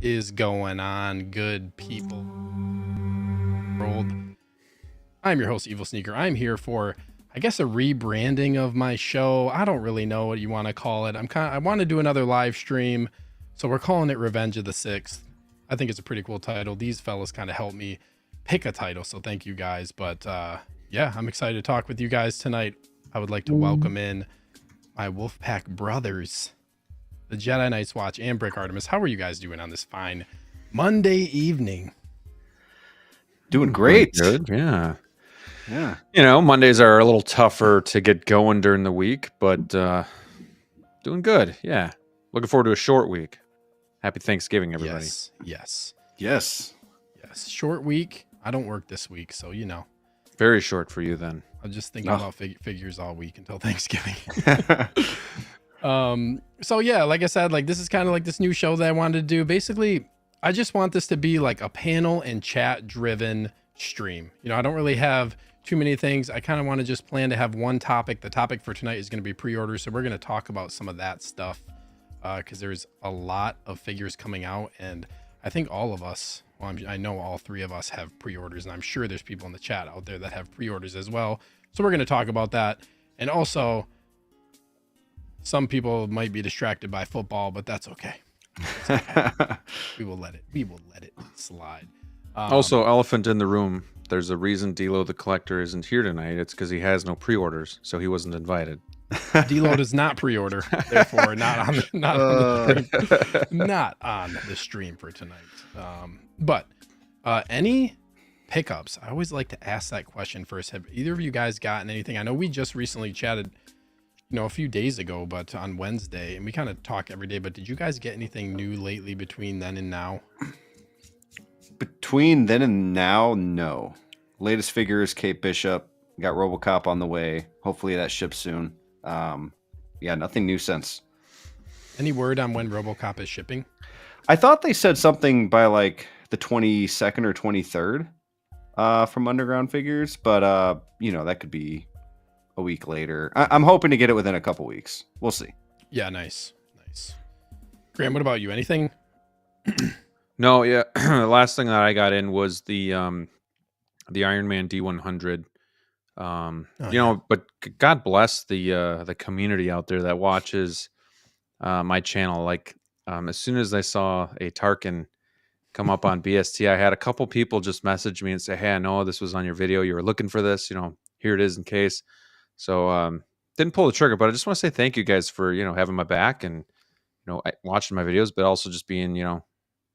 is going on, good people world? I'm your host, Evil Sneaker. I'm here for, I guess, a rebranding of my show. I don't really know what you want to call it. I want to do another live stream, so we're calling it Revenge of the Sixth. I think it's a pretty cool title. These fellas kind of helped me pick a title, so thank you guys. But yeah, I'm excited to talk with you guys tonight. I would like to welcome in my Wolfpack brothers, the Jedi Night's Watch and Brick Artemis. How are you guys doing on this fine Monday evening? Doing great. Good, yeah. Yeah. You know, Mondays are a little tougher to get going during the week, but doing good. Yeah. Looking forward to a short week. Happy Thanksgiving, everybody. Yes. Short week. I don't work this week, so you know. Very short for you then. I'm just thinking about figures all week until Thanksgiving. So yeah, like I said, like this is kind of like this new show that I wanted to do. Basically, I just want this to be like a panel and chat driven stream. You know, I don't really have too many things. I kind of want to just plan to have one topic. The topic for tonight is going to be pre-orders. So we're going to talk about some of that stuff because there's a lot of figures coming out. And I think all of us, well, I know all three of us have pre-orders, and I'm sure there's people in the chat out there that have pre-orders as well. So we're going to talk about that. And also, some people might be distracted by football, but that's okay. We will let it slide. Also, elephant in the room. There's a reason D-Lo the Collector isn't here tonight. It's because he has no pre-orders, so he wasn't invited. D-Lo does not pre-order, therefore not on the stream for tonight. But any pickups? I always like to ask that question first. Have either of you guys gotten anything? I know we just recently chatted, you know, a few days ago, but on Wednesday, and we kind of talk every day. But did you guys get anything new lately between then and now? Between then and now, no. Latest figures, Kate Bishop. Got RoboCop on the way. Hopefully that ships soon. Yeah, nothing new since. Any word on when RoboCop is shipping? I thought they said something by like the 22nd or 23rd from Underground Figures, but you know, that could be a week later. I'm hoping to get it within a couple weeks. We'll see. Yeah, nice. Graham, what about you? Anything? No, yeah. The last thing that I got in was the Iron Man D100. You know, but God bless the community out there that watches my channel. Like, as soon as I saw a Tarkin come up on BST, I had a couple people just message me and say, "Hey, I know this was on your video. You were looking for this. You know, here it is in case." So didn't pull the trigger, but I just want to say thank you guys for, you know, having my back and, you know, watching my videos, but also just being, you know,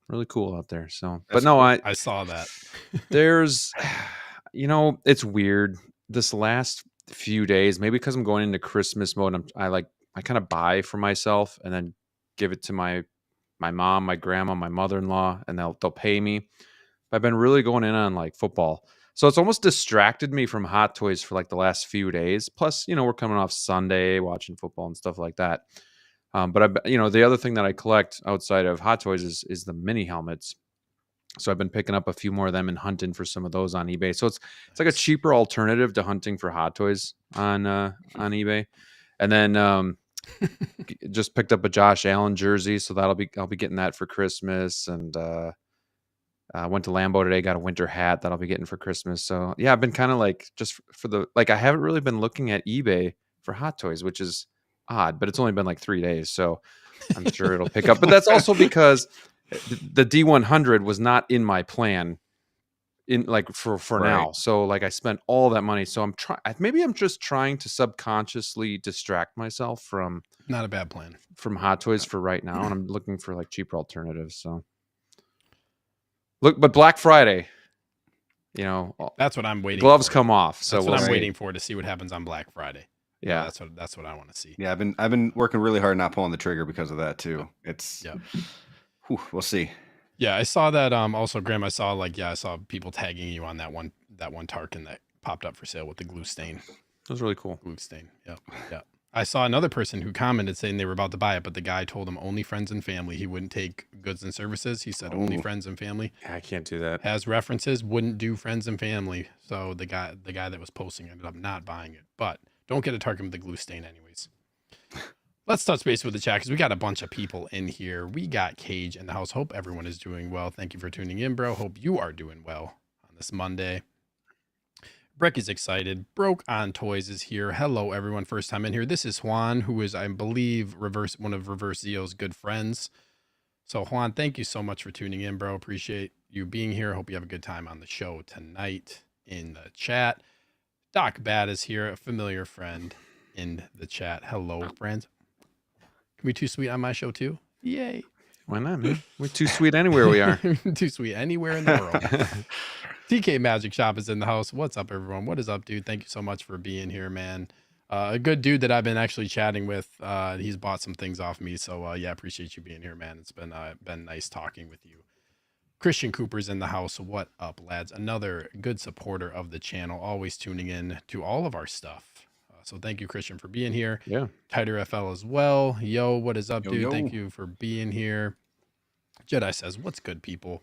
really cool out there. So, but no, I saw that. There's, you know, it's weird this last few days, maybe because I'm going into Christmas mode. I kind of buy for myself and then give it to my mom, my grandma, my mother-in-law, and they'll pay me. But I've been really going in on like football. So it's almost distracted me from Hot Toys for like the last few days. Plus, you know, we're coming off Sunday watching football and stuff like that. But you know, the other thing that I collect outside of Hot Toys is the mini helmets. So I've been picking up a few more of them and hunting for some of those on eBay. So it's like a cheaper alternative to hunting for Hot Toys on eBay. And then just picked up a Josh Allen jersey, so I'll be getting that for Christmas. And went to Lambeau today, got a winter hat that I'll be getting for Christmas. So yeah, I've been kind of like just for the I haven't really been looking at eBay for Hot Toys, which is odd, but it's only been like 3 days, so I'm sure it'll pick up. But that's also because the D100 was not in my plan in like for right now. So like I spent all that money. So I'm just trying to subconsciously distract myself from not a bad plan from Hot Toys for right now. And I'm looking for like cheaper alternatives. So look, but Black Friday, you know, that's what I'm waiting gloves for. come off. So that's what I'm waiting for, to see what happens on Black Friday. Yeah, that's what I want to see. Yeah, I've been working really hard not pulling the trigger because of that too. It's we'll see. Yeah, I saw that. Also, Graham, I saw people tagging you on that one Tarkin that popped up for sale with the glue stain. That was really cool. Glue stain. Yeah. I saw another person who commented saying they were about to buy it, but the guy told him only friends and family. He wouldn't take goods and services. He said only friends and family. Yeah, I can't do that. Has references, wouldn't do friends and family. So the guy that was posting ended up not buying it. But don't get a Tarkin with the glue stain anyways. let's touch base with the chat because we got a bunch of people in here. We got Cage in the house. Hope everyone is doing well. Thank you for tuning in, bro. Hope you are doing well on this Monday. Breck is excited. Broke on Toys is here. Hello, everyone. First time in here. This is Juan, who is, I believe, one of Reverse Zeo's good friends. So, Juan, thank you so much for tuning in, bro. Appreciate you being here. Hope you have a good time on the show tonight in the chat. Doc Bad is here, a familiar friend in the chat. Hello, friends. Can we too sweet on my show, too? Yay. Why not, man? We're too sweet anywhere we are. Too sweet anywhere in the world. TK Magic Shop is in the house. What's up, everyone? What is up, dude? Thank you so much for being here, man. A good dude that I've been actually chatting with. He's bought some things off me. So, yeah, appreciate you being here, man. It's been nice talking with you. Christian Cooper's in the house. What up, lads? Another good supporter of the channel, always tuning in to all of our stuff. So thank you, Christian, for being here. Yeah. Tighter FL as well. Yo, what is up, Yo, dude? yo. Thank you for being here. Jedi says, what's good, people?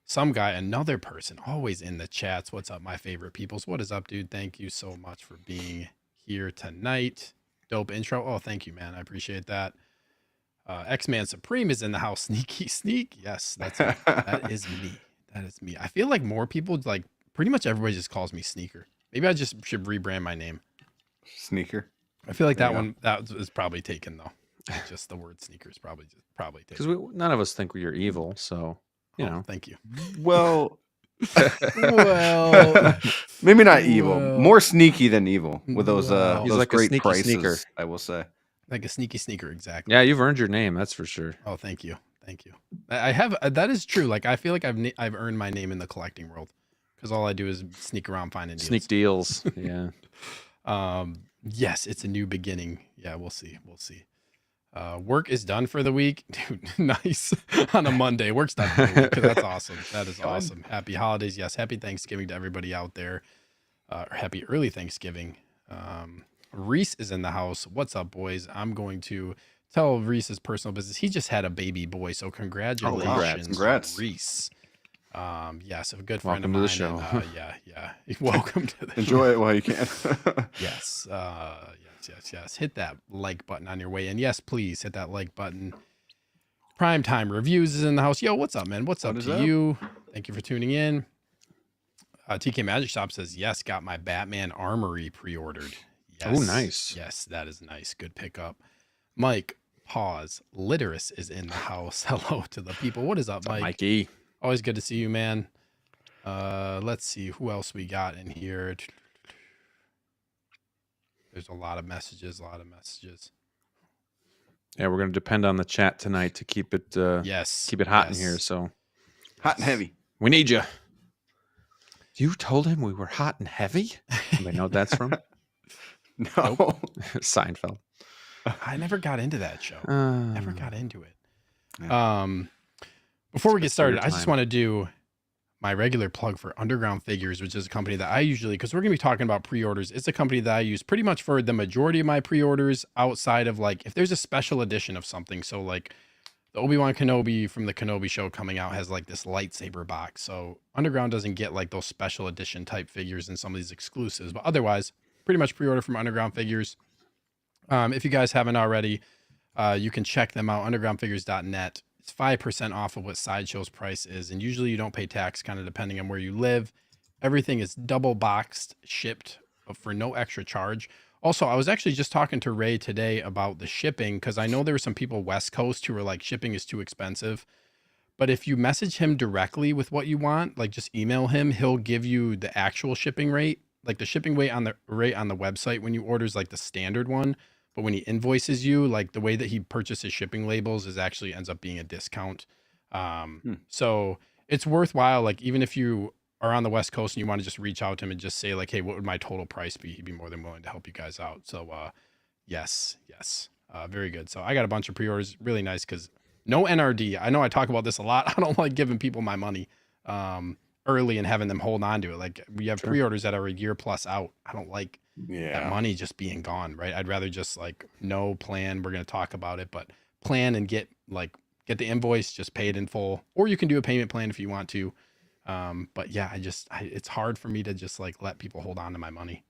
Some guy, another person, always in the chats. What's up, my favorite peoples? What is up, dude? Thank you so much for being here tonight. Dope intro. Oh, thank you, man. I appreciate that. X-Man Supreme is in the house. Sneaky sneak. Yes, that's me. That is me. That is me. I feel like more people, like pretty much everybody just calls me Sneaker. Maybe I just should rebrand my name. Sneaker. I feel like There that you one that is probably taken though. Just the word Sneaker is probably taken. Because none of us think you're evil, so you know. Thank you. Well, Well, maybe not evil. Well. More sneaky than evil with those Well. He's those like a great sneaky prices. sneaker. I will say. like a sneaky sneaker, exactly. Yeah, you've earned your name, that's for sure. Oh, thank you. Thank you. I have that is true. Like I feel like I've earned my name in the collecting world because all I do is sneak around finding deals. Sneak deals. Yeah. Yes, it's a new beginning. Yeah, we'll see. We'll see. Work is done for the week. Dude, nice. On a Monday. Work's done for the week. That's awesome. That is awesome. Happy holidays. Yes. Happy Thanksgiving to everybody out there. Happy early Thanksgiving. Reese is in the house. What's up, boys? I'm going to tell Reese's personal business. He just had a baby boy. So congratulations, Congrats. Reese. Yes, a good friend Welcome of to the mine. show. Yeah. Welcome to the show. Enjoy it while you can. Yes. Yes. Hit that like button on your way in. Yes, please hit that like button. Primetime Reviews is in the house. Yo, what's up, man? What's up What is to up? you? Thank you for tuning in. TK Magic Shop says, yes, got my Batman Armory pre-ordered. Yes. Oh, nice. Yes, that is nice. Good pickup. Mike, pause. Literus is in the house. Hello to the people. What is up, What's up, Mike? Mikey? Always good to see you, man. Let's see who else we got in here. There's a lot of messages. Yeah, we're gonna depend on the chat tonight to keep it Yes. keep it hot yes. in here. So Hot and heavy. we need you. You told him we were hot and heavy? Anybody know what that's from? No. Seinfeld. I never got into that show. Uh, Never got into it. Yeah. Before we get Spent your started, I just time. want to do my regular plug for Underground Figures, which is a company that I usually, because we're going to be talking about pre-orders, it's a company that I use pretty much for the majority of my pre-orders outside of like, if there's a special edition of something. So like the Obi-Wan Kenobi from the Kenobi show coming out has like this lightsaber box. So Underground doesn't get like those special edition type figures and some of these exclusives, but otherwise pretty much pre-order from Underground Figures. If you guys haven't already, you can check them out, undergroundfigures.net. It's 5% off of what Sideshow's price is. And usually you don't pay tax, kind of depending on where you live. Everything is double boxed, shipped for no extra charge. Also, I was actually just talking to Ray today about the shipping, because I know there were some people West Coast who were like, shipping is too expensive. But if you message him directly with what you want, like just email him, he'll give you the actual shipping rate. Like the shipping rate on the website when you order is like the standard one. But when he invoices you, like the way that he purchases shipping labels is actually ends up being a discount. So it's worthwhile. Like even if you are on the West Coast and you want to just reach out to him and just say like, hey, what would my total price be? He'd be more than willing to help you guys out. So yes. Very good. So I got a bunch of pre-orders. Really nice because no NRD. I know I talk about this a lot. I don't like giving people my money early and having them hold on to it. Like we have pre-orders that are a year plus out. I don't like that money just being gone, right? I'd rather just like no plan. We're going to talk about it, but plan and get the invoice, just pay it in full, or you can do a payment plan if you want to. But yeah, it's hard for me to just like let people hold on to my money.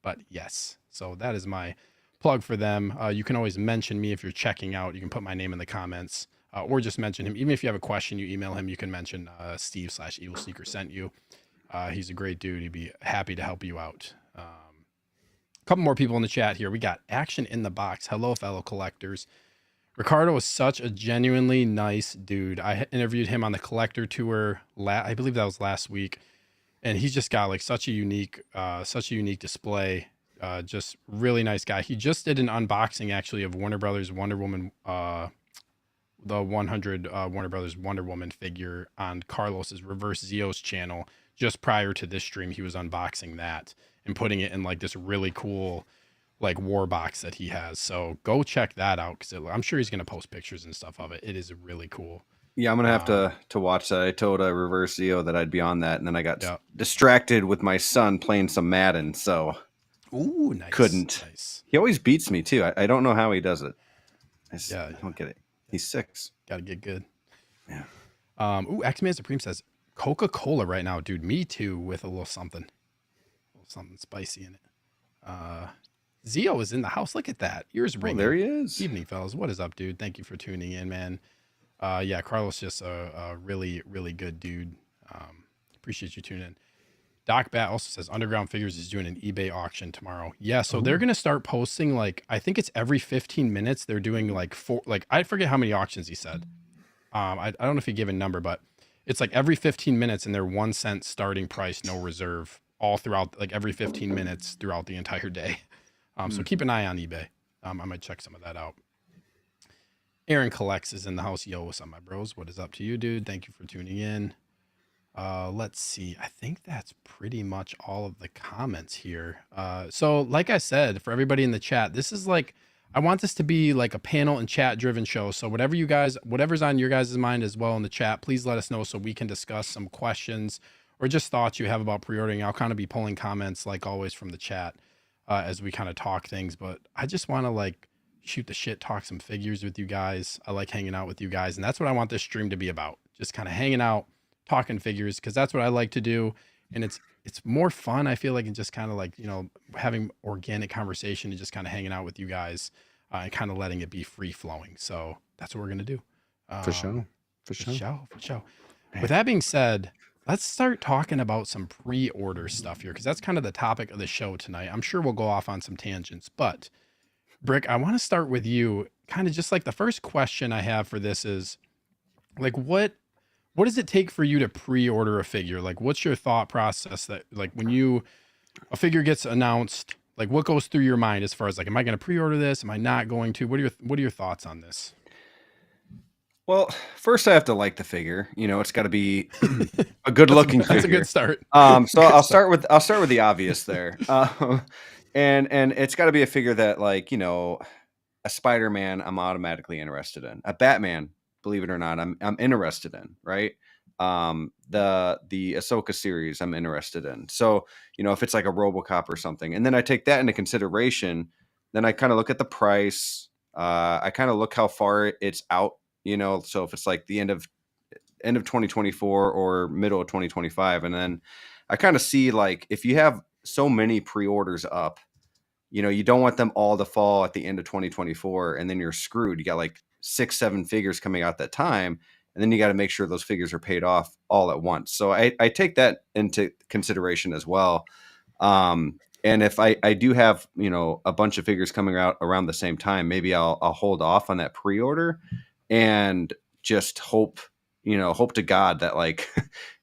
But yes, so that is my plug for them. You can always mention me if you're checking out. You can put my name in the comments, or just mention him. Even if you have a question, you email him. You can mention Steve/Evil Sneaker sent you. He's a great dude. He'd be happy to help you out. A couple more people in the chat here. We got Action in the Box. Hello, fellow collectors. Ricardo is such a genuinely nice dude. I interviewed him on the collector tour. I believe that was last week, and he's just got like such a unique display. Just really nice guy. He just did an unboxing actually of Warner Brothers Wonder Woman, the 100 Warner Brothers Wonder Woman figure on Carlos's Reverse Zeos channel. Just prior to this stream, he was unboxing that and putting it in like this really cool like war box that he has. So go check that out, because I'm sure he's going to post pictures and stuff of it. It is really cool. Yeah, I'm gonna have to watch that. I told Reverse Zeo that I'd be on that, and then I got distracted with my son playing some Madden, so nice. Couldn't. Nice. He always beats me too. I don't know how he does it. I don't get it. He's 6. Got to get good. Yeah. X-Man Supreme says Coca-Cola right now, dude. Me too, with a little something spicy in it. Zeo is in the house. Look at that. Ears ringing. There he is. Evening, fellas. What is up, dude? Thank you for tuning in, man. Yeah, Carlos just a really, really good dude. Appreciate you tuning in. Doc Bat also says Underground Figures is doing an eBay auction tomorrow. Yeah, so they're gonna start posting like, I think it's every 15 minutes. They're doing like I forget how many auctions he said. I don't know if he gave a number, but it's like every 15 minutes, and they're 1 cent starting price, no reserve, all throughout, like every 15 minutes throughout the entire day. So keep an eye on eBay. I might check some of that out. Aaron Collects is in the house. Yo, what's up, my bros? What is up to you, dude? Thank you for tuning in. Let's see. I think that's pretty much all of the comments here. So like I said, for everybody in the chat, this is like, I want this to be like a panel and chat driven show. So whatever's on your guys' mind as well in the chat, please let us know so we can discuss some questions or just thoughts you have about pre-ordering. I'll kind of be pulling comments like always from the chat as we kind of talk things, but I just want to like shoot the shit, talk some figures with you guys. I like hanging out with you guys, and that's what I want this stream to be about. Just kind of hanging out, talking figures, because that's what I like to do. And it's more fun, I feel like, and just kind of like, having organic conversation and just kind of hanging out with you guys and kind of letting it be free flowing. So that's what we're going to do. For sure. With that being said, let's start talking about some pre-order stuff here, because that's kind of the topic of the show tonight. I'm sure we'll go off on some tangents, but Brick, I want to start with you. Kind of just like the first question I have for this is like, what does it take for you to pre-order a figure? Like, what's your thought process that like when a figure gets announced, like what goes through your mind as far as like, am I going to pre-order this? Am I not going to? What are your thoughts on this? Well, first I have to like the figure. It's got to be a good-looking figure. That's a good start. So I'll start with the obvious there. And it's got to be a figure that, like, a Spider-Man, I'm automatically interested in. A Batman, believe it or not, I'm interested in, right? The Ahsoka series, I'm interested in. So, if it's like a RoboCop or something, and then I take that into consideration, then I kind of look at the price. I kind of look how far it's out. So if it's like the end of 2024 or middle of 2025, and then I kind of see like if you have so many pre-orders up, you don't want them all to fall at the end of 2024, and then you're screwed. You got like 6-7 figures coming out that time, and then you got to make sure those figures are paid off all at once. So I take that into consideration as well. And if I do have, a bunch of figures coming out around the same time, maybe I'll hold off on that pre-order and just hope to God that like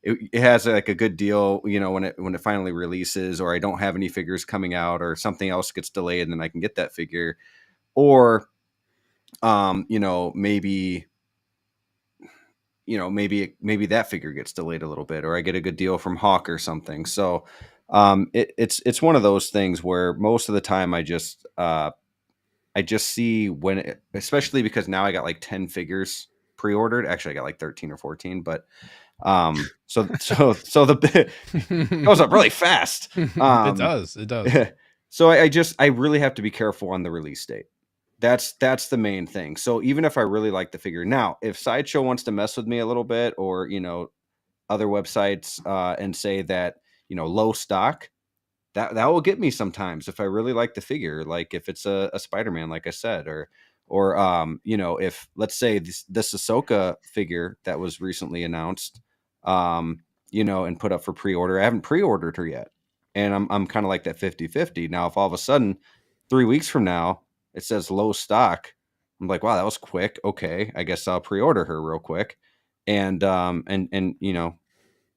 it has like a good deal, when it finally releases, or I don't have any figures coming out, or something else gets delayed and then I can get that figure, or maybe that figure gets delayed a little bit, or I get a good deal from Hawk or something. So it's one of those things where most of the time I just see when especially because now I got like 10 figures pre-ordered. Actually, I got like 13 or 14, but so the goes up really fast. It does. So I really have to be careful on the release date. That's the main thing. So even if I really like the figure, now if Sideshow wants to mess with me a little bit, or other websites and say that low stock, that will get me sometimes if I really like the figure, like if it's a Spider-Man, like I said, or you know, if let's say this Ahsoka figure that was recently announced, you know, and put up for pre-order. I haven't pre-ordered her yet. And I'm kind of like that 50-50. Now, if all of a sudden 3 weeks from now it says low stock, I'm like, wow, that was quick. Okay, I guess I'll pre-order her real quick and you know,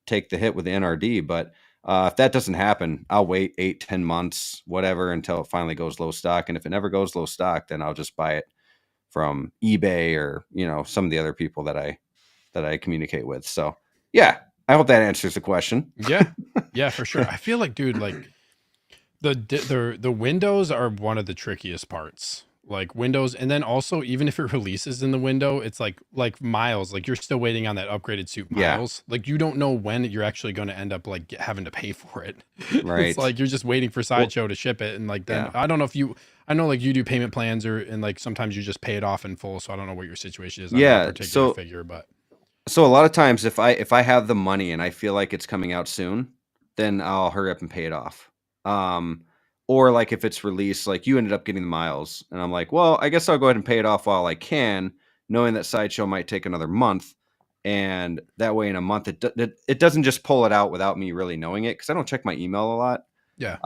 take the hit with the NRD. But if that doesn't happen, I'll wait 8-10 months, whatever, until it finally goes low stock. And if it never goes low stock, then I'll just buy it from eBay or, you know, some of the other people that I communicate with. So yeah, I hope that answers the question. Yeah, for sure. I feel like, dude, like the windows are one of the trickiest parts. Like windows, and then also even if it releases in the window, it's like Miles, like you're still waiting on that upgraded suit Miles. Like you don't know when you're actually going to end up like having to pay for it. Right. It's like you're just waiting for Sideshow to ship it, and like then I don't know if I know like you do payment plans and like sometimes you just pay it off in full. So I don't know what your situation is on that particular figure, but so a lot of times if I have the money and I feel like it's coming out soon, then I'll hurry up and pay it off. Or like if it's released, like you ended up getting the Miles, and I'm like, well, I guess I'll go ahead and pay it off while I can, knowing that Sideshow might take another month, and that way in a month it doesn't just pull it out without me really knowing it, because I don't check my email a lot. Yeah.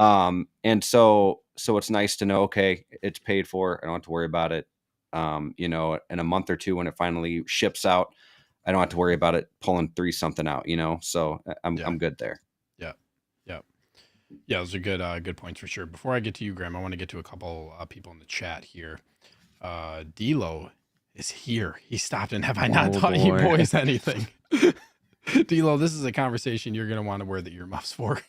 And so it's nice to know, okay, it's paid for. I don't have to worry about it. You know, in a month or two when it finally ships out, I don't have to worry about it pulling 3 something out, you know. So I'm good there. Yeah, those are good points for sure. Before I get to you, Graham, I want to get to a couple people in the chat here. D'Lo is here. He stopped, and have I not taught you boys anything? D'Lo, this is a conversation you're going to want to wear the earmuffs for.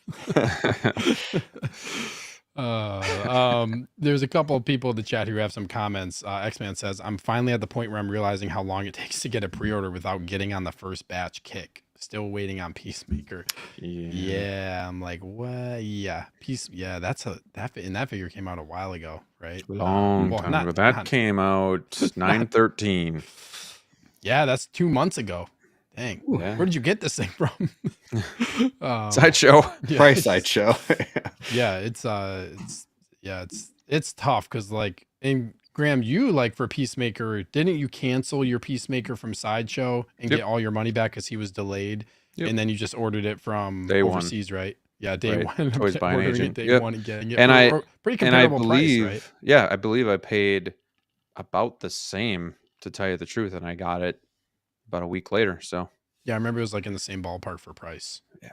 There's a couple of people in the chat who have some comments. X-Man says, I'm finally at the point where I'm realizing how long it takes to get a pre-order without getting on the first batch kick. Still waiting on Peacemaker. Yeah, I'm like, what? Yeah, that figure came out a while ago, right? Long time ago. That came out 9/13. Yeah, that's 2 months ago. Dang. Yeah. Where did you get this thing from? Sideshow. Price Sideshow. Yeah, it's tough because like, and Graham, you like for Peacemaker, didn't you cancel your Peacemaker from Sideshow and get all your money back because he was delayed? And then you just ordered it from overseas, right? Yeah, day one. Toys by an agent. Day one and getting it. And pretty comparable price, right? Yeah, I believe I paid about the same, to tell you the truth, and I got it about a week later. So yeah, I remember it was like in the same ballpark for price. Yeah.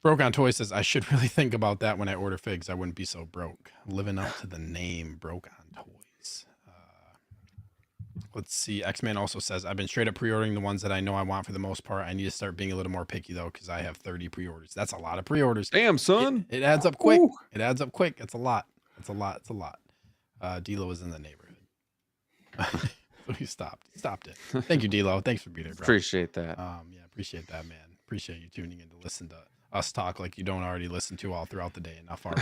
Broke on Toy says, I should really think about that when I order figs. I wouldn't be so broke. Living up to the name, Broke on Toys. Let's see. X-Man also says, I've been straight up pre-ordering the ones that I know I want for the most part. I need to start being a little more picky, though, because I have 30 pre-orders. That's a lot of pre-orders. Damn, son. It adds up quick. It adds up quick. It's a lot. It's a lot. D'Lo is in the neighborhood. So he stopped it. Thank you, D'Lo. Thanks for being here, bro. Appreciate that. Yeah, appreciate that, man. Appreciate you tuning in to listen to us talk like you don't already listen to all throughout the day enough already.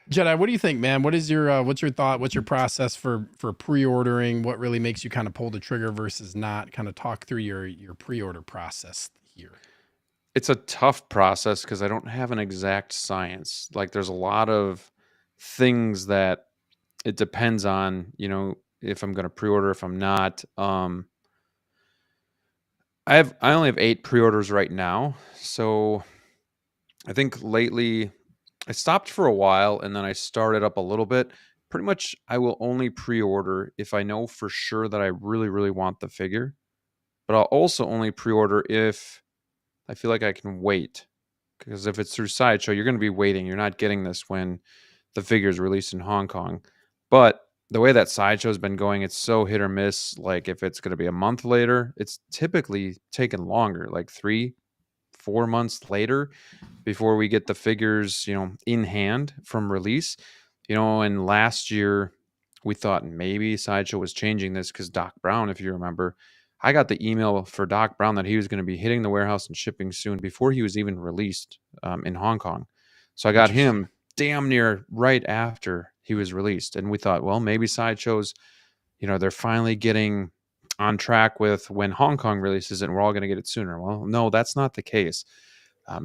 Jedi, what do you think, man? What's your thought? What's your process for pre-ordering? What really makes you kind of pull the trigger versus not? Kind of talk through your pre-order process here. It's a tough process because I don't have an exact science. Like there's a lot of things that it depends on, you know, if I'm going to pre-order, if I'm not. I only have 8 pre-orders right now. So I think lately I stopped for a while and then I started up a little bit. Pretty much I will only pre-order if I know for sure that I really, really want the figure. But I'll also only pre-order if I feel like I can wait. Because if it's through Sideshow, you're going to be waiting. You're not getting this when the figure is released in Hong Kong. But the way that Sideshow's been going, it's so hit or miss. Like if it's going to be a month later, it's typically taken longer, like 3-4 months later before we get the figures, you know, in hand from release. You know, and last year we thought maybe Sideshow was changing this because Doc Brown, if you remember, I got the email for Doc Brown that he was going to be hitting the warehouse and shipping soon before he was even released in Hong Kong. So I got him damn near right after he was released. And we thought, well, maybe Sideshow's, you know, they're finally getting on track with when Hong Kong releases and we're all going to get it sooner. Well, no, that's not the case.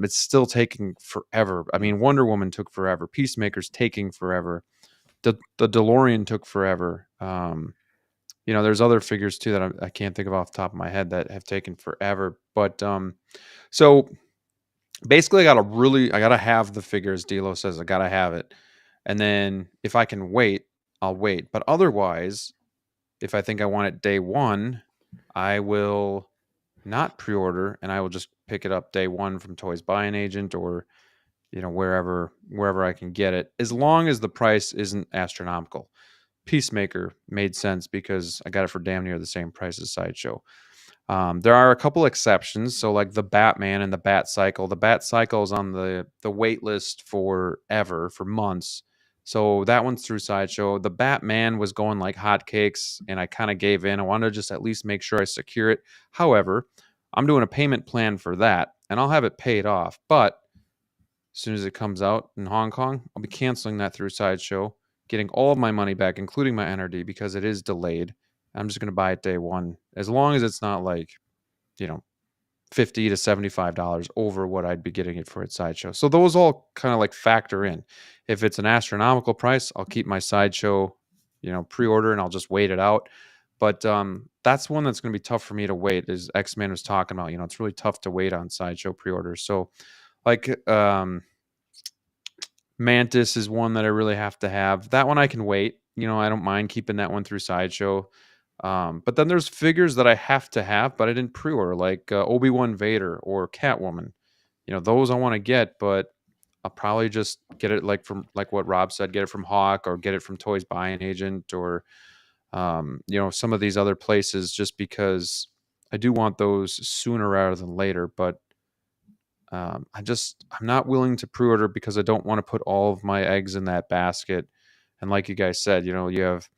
It's still taking forever. I mean, Wonder Woman took forever. Peacemaker's taking forever. The DeLorean took forever. There's other figures too that I can't think of off the top of my head that have taken forever. But so basically, I gotta have the figures. D'Lo says I gotta have it, and then if I can wait, I'll wait. But otherwise, if I think I want it day one, I will not pre-order, and I will just pick it up day one from Toys Buy an Agent or wherever I can get it, as long as the price isn't astronomical. Peacemaker made sense because I got it for damn near the same price as Sideshow. There are a couple exceptions, so like the Batman and the Bat Cycle. The Bat Cycle is on the wait list for months. So that one's through Sideshow. The Batman was going like hotcakes, and I kind of gave in. I wanted to just at least make sure I secure it. However, I'm doing a payment plan for that, and I'll have it paid off. But as soon as it comes out in Hong Kong, I'll be canceling that through Sideshow, getting all of my money back, including my NRD, because it is delayed. I'm just going to buy it day one, as long as it's not like, $50 to $75 over what I'd be getting it for at Sideshow. So those all kind of like factor in. If it's an astronomical price, I'll keep my Sideshow, pre-order, and I'll just wait it out. But that's one that's going to be tough for me to wait, as X-Man was talking about. It's really tough to wait on Sideshow pre-orders. So like Mantis is one that I really have to have. That one I can wait. I don't mind keeping that one through Sideshow. But then there's figures that I have to have, but I didn't pre-order, like Obi-Wan Vader or Catwoman. Those I want to get, but I'll probably just get it from what Rob said, get it from Hawk or get it from Toys Buy an Agent or some of these other places, just because I do want those sooner rather than later. But I'm not willing to pre-order because I don't want to put all of my eggs in that basket. And like you guys said, you have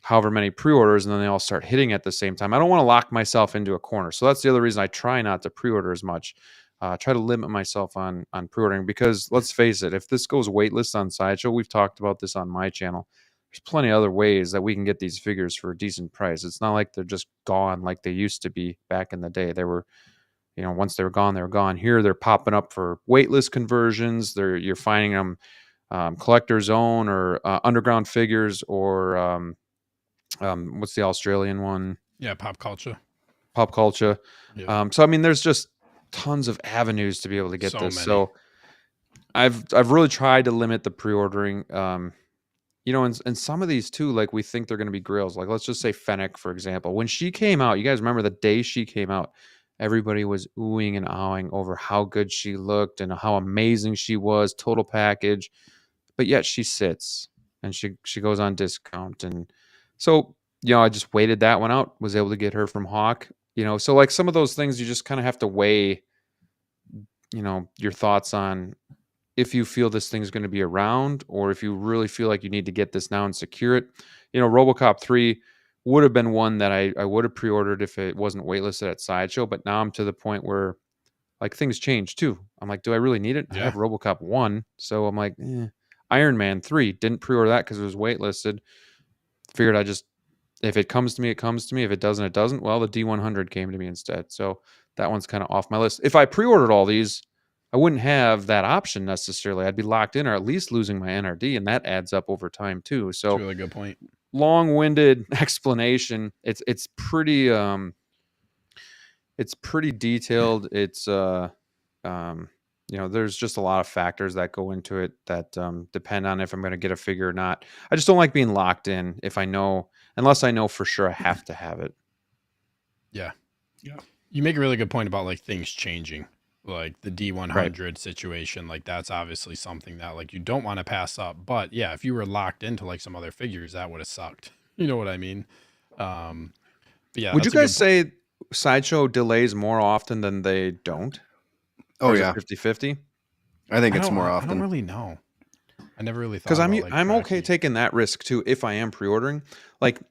however many pre-orders and then they all start hitting at the same time. I don't want to lock myself into a corner. So that's the other reason I try not to pre-order as much. Try to limit myself on pre-ordering, because let's face it, if this goes waitlist on Sideshow, we've talked about this on my channel, there's plenty of other ways that we can get these figures for a decent price. It's not like they're just gone like they used to be back in the day. They were, once they were gone, they were gone. Here they're popping up for waitlist conversions. You're finding them collector's own or underground figures or what's the Australian one? Yeah, Pop Culture. Yeah. So I mean, there's just tons of avenues to be able to get this. Many. So I've really tried to limit the pre-ordering. And some of these too, like we think they're going to be grails. Like let's just say Fennec, for example. When she came out, you guys remember the day she came out, everybody was oohing and ahhing over how good she looked and how amazing she was, total package. But yet she sits and she goes on discount. And so, I just waited that one out, was able to get her from Hawk, so like some of those things you just kind of have to weigh, your thoughts on if you feel this thing's going to be around, or if you really feel like you need to get this now and secure it. RoboCop 3 would have been one that I would have pre-ordered if it wasn't waitlisted at Sideshow, but now I'm to the point where like things change too. I'm like, do I really need it? Yeah. I have RoboCop 1, so I'm like, Iron Man 3, didn't pre-order that because it was waitlisted. Figured if it comes to me, it comes to me. If it doesn't, it doesn't. Well, the D100 came to me instead. So that one's kind of off my list. If I pre-ordered all these, I wouldn't have that option necessarily. I'd be locked in or at least losing my NRD, and that adds up over time too. So that's a really good point. Long-winded explanation. It's pretty detailed. It's there's just a lot of factors that go into it that depend on if I'm going to get a figure or not. I just don't like being locked in unless I know for sure I have to have it. Yeah. You make a really good point about like things changing, like the D100 situation. Like that's obviously something that like you don't want to pass up. But yeah, if you were locked into like some other figures, that would have sucked. You know what I mean? Yeah. Would you guys say Sideshow delays more often than they don't? Oh yeah, 50-50. I think it's more often. I don't really know. I never really thought. Because I'm okay taking that risk too if I am pre-ordering. Like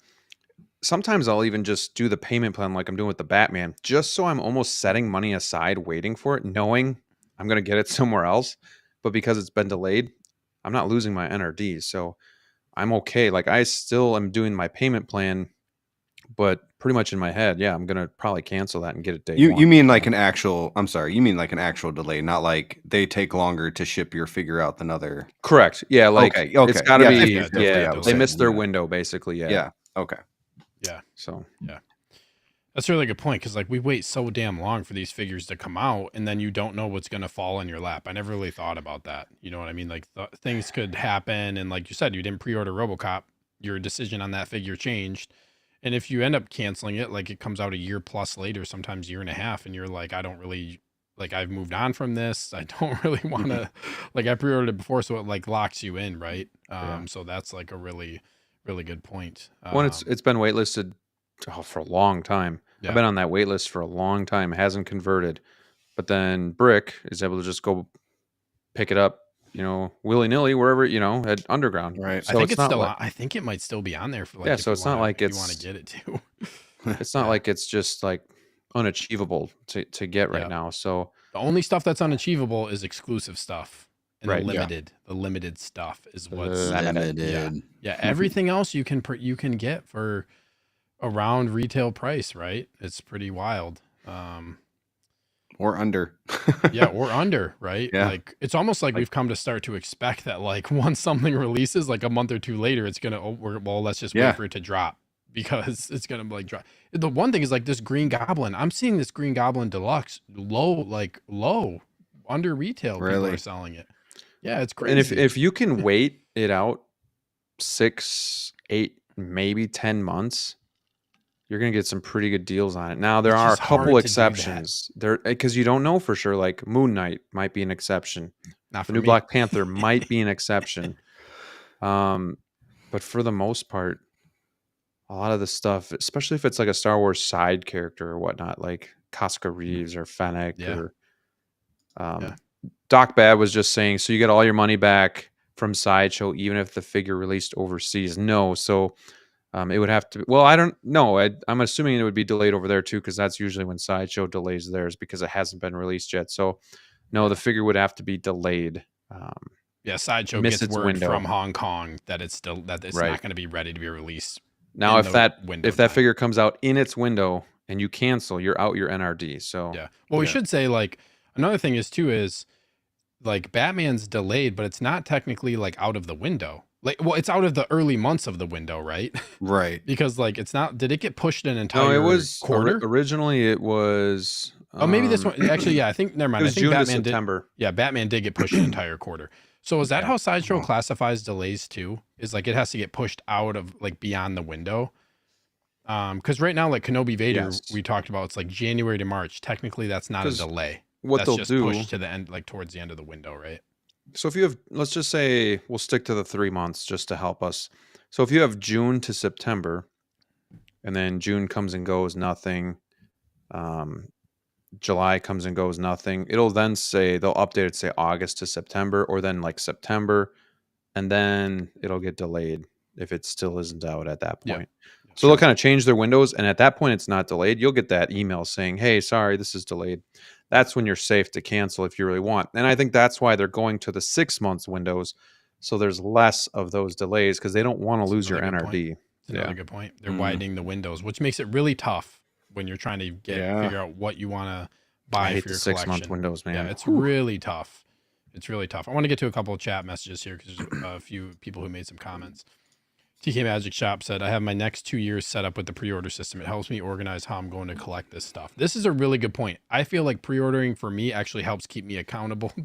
sometimes I'll even just do the payment plan like I'm doing with the Batman, just so I'm almost setting money aside, waiting for it, knowing I'm going to get it somewhere else. But because it's been delayed, I'm not losing my NRD, so I'm okay. Like I still am doing my payment plan, but pretty much in my head, yeah, I'm gonna probably cancel that and get it day You one. mean like an actual? I'm sorry. You mean like an actual delay, not like they take longer to ship your figure out than other. Correct. Yeah, like Okay. it's Okay. got to Yeah, be. 50/50, Yeah, I was they saying, missed their yeah. window basically. Yeah. Yeah. Okay. Yeah. So Yeah. That's a really good point because like we wait so damn long for these figures to come out, and then you don't know what's gonna fall in your lap. I never really thought about that. You know what I mean? Like things could happen, and like you said, you didn't pre-order RoboCop. Your decision on that figure changed, and if you end up canceling it, like it comes out a year plus later, sometimes year and a half, and you're like, I don't really like. I've moved on from this. I don't really want to. Like I pre-ordered it before, so it like locks you in, right? Yeah. So that's like a really, really good point. one, it's been waitlisted for a long time. Yeah. I've been on that wait list for a long time. It hasn't converted, but then Brick is able to just go pick it up, willy nilly wherever, at Underground. Right. I So think it's it's not still. like I think it might still be on there for like. Yeah, if so you it's not wanna- like if you want it's- to get it too. it's not Yeah. like it's just like unachievable to get right Yeah. now. So The only stuff that's unachievable is exclusive stuff and Right, the yeah. limited stuff is what's Limited. yeah. Everything else you can get for around retail price, right? It's pretty wild. Or under. Yeah, or under, right? Yeah. Like it's almost like we've come to start to expect that like once something releases, like a month or two later, it's gonna let's just Yeah. wait for it to drop because it's gonna like drop. The one thing is like this Green Goblin. I'm seeing this Green Goblin Deluxe low under retail. People Really? are selling it. Yeah, it's crazy. and if you can wait it out 6, 8, maybe 10 months, you're gonna get some pretty good deals on it. Now there It's are a just hard couple to do that. exceptions there because you don't know for sure. Like Moon Knight might be an exception. Not The for new me. Black Panther might be an exception. But for the most part, a lot of the stuff, especially if it's like a Star Wars side character or whatnot, like Casca Reeves or Fennec Yeah. or Yeah. Doc Bad was just saying, so you get all your money back from Sideshow, even if the figure released overseas. No, so it would have to. Well, I don't know. I'm assuming it would be delayed over there too, because that's usually when Sideshow delays theirs because it hasn't been released yet. So no, the figure would have to be delayed. Yeah, Sideshow miss gets its word window. from Hong Kong that it's still that it's Right. not going to be ready to be released. Now, in if the that window if that time. figure comes out in its window and you cancel, you're out your NRD. So Yeah. Well, we Yeah. should say like another thing is like Batman's delayed, but it's not technically like out of the window. Like, well, it's out of the early months of the window, right? Right. Because like it's not. Did it get pushed an no, entire it was quarter? originally it was. Oh, maybe this one. Actually, yeah. I think never It mind. I was think June to Batman did. September. Yeah, Batman did get pushed an entire quarter. So is that Yeah. how Sideshow classifies delays too? Is like it has to get pushed out of like beyond the window? Because right now, like Kenobi Vader, Yes. we talked about, it's like January to March. Technically, that's not a 'Cause delay. What That's they'll just do. pushed to the end, like towards the end of the window, right? So if you have, let's just say we'll stick to the 3 months just to help us. So if you have June to September, and then June comes and goes, nothing. July comes and goes, nothing. It'll then say they'll update it, say August to September, or then like September, and then it'll get delayed if it still isn't out at that Yeah. point. So they'll kind of change their windows, and at that point, it's not delayed. You'll get that email saying, "Hey, sorry, this is delayed." That's when you're safe to cancel if you really want. And I think that's why they're going to the 6 months windows, so there's less of those delays because they don't want to lose your another good NRD. It's another Yeah. good point. They're Mhm. widening the windows, which makes it really tough when you're trying to figure out what you want to buy I hate for the your 6 month collection. windows, man. Yeah, it's really tough. It's really tough. I want to get to a couple of chat messages here because there's a few people who made some comments. TK Magic Shop said, I have my next 2 years set up with the pre-order system. It helps me organize how I'm going to collect this stuff. This is a really good point. I feel like pre-ordering for me actually helps keep me accountable to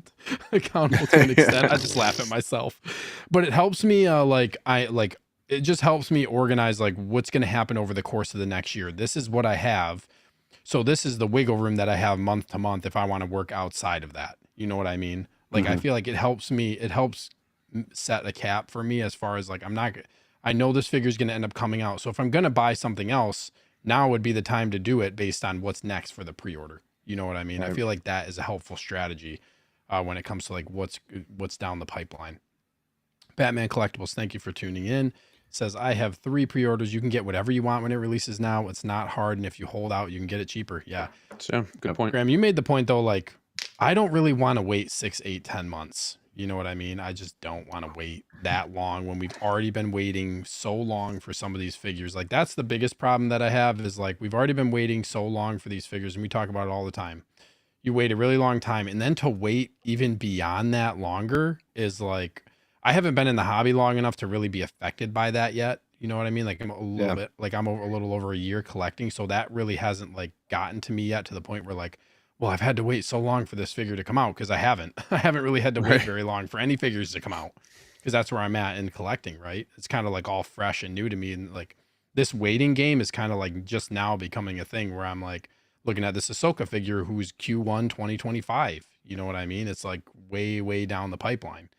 an extent. I just laugh at myself. But it helps me it just helps me organize like what's going to happen over the course of the next year. This is what I have. So this is the wiggle room that I have month to month if I want to work outside of that. You know what I mean? Like I feel like it helps set a cap for me as far as like I know this figure is going to end up coming out. So if I'm going to buy something else, now would be the time to do it based on what's next for the pre-order. You know what I mean? I feel like that is a helpful strategy when it comes to like what's down the pipeline. Batman Collectibles, thank you for tuning in. Says, I have 3 pre-orders. You can get whatever you want when it releases now. It's not hard. And if you hold out, you can get it cheaper. Yeah. So, good point. Graham, you made the point though, like I don't really want to wait 6, 8, 10 months. You know what I mean? I just don't want to wait that long when we've already been waiting so long for some of these figures. Like that's the biggest problem that I have is like we've already been waiting so long for these figures, and we talk about it all the time. You wait a really long time, and then to wait even beyond that longer is like I haven't been in the hobby long enough to really be affected by that yet. You know what I mean? Like I'm a little bit like I'm a little over a year collecting, so that really hasn't like gotten to me yet to the point where like, well, I've had to wait so long for this figure to come out because I haven't really had to wait very long for any figures to come out because that's where I'm at in collecting, right? It's kind of like all fresh and new to me, and like this waiting game is kind of like just now becoming a thing where I'm like looking at this Ahsoka figure who's Q1 2025. You know what I mean? It's like way down the pipeline.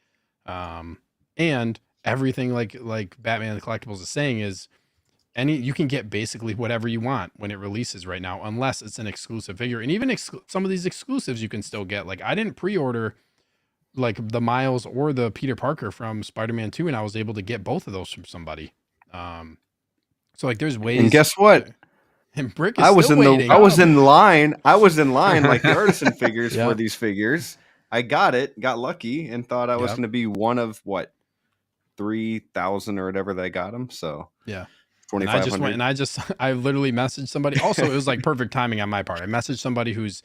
And everything like Batman the Collectibles is saying is you can get basically whatever you want when it releases right now, unless it's an exclusive figure. And even some of these exclusives you can still get. Like I didn't pre-order like the Miles or the Peter Parker from Spider-Man 2, and I was able to get both of those from somebody. So like there's ways. And guess what? And Brick is I was waiting. I was in line like the artisan figures for these figures. I got lucky, and thought I was going to be one of 3,000 or whatever they got them. So yeah. 2,500. And I literally messaged somebody. Also, it was like perfect timing on my part. I messaged somebody who's,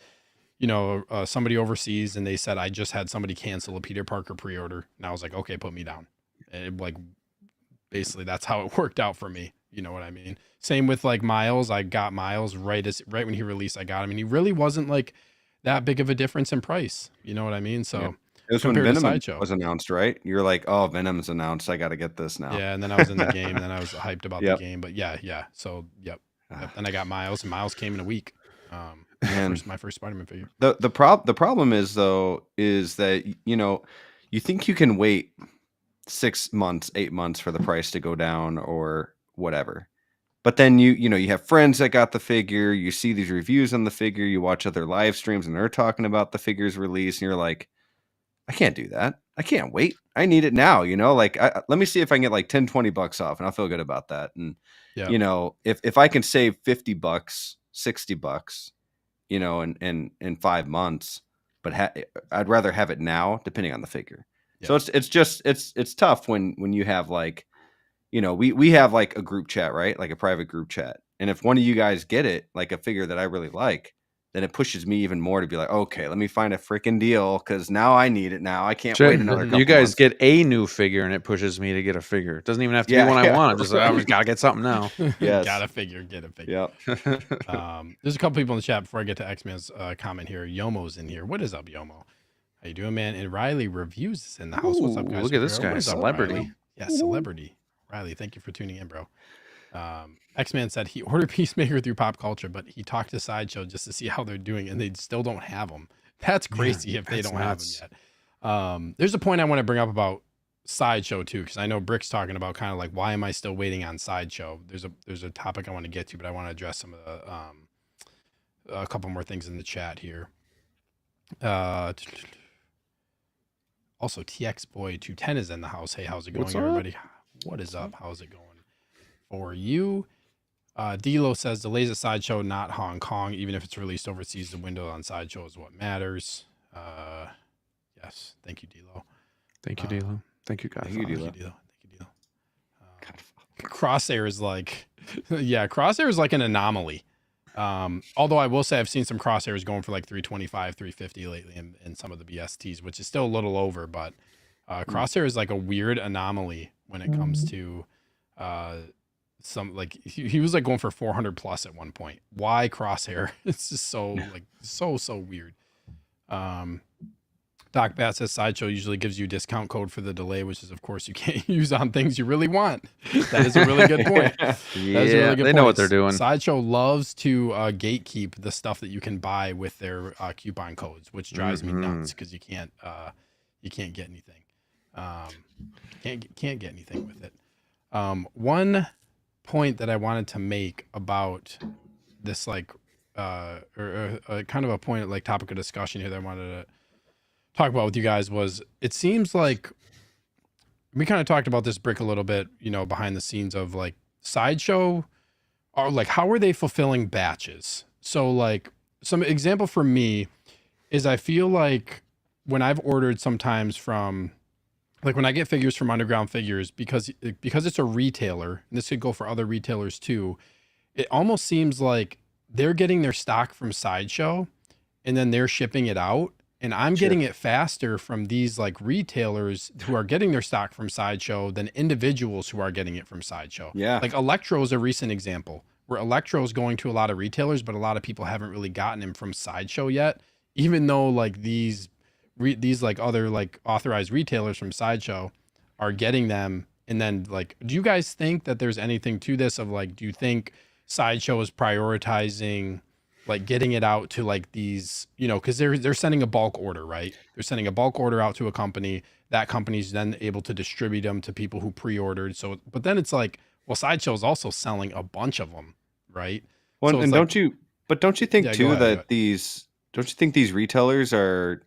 somebody overseas, and they said, I just had somebody cancel a Peter Parker pre-order. And I was like, okay, put me down. And basically that's how it worked out for me. You know what I mean? Same with like Miles. I got Miles right when he released, I got him. And he really wasn't like that big of a difference in price. You know what I mean? So. Yeah. It was when Venom was announced, right? You're like, oh, Venom's announced. I got to get this now. Yeah, and then I was in the game, and then I was hyped about the game. But yeah. So, yep. Then I got Miles, and Miles came in a week. My first Spider-Man figure. The problem is, though, is that, you think you can wait 6 months, 8 months for the price to go down or whatever. But then you have friends that got the figure. You see these reviews on the figure. You watch other live streams, and they're talking about the figure's release, and you're like, I can't do that. I can't wait. I need it now, like let me see if I can get like 10, $20 off, and I'll feel good about that. And, if I can save $50, $60, in 5 months, but I'd rather have it now depending on the figure. Yeah. So it's tough when you have like, we have like a group chat, right? Like a private group chat. And if one of you guys get it, like a figure that I really like, then it pushes me even more to be like, okay, let me find a freaking deal because now I need it now. I can't wait another couple You guys months. get a new figure and it pushes me to get a figure. It doesn't even have to be one I want. I'm just like, I gotta get something now. Yes. Get a figure. Yep. There's a couple people in the chat before I get to X-Man's comment here. Yomo's in here. What is up, Yomo? How you doing, man? And Riley Reviews is in the house. What's up, guys? Look at this guy, celebrity. Yeah, celebrity. Riley, thank you for tuning in, bro. X-Man said he ordered Peacemaker through Pop Culture, but he talked to Sideshow just to see how they're doing, and they still don't have them. That's crazy if they don't have them yet. There's a point I want to bring up about Sideshow too, because I know Brick's talking about kind of like, why am I still waiting on Sideshow? There's a topic I want to get to, but I want to address some of the a couple more things in the chat here. Also, TX Boy 210 is in the house. Hey, how's it going, everybody? What is up? How's it going for you? Dilo says delays at Sideshow, not Hong Kong. Even if it's released overseas, the window on Sideshow is what matters. Yes. Thank you, Dilo. Thank you, Dilo. Thank you, guys. Thank you, Dilo. Crosshair is like, yeah, Crosshair is like an anomaly. Although I will say I've seen some Crosshairs going for like 325, 350 lately in some of the BSTs, which is still a little over, but Crosshair is like a weird anomaly when it comes to some, like he was like going for 400 plus at one point. Why Crosshair? It's just so like so weird. Doc Bat says Sideshow usually gives you a discount code for the delay, which is of course you can't use on things you really want. That is a really good point. Yeah, they know what they're doing. Sideshow loves to gatekeep the stuff that you can buy with their coupon codes, which drives me nuts because you can't get anything. Can't get anything with it. One point that I wanted to make about this, like, or kind of a point, like topic of discussion here that I wanted to talk about with you guys was, it seems like we kind of talked about this, Brick, a little bit, behind the scenes of like Sideshow, or like, how are they fulfilling batches? So like some example for me is I feel like when I've ordered sometimes from, like when I get figures from Underground Figures, because it's a retailer, and this could go for other retailers too, it almost seems like they're getting their stock from Sideshow and then they're shipping it out. And I'm Sure. getting it faster from these like retailers who are getting their stock from Sideshow than individuals who are getting it from Sideshow. Yeah. Like Electro is a recent example where Electro is going to a lot of retailers, but a lot of people haven't really gotten him from Sideshow yet, even though like these like other like authorized retailers from Sideshow are getting them. And then like, do you guys think that there's anything to this of like, do you think Sideshow is prioritizing like getting it out to like these, you know, because they're sending a bulk order, right? They're sending a bulk order out to a company. That company's then able to distribute them to people who pre-ordered. So, but then it's like, well, Sideshow is also selling a bunch of them, right? Well, So it's and like, don't you think yeah, go too ahead, go that ahead. don't you think these retailers are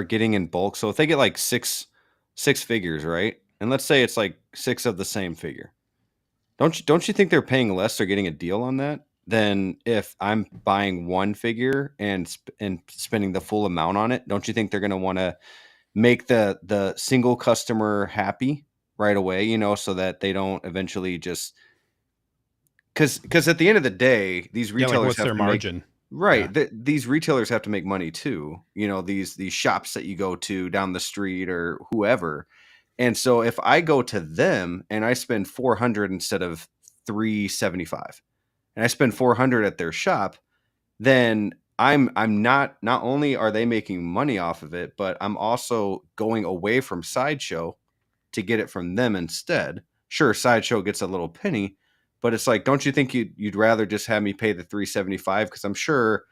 getting in bulk? So if they get like six figures, right? And let's say it's like six of the same figure. Don't you think they're paying less? They're getting a deal on that than if I'm buying one figure and spending the full amount on it. Don't you think they're going to want to make the single customer happy right away? You know, so that they don't eventually just because at the end of the day, these Yeah, like retailers what's have their to make margin? Yeah. right. These retailers have to make money too. You know, these shops that you go to down the street or whoever. And so if I go to them and I spend 400 instead of 375, and I spend 400 at their shop, then I'm not only are they making money off of it, but I'm also going away from Sideshow to get it from them instead. Sure, Sideshow gets a little penny, but it's like, don't you think you'd rather just have me pay the 375? Because I'm sure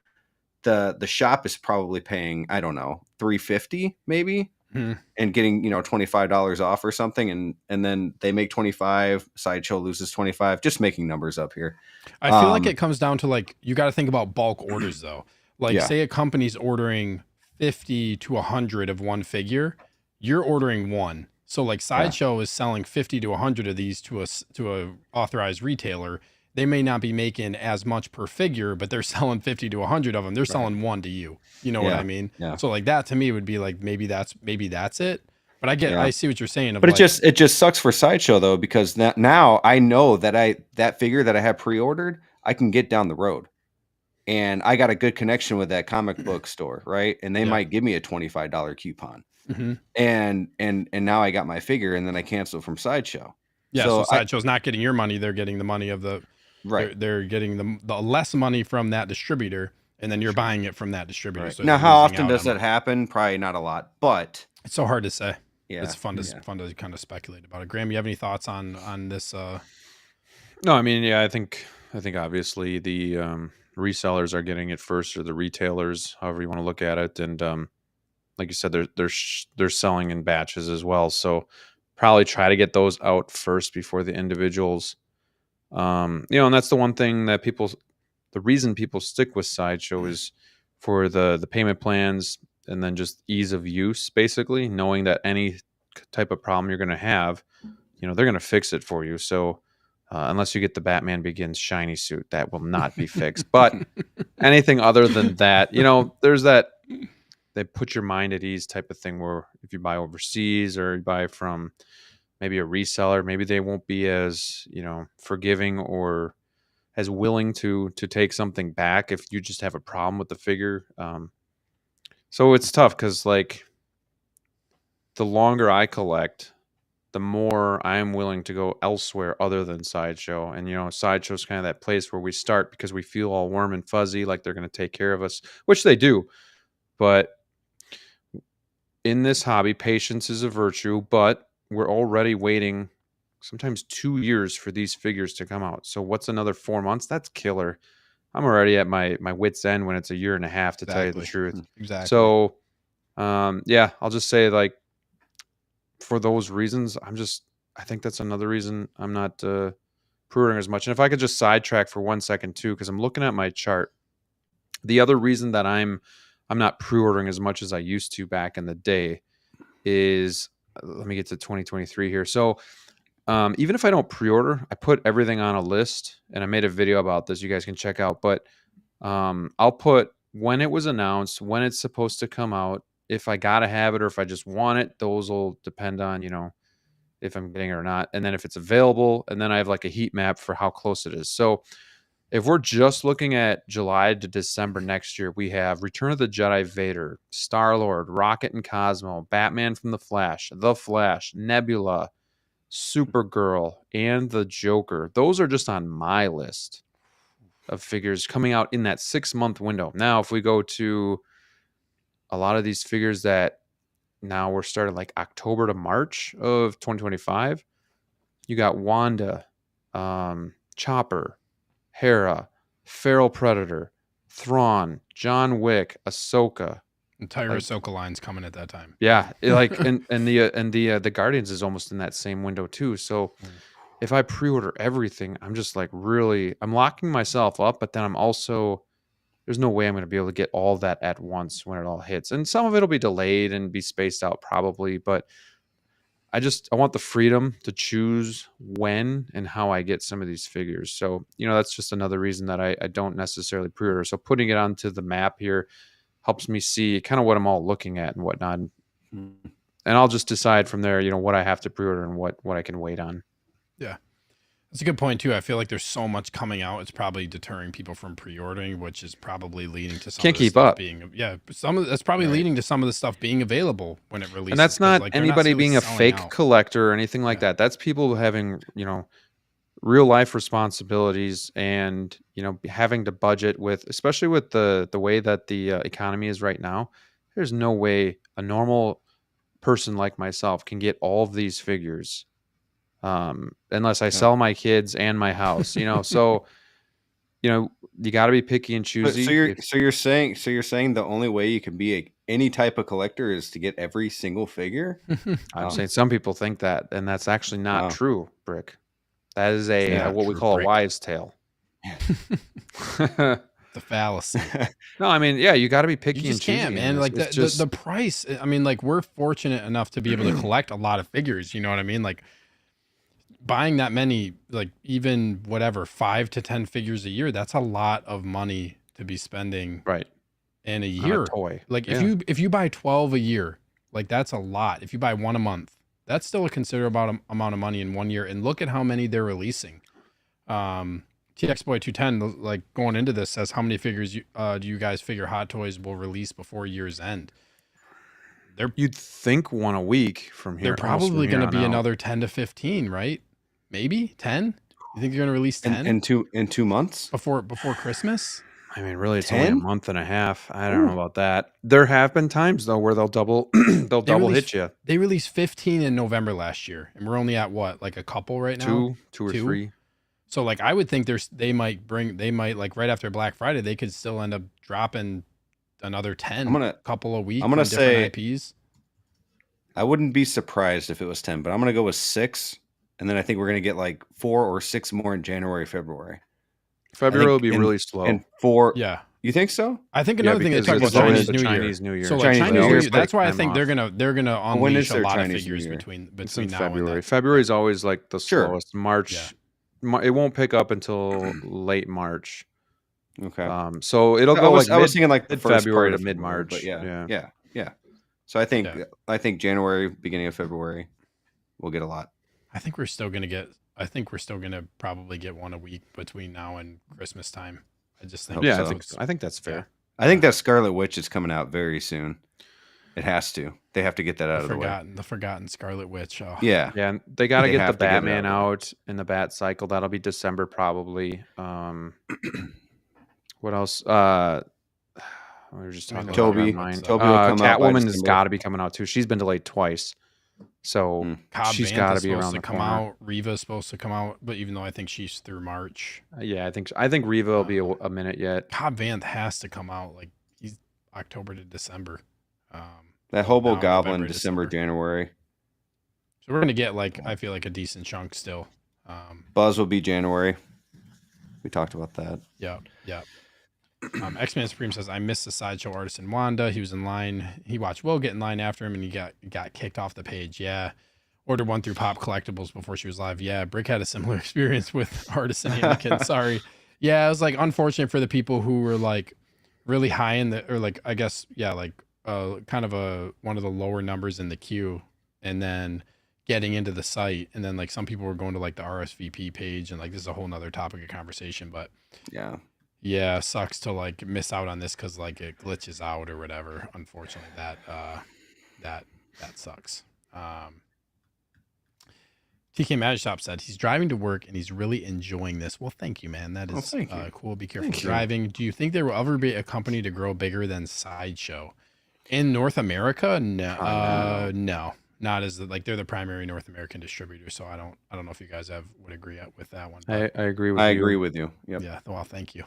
the shop is probably paying, I don't know, 350 maybe, Hmm. and getting, you know, $25 off or something, and then they make 25, Sideshow loses 25, just making numbers up here. I feel like it comes down to like, you got to think about bulk orders though. Like Yeah, say a company's ordering 50 to 100 of one figure, you're ordering one. So like yeah, Sideshow is selling 50 to 100 of these to a authorized retailer. They may not be making as much per figure, but they're selling 50 to 100 of them. They're right. selling one to you. You know what I Yeah, mean? yeah, So like that to me would be like, maybe that's it. But yeah. I see what you're saying of But like, it just sucks for Sideshow though, because now I know that that figure that I have pre-ordered, I can get down the road. And I got a good connection with that comic book store, right? And they yeah. might give me a $25 coupon. Hmm. And now I got my figure and then I cancel from Sideshow. Yeah. So So I Sideshow's not getting your money. They're getting the money of the, right, they're getting the less money from that distributor, and then you're sure. buying it from that distributor. Right. So Now they're how losing often out does on that money. happen? Probably not a lot, but It's so hard to say. It's yeah, yeah. fun to kind of speculate about it. Graham, you have any thoughts on this? No, I mean, yeah, I think obviously the resellers are getting it first, or the retailers, however you want to look at it, and like you said, they're selling in batches as well. So probably try to get those out first before the individuals. And that's the one thing that the reason people stick with Sideshow is for the payment plans, and then just ease of use, basically knowing that any type of problem you're going to have, they're going to fix it for you. So unless you get the Batman Begins shiny suit, that will not be fixed. But anything other than that, there's that they put your mind at ease type of thing, where if you buy overseas or you buy from maybe a reseller, maybe they won't be as, forgiving or as willing to take something back if you just have a problem with the figure. So it's tough because, like, the longer I collect, the more I am willing to go elsewhere other than Sideshow. And, Sideshow's kind of that place where we start because we feel all warm and fuzzy, like they're going to take care of us, which they do. But in this hobby, patience is a virtue, but we're already waiting sometimes 2 years for these figures to come out. So what's another 4 months? That's killer. I'm already at my wit's end when it's a year and a half, to tell you the Exactly. truth. Exactly. So, yeah, I'll just say, like, for those reasons, I think that's another reason I'm not pre-ordering as much. And if I could just sidetrack for 1 second too, because I'm looking at my chart. The other reason that I'm not pre-ordering as much as I used to back in the day is, let me get to 2023 here. So even if I don't pre-order, I put everything on a list, and I made a video about this you guys can check out. But I'll put when it was announced, when it's supposed to come out, if I gotta have it or if I just want it. Those will depend on, if I'm getting it or not. And then if it's available, and then I have like a heat map for how close it is. So if we're just looking at July to December next year, we have Return of the Jedi Vader, Star-Lord, Rocket and Cosmo, Batman from The Flash, Nebula, Supergirl, and the Joker. Those are just on my list of figures coming out in that 6-month window. Now, if we go to a lot of these figures that now we're starting like October to March of 2025, you got Wanda, Chopper, Hera, Feral Predator, Thrawn, John Wick, Ahsoka. Entire Ahsoka line's coming at that time. Yeah, the Guardians is almost in that same window too. So if I pre-order everything, I'm just like I'm locking myself up, but then I'm also, there's no way I'm going to be able to get all that at once when it all hits. And some of it'll be delayed and be spaced out probably, but I want the freedom to choose when and how I get some of these figures. So, that's just another reason that I don't necessarily pre-order. So putting it onto the map here helps me see kind of what I'm all looking at and whatnot. And I'll just decide from there, what I have to pre-order and what I can wait on. Yeah. That's a good point too. I feel like there's so much coming out. It's probably deterring people from pre-ordering, which is probably leading to some Can't of the keep stuff up. That's probably leading to some of the stuff being available when it releases. And that's not anybody being a fake out. collector or anything like that. That's people having, real life responsibilities and, having to budget with, especially with the way that the economy is right now. There's no way a normal person like myself can get all of these figures. Unless I sell my kids and my house, so, you got to be picky and choosy. So you're saying the only way you can be any type of collector is to get every single figure? I'm saying some people think that, and that's actually not true, Brick. That is what we true, call Brick. a wise tale. The fallacy. No, I mean, you got to be picky You just and choosy. can't, man. Like the price. I mean, like we're fortunate enough to be able to collect a lot of figures. You know what I mean? Like buying that many, like even 5 to 10 figures a year, that's a lot of money to be spending in a year. On a toy. Like if you buy 12 a year, like that's a lot. If you buy one a month, that's still a considerable amount of money in 1 year. And look at how many they're releasing. TX Boy 210, like going into this, says how many figures do you guys figure Hot Toys will release before year's end? You'd think one a week from here. They're probably going to be another 10 to 15, right? Maybe 10. You think you're going to release 10 in 2 months before Christmas? I mean, really, it's 10? only a month and a half. I don't know about that. There have been times though where they'll double hit you. They released 15 in November last year, and we're only at what, like a couple right now? Two or three. So like I would think they might like right after Black Friday, they could still end up dropping another 10 couple a week. I'm gonna say IPs. I wouldn't be surprised if it was 10, but I'm gonna go with 6, and then I think we're gonna get like 4 or 6 more in January, February. February will be really slow. And 4. Yeah. You think so? I think another thing they talk about Chinese New Year. So like Chinese New Year, that's why I think they're gonna unleash a lot of figures between now February. and then. February is always like the slowest. March, it won't pick up until late March. Okay. So it'll go I was thinking like the first February part to of mid March. But yeah. So I think January, beginning of February, we'll get a lot. I think we're still gonna probably get one a week between now and Christmas time. I just think. Yeah, I think that's fair. I think that Scarlet Witch is coming out very soon. It has to. They have to get that out of the way. The forgotten Scarlet Witch. Oh. Yeah. Yeah, they got to get the Batman out in the Bat Cycle. That'll be December probably. What else? We were just talking about Toby. Toby will come out. Catwoman has got to be coming out too. She's been delayed twice, so she's got to be around the corner. Out. Reva's supposed to come out, but even though I think she's through March. Yeah, I think Reva will be a minute yet. Cobb Vanth has to come out. Like he's October to December. That Hobo Goblin, December, January. So we're gonna get I feel like a decent chunk still. Buzz will be January. We talked about that. Yeah. X-Man Supreme says, I missed the sideshow artist in Wanda. He was in line. He watched Will get in line after him, and he got kicked off the page. Yeah. Ordered one through Pop Collectibles before she was live. Yeah. Brick had a similar experience with Artist and Anakin. Sorry. Yeah, it was unfortunate for the people who were really high in the, or like, I guess, yeah, like kind of one of the lower numbers in the queue, and then getting into the site. And then like some people were going to like the RSVP page, and like this is a whole nother topic of conversation, but Yeah. yeah, sucks to like miss out on this because like it glitches out or whatever. Unfortunately, that sucks. TK Magic Shop said he's driving to work and he's really enjoying this. Well, thank you, man. That is thank you. cool. Be careful Thank you. driving. Do you think there will ever be a company to grow bigger than Sideshow in North America? No, no, not as like they're the primary North American distributor. So I don't know if you guys would agree with that one. I But agree with you. I agree with you. Yep. yeah. Well, thank you.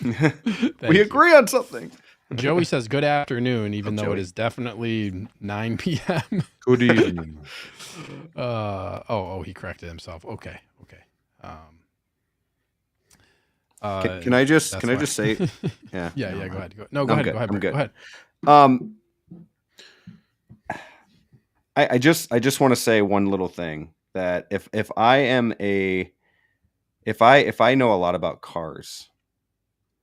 We Thank you. agree on something. Joey says good afternoon, even though Joey. it is definitely 9 p.m. Good evening. He corrected himself. Okay. Can I just that's say? fine. Yeah. Yeah. no, Go ahead. Go I'm ahead. good. Go ahead. I'm Brett, good. Go ahead. I just want to say one little thing, that if I know a lot about cars,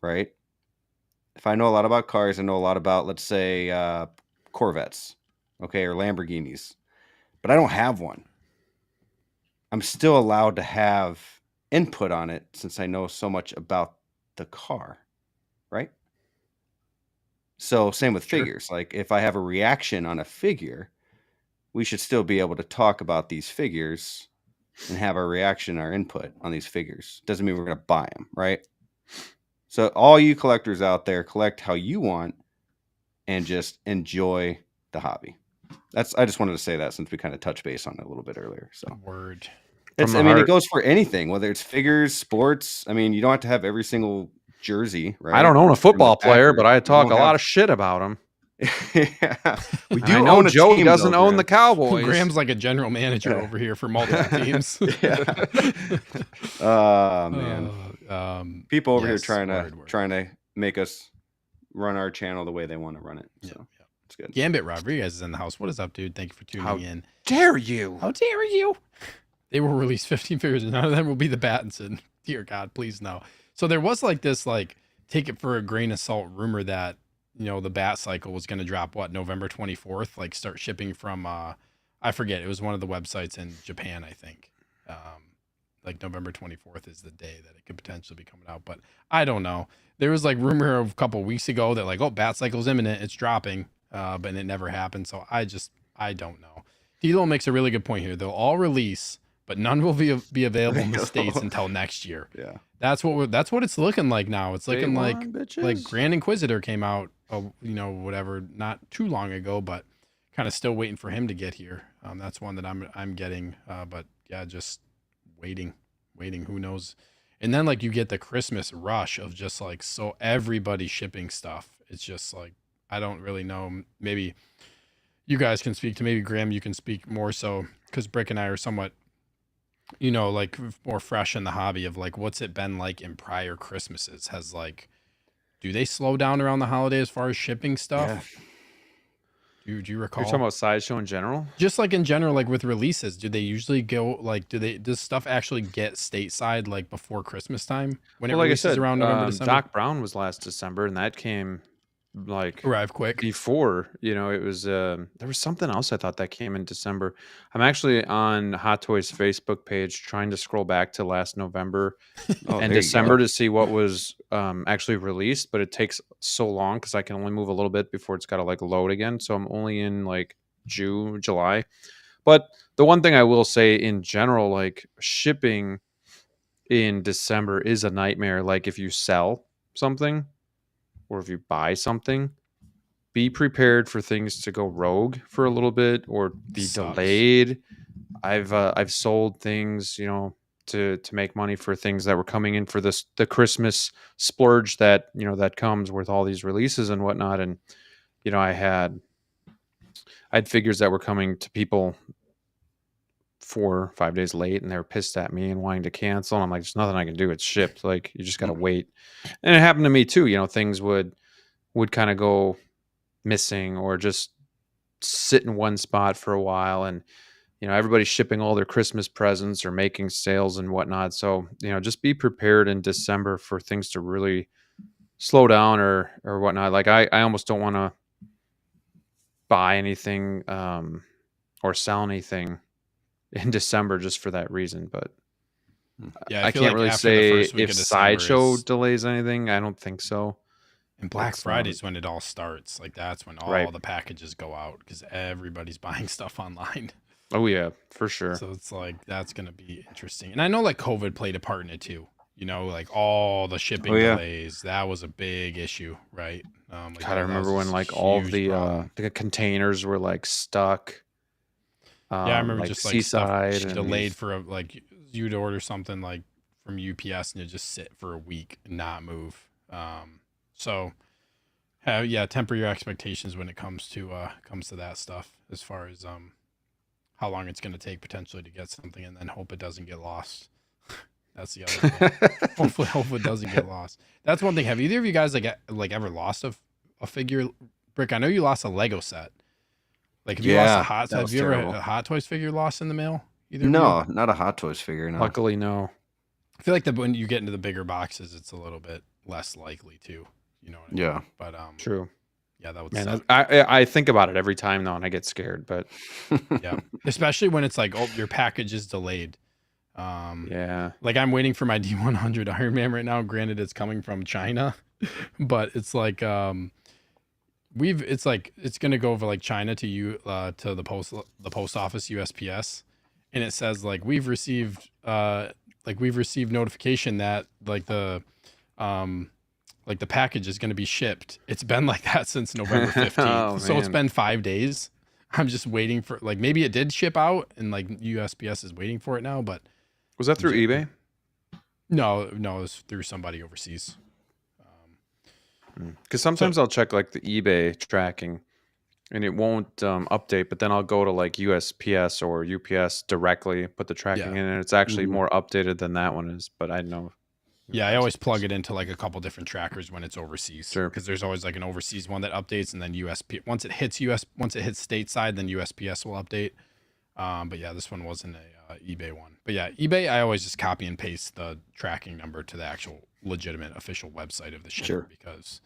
right? If I know a lot about cars, I know a lot about, let's say, Corvettes, okay, or Lamborghinis, but I don't have one. I'm still allowed to have input on it since I know so much about the car, right? So same with Sure. figures. Like if I have a reaction on a figure, we should still be able to talk about these figures and have our reaction, our input on these figures. Doesn't mean we're going to buy them, right? So all you collectors out there, collect how you want and just enjoy the hobby. I just wanted to say that since we kind of touched base on it a little bit earlier. So Word. it goes for anything, whether it's figures, sports. I mean, you don't have to have every single jersey, right? I don't own a football player, Packers, but I you talk a don't lot have- of shit about him. Yeah, we And do I know own a Joey team, doesn't though, own the Graham. Cowboys. Graham's like a general manager Yeah. over here for multiple teams. Yeah. Oh man, people over here yes, trying word. to make us run our channel the way they want to run it. So Yeah. it's good. Gambit Rodriguez is in the house. What is up, dude? Thank you for tuning How in. dare you? How dare you? They will release 15 figures, and none of them will be the Battinson. Dear God, please no. So there was like this, like, take it for a grain of salt rumor that, you know, the Bat Cycle was going to drop, November 24th, like start shipping from, I forget, it was one of the websites in Japan, I think. Like November 24th is the day that it could potentially be coming out, but I don't know. There was like rumor a couple weeks ago that like, oh, Bat Cycle's imminent, it's dropping, but it never happened. So I don't know. Dilo makes a really good point here. They'll all release, but none will be available in the States until next year. Yeah, that's what it's looking like now. It's looking like bitches. Grand Inquisitor came out, whatever, not too long ago, but kind of still waiting for him to get here. That's one that I'm getting, but yeah, just waiting. Who knows? And then like you get the Christmas rush of just like, so everybody shipping stuff. It's just like, I don't really know. Maybe you guys can speak to, maybe Graham, you can speak more so, because Brick and I are somewhat, like more fresh in the hobby of like, what's it been like in prior Christmases? Do they slow down around the holiday as far as shipping stuff? Yeah. Do you recall? You're talking about Sideshow in general? Just like in general, like with releases, do they usually go like, does stuff actually get stateside like before Christmas time when it Like I releases said, around November, December? Doc Brown was last December, and that came like Arrive quick. before. It was there was something else I thought that came in December. I'm actually on Hot Toys Facebook page trying to scroll back to last November Oh, and there you December go. to see what was actually released, but it takes so long because I can only move a little bit before it's got to like load again. So I'm only in like June, July. But the one thing I will say in general, like shipping in December is a nightmare. Like if you sell something or if you buy something, be prepared for things to go rogue for a little bit or be Sucks. delayed. I've sold things, to make money for things that were coming in for the Christmas splurge that that comes with all these releases and whatnot. And I had figures that were coming to people 4 or 5 days late, and they were pissed at me and wanting to cancel. And I'm like, there's nothing I can do. It's shipped. Like you just gotta wait. And it happened to me too. Things would kind of go missing or just sit in one spot for a while, and everybody's shipping all their Christmas presents or making sales and whatnot. So just be prepared in December for things to really slow down or whatnot. Like I almost don't want to buy anything or sell anything in December just for that reason. But Yeah, I I feel can't like really after the say first week if of December Sideshow is delays anything. I don't think so. and Black It's Friday's when it all starts. Like that's when right. all the packages go out because everybody's buying stuff online. Oh yeah, for sure. So it's like that's gonna be interesting. And I know like COVID played a part in it too. You know, like all the shipping Oh yeah. delays, that was a big issue, right? Like God, I that was remember when a like all of huge problem. the containers were like stuck, Yeah, I remember like just like stuff Seaside and delayed for like you'd order something like from UPS and it just sit for a week and not move. So yeah, temper your expectations when it comes to that stuff as far as how long it's going to take potentially to get something, and then hope it doesn't get lost. That's the other thing. Hopefully it doesn't get lost. That's one thing. Have either of you guys like ever lost a figure, Brick? I know you lost a Lego set. Like have you lost a Yeah, that have was you ever had terrible. a Hot Toys figure lost in the mail? Either of you? No, not a Hot Toys figure. No. luckily no. I feel like when you get into the bigger boxes, it's a little bit less likely too. You know what I mean? Yeah. But True. yeah, that would Man, suck. I think about it every time though, and I get scared. But Yeah, especially when it's like, oh, your package is delayed. yeah, Like I'm waiting for my D100 Iron Man right now. Granted, it's coming from China, but it's like it's gonna go over like China to you to the post office USPS, and it says we've received notification that the package is gonna be shipped. It's been like that since November 15th. Oh, So it's man. been 5 days. I'm just waiting for maybe it did ship out and USPS is waiting for it now, but was that through eBay? no, it was through somebody overseas. Because sometimes I'll check like the eBay tracking, and it won't update. But then I'll go to like USPS or UPS directly, put the tracking in, and it's actually more updated than that one is. But I know. Yeah, I always plug it into a couple different trackers when it's overseas. Sure. Because there's always an overseas one that updates, and then once it hits stateside, then USPS will update. But yeah, this one wasn't a eBay one. But yeah, eBay, I always just copy and paste the tracking number to the actual legitimate official website of the shipper because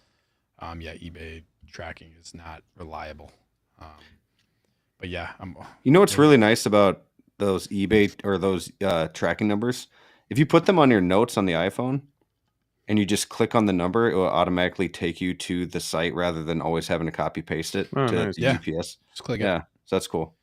eBay tracking is not reliable. But yeah, You know what's really nice about those eBay or those tracking numbers? If you put them on your notes on the iPhone and you just click on the number, it will automatically take you to the site rather than always having to copy paste it to nice. the GPS. just click it. Yeah, so that's cool.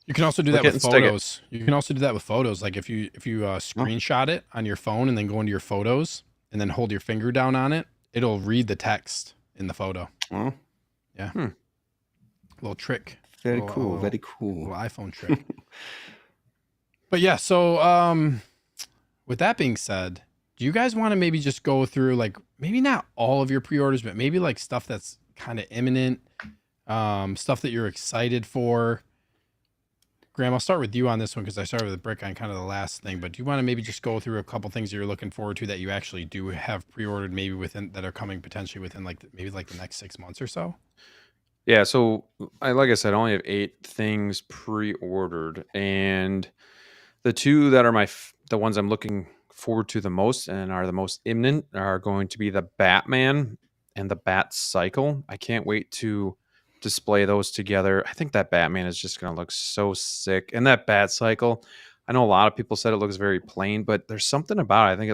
You can also do that with photos. You can also do that with photos. Like if you screenshot it on your phone and then go into your photos and then hold your finger down on it, it'll read the text in the photo. Oh, yeah. Little trick. Very cool. Very cool. Little iPhone trick. But yeah, so with that being said, do you guys want to maybe just go through maybe not all of your pre-orders, but maybe stuff that's kind of imminent, stuff that you're excited for? Graham, I'll start with you on this one because I started with Brick on kind of the last thing. But do you want to maybe just go through a couple things that you're looking forward to that you actually do have pre-ordered, maybe that are coming potentially within maybe the next 6 months or so? Yeah, so like I said, I only have 8 things pre-ordered, and the two that are the ones I'm looking forward to the most and are the most imminent are going to be the Batman and the Bat Cycle. I can't wait to display those together. I think that Batman is just going to look so sick. And that Bat Cycle, I know a lot of people said it looks very plain, but there's something about it. I think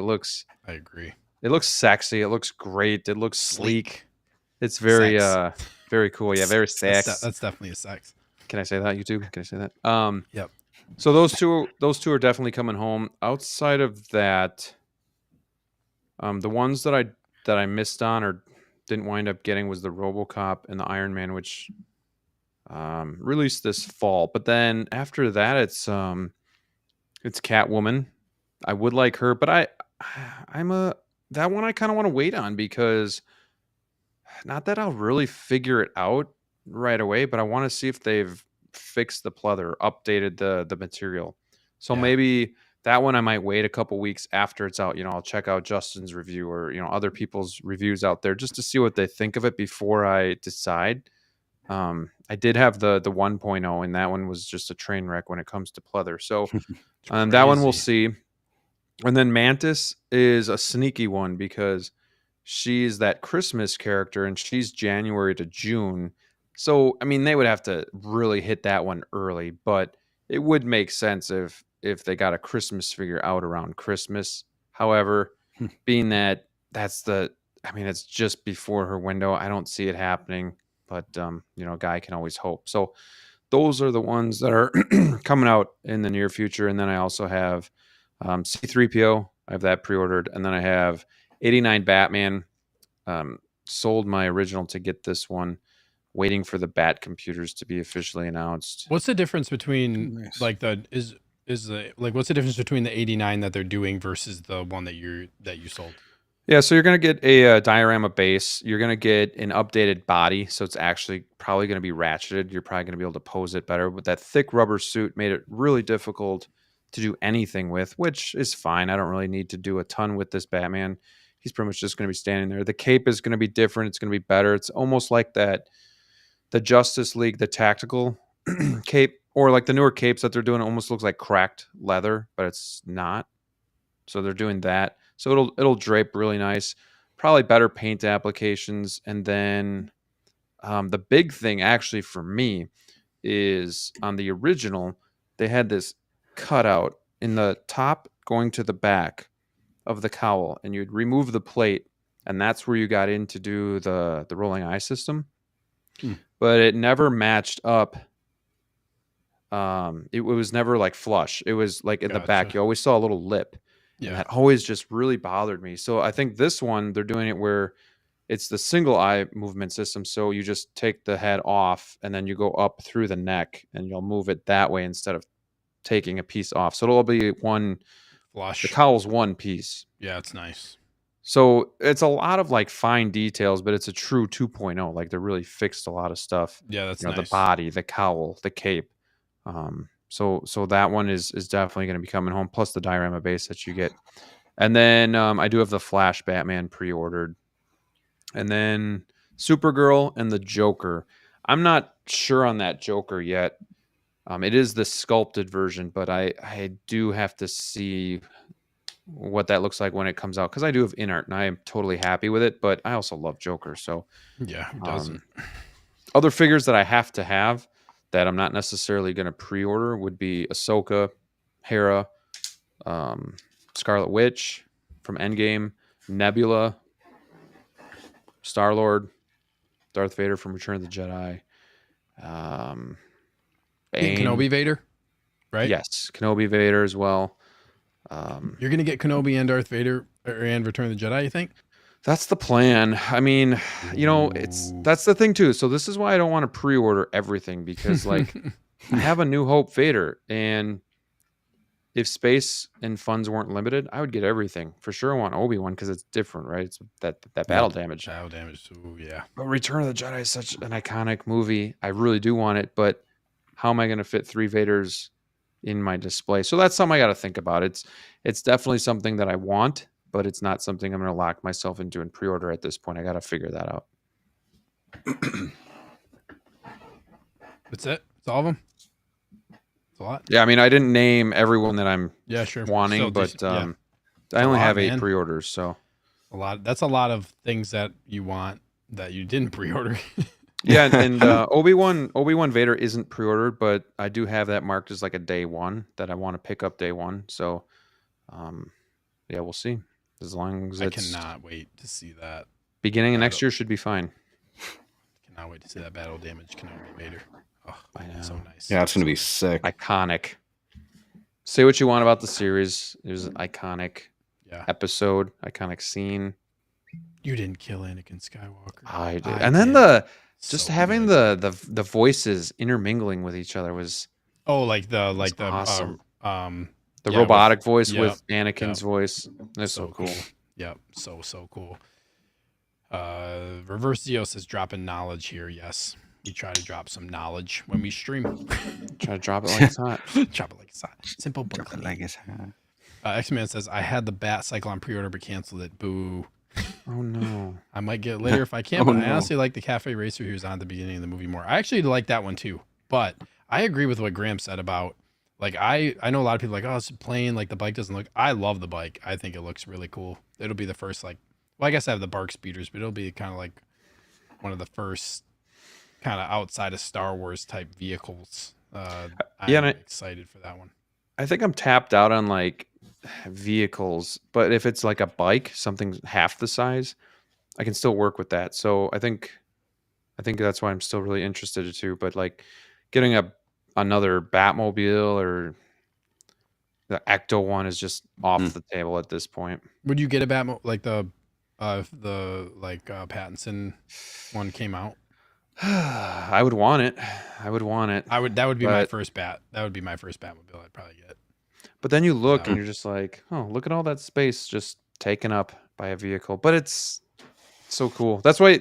I agree. It looks sexy. It looks great. It looks sleek. It's very very cool. Yeah, very sex. That's definitely a sex. Can I say that, YouTube? Can I say that? Yep. So those two are definitely coming home. Outside of that, the ones that I missed on or didn't wind up getting was the RoboCop and the Iron Man, which released this fall. But then after that, it's Catwoman. I would like her, but that one I kind of want to wait on because not that I'll really figure it out right away, but I want to see if they've fixed the pleather, updated the material. So maybe that one I might wait a couple weeks after it's out. I'll check out Justin's review or other people's reviews out there just to see what they think of it before I decide. I did have the 1.0, and that one was just a train wreck when it comes to pleather. So that one we'll see. And then Mantis is a sneaky one because she's that Christmas character, and she's January to June. So, I mean, they would have to really hit that one early, but it would make sense if they got a Christmas figure out around Christmas. However, being that I mean, it's just before her window, I don't see it happening. But a guy can always hope. So those are the ones that are coming out in the near future. And then I also have C3PO. I have that pre-ordered, and then I have 89 Batman. Sold my original to get this one, waiting for the Bat computers to be officially announced. What's the difference between like what's the difference between the 89 that they're doing versus the one that you sold? Yeah, so you're going to get a diorama base. You're going to get an updated body, so it's actually probably going to be ratcheted. You're probably going to be able to pose it better. But that thick rubber suit made it really difficult to do anything with, which is fine. I don't really need to do a ton with this Batman. He's pretty much just going to be standing there. The cape is going to be different. It's going to be better. It's almost like the Justice League, the tactical cape, or like the newer capes that they're doing. It almost looks like cracked leather, but it's not. So they're doing that. So it'll drape really nice. Probably better paint applications. And then the big thing actually for me is on the original, they had this cutout in the top going to the back of the cowl, and you'd remove the plate, and that's where you got in to do the rolling eye system. But it never matched up. It was never like flush. It was like in the back. You always saw a little lip. Yeah. And that always just really bothered me. So I think this one, they're doing it where it's the single eye movement system. So you just take the head off and then you go up through the neck and you'll move it that way instead of taking a piece off. So it'll be one flush. The cowl's one piece. Yeah, it's nice. So it's a lot of like fine details, but it's a true 2.0. Like they really fixed a lot of stuff. Yeah, that's nice. The body, the cowl, the cape. So that one is definitely going to be coming home, plus the diorama base that you get. And then I do have the Flash Batman pre-ordered. And then Supergirl and the Joker. I'm not sure on that Joker yet. It is the sculpted version, but I do have to see what that looks like when it comes out, because I do have in art and I am totally happy with it, but I also love Joker. So yeah, who doesn't? Other figures that I have to have that I'm not necessarily going to pre-order would be Ahsoka, Hera, Scarlet Witch from Endgame, Nebula, Star-Lord, Darth Vader from Return of the Jedi, Bane. Kenobi Vader, right? Yes, Kenobi Vader as well. You're going to get Kenobi and Darth Vader and Return of the Jedi, you think? That's the plan. I mean, that's the thing too. So this is why I don't want to pre-order everything, because like I have a New Hope Vader, and if space and funds weren't limited, I would get everything. For sure I want Obi-Wan because it's different, right? It's that battle damage. Battle damage. Ooh, yeah. But Return of the Jedi is such an iconic movie. I really do want it, but how am I going to fit 3 Vaders in my display? So that's something I got to think about. It's definitely something that I want, but it's not something I'm going to lock myself into and pre-order at this point. I got to figure that out. That's it? That's all of them? That's a lot. Yeah, I mean, I didn't name everyone that I'm wanting, so but I only have 8 pre-orders, so a lot. That's a lot of things that you want that you didn't pre-order. Yeah, and Obi-Wan Vader isn't pre-ordered, but I do have that marked as like a day one that I want to pick up day one. So, yeah, we'll see. As long as I cannot wait to see that. Beginning of next year should be fine. Cannot wait to see that battle damage Kenobi Vader. Oh, I know. So nice. Yeah, it's gonna be sick. Iconic. Say what you want about the series. It was an iconic episode, iconic scene. You didn't kill Anakin Skywalker. I did. And then just having the voices intermingling with each other was awesome. The robotic voice with Anakin's voice. That's so cool. Yep, so cool. Reverse Zeo says dropping knowledge here. Yes, we try to drop some knowledge when we stream. Try to drop it like it's hot. Drop it like it's hot. Simple but Drop it like it's hot. X-Man says I had the Bat Cycle on pre-order but canceled it. Boo. Oh no. I might get it later if I can, but I honestly like the Cafe Racer he was on at the beginning of the movie more. I actually like that one too, but I agree with what Graham said about, like, I know a lot of people are like, oh, it's plain, like the bike doesn't look. I love the bike. I think it looks really cool. It'll be the first like Well, I guess I have the Bark Speeders, but it'll be kind of like one of the first kind of outside of Star Wars type vehicles. Yeah, I'm and excited for that one. I think I'm tapped out on like vehicles, but if it's like a bike, something half the size, I can still work with that. So I think that's why I'm still really interested too. But like getting another Batmobile or the Ecto one is just off the table at this point. Would you get a Batmo like Pattinson one came out? I would want it. I would want it. That would be my But first bat. That would be my first Batmobile I'd probably get. but then you look So, and you're just like, oh, look at all that space just taken up by a vehicle. But it's so cool. That's why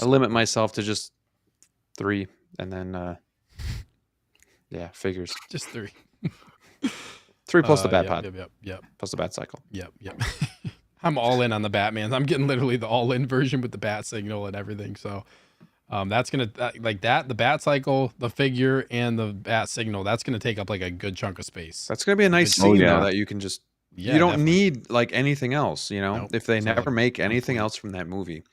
I limit myself to just 3, and then figures. just 3. 3 plus the Bat Yep, Pod yep. plus the Bat Cycle. Yep. I'm all in on the Batman. I'm getting literally the all in version with the bat signal and everything. So that's gonna the bat cycle, the figure, and the bat signal. That's gonna take up like a good chunk of space. That's gonna be a nice Oh, scene yeah. though that you can just. Yeah, You don't definitely. need like anything else, you know. Nope. If they It's gonna never look make anything complete. else from that movie,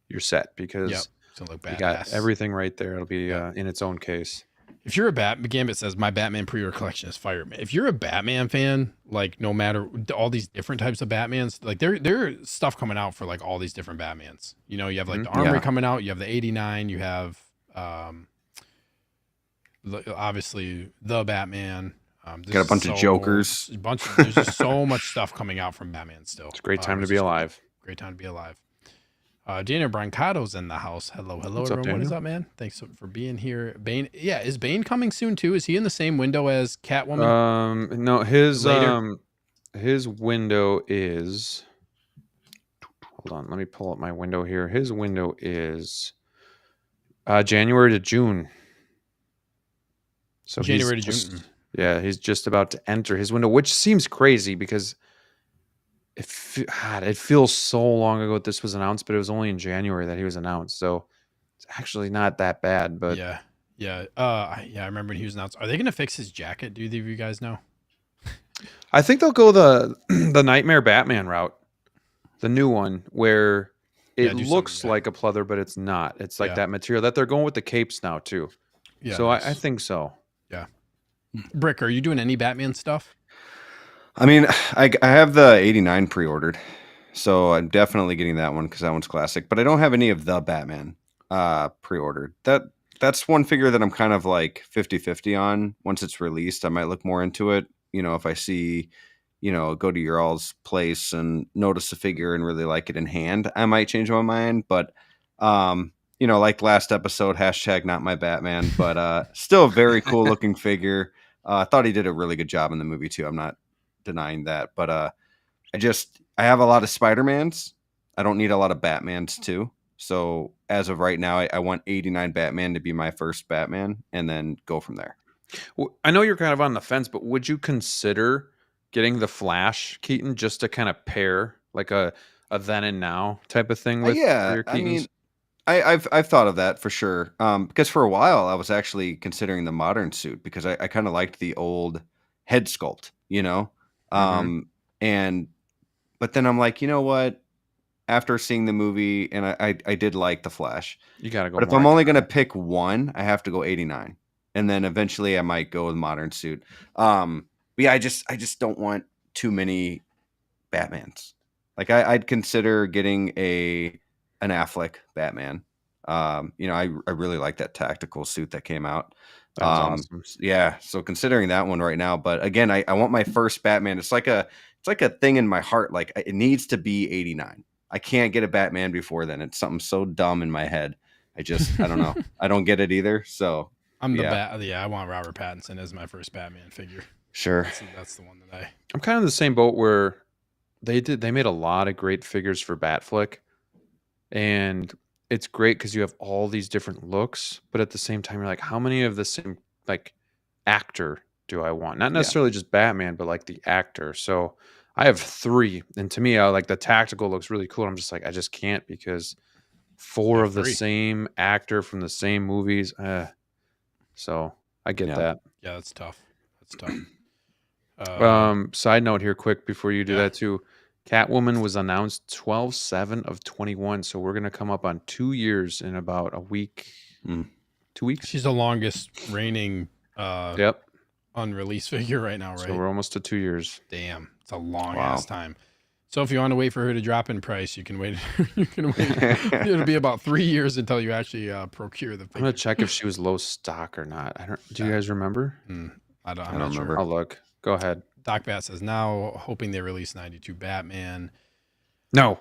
you're set because Yep. It's gonna look you got badass. everything right there. It'll be Yeah. in its own case. If you're a Gambit says my Batman pre-order collection is fire. If you're a Batman fan, like no matter all these different types of Batmans, like there's stuff coming out for like all these different Batmans. You know, you have like the Armory Yeah. coming out, you have the 89, you have obviously the Batman. Got a bunch of Jokers. There's just so much stuff coming out from Batman still. It's a great time to which be is cool. alive. Great time to be alive. Daniel Brancado's in the house. Hello, What's up, everyone. What is Daniel? up, man? Thanks for being here. Bane, yeah, is Bane coming soon too? Is he in the same window as Catwoman? No, his Later. his window is. Hold on, let me pull up my window here. His window is January to June. So January to he's June. yeah, he's just about to enter his window, which seems crazy because it feels so long ago that this was announced, but it was only in January that he was announced. So it's actually not that bad. But yeah. I remember when he was announced. Are they gonna fix his jacket? Do either of you guys know? I think they'll go the the Nightmare Batman route, the new one where Yeah, it do looks something, like a pleather, but it's not. It's like Yeah. that material that they're going with the capes now too. Yeah. So I nice. think so. Brick, are you doing any Batman stuff? I mean, I have the 89 pre-ordered, so I'm definitely getting that one because that one's classic. But I don't have any of the Batman pre-ordered. That's one figure that I'm kind of like 50-50 on. Once it's released, I might look more into it. You know, if I see, go to your all's place and notice a figure and really like it in hand, I might change my mind. But like last episode, hashtag not my Batman, but still a very cool looking figure. I thought he did a really good job in the movie too. I'm not denying that, but I have a lot of Spider-Mans. I don't need a lot of Batmans too. So as of right now, I want 89 Batman to be my first Batman and then go from there. Well, I know you're kind of on the fence, but would you consider getting the Flash Keaton just to kind of pair like a then and now type of thing with for your Keatons? I mean, I've thought of that for sure. Because for a while I was actually considering the modern suit because I kind of liked the old head sculpt, but then I'm like, you know what? After seeing the movie, and I did like the Flash, You got to go. but if more I'm only iconic. gonna pick one, I have to go 89, and then eventually I might go with modern suit. But yeah, I just don't want too many Batmans. Like I'd consider getting an Affleck Batman. I really like that tactical suit that came out. That was awesome. Yeah, so considering that one right now, but again, I want my first Batman. It's like a thing in my heart. Like it needs to be 89. I can't get a Batman before then. It's something so dumb in my head. I don't know. I don't get it either. So I'm the yeah. I want Robert Pattinson as my first Batman figure. Sure. That's the one that I'm kind of in the same boat where they made a lot of great figures for Batflick, and it's great because you have all these different looks, but at the same time, you're like, how many of the same like actor do I want? Not necessarily just Batman, but like the actor. So I have 3, and to me, I like the tactical looks really cool. I'm just like, I just can't because 4 of the 3. same actor from the same movies. So I get that. Yeah, that's tough. That's tough. Side note here, quick before you do Yeah. that too. Catwoman was announced 12/7 of 21, so we're gonna come up on 2 years in about a week, 2 weeks. She's the longest reigning Yep. unreleased figure right now, So right? we're almost to 2 years. Damn, it's a long Wow. ass time. So if you want to wait for her to drop in price, you can wait. You can wait. It'll be about 3 years until you actually procure the I'm figure. gonna check if she was low stock or not. I don't. Do you guys remember? I don't don't remember. Sure. I'll look. Go ahead. Doc Bat says now hoping they release 92 Batman. No,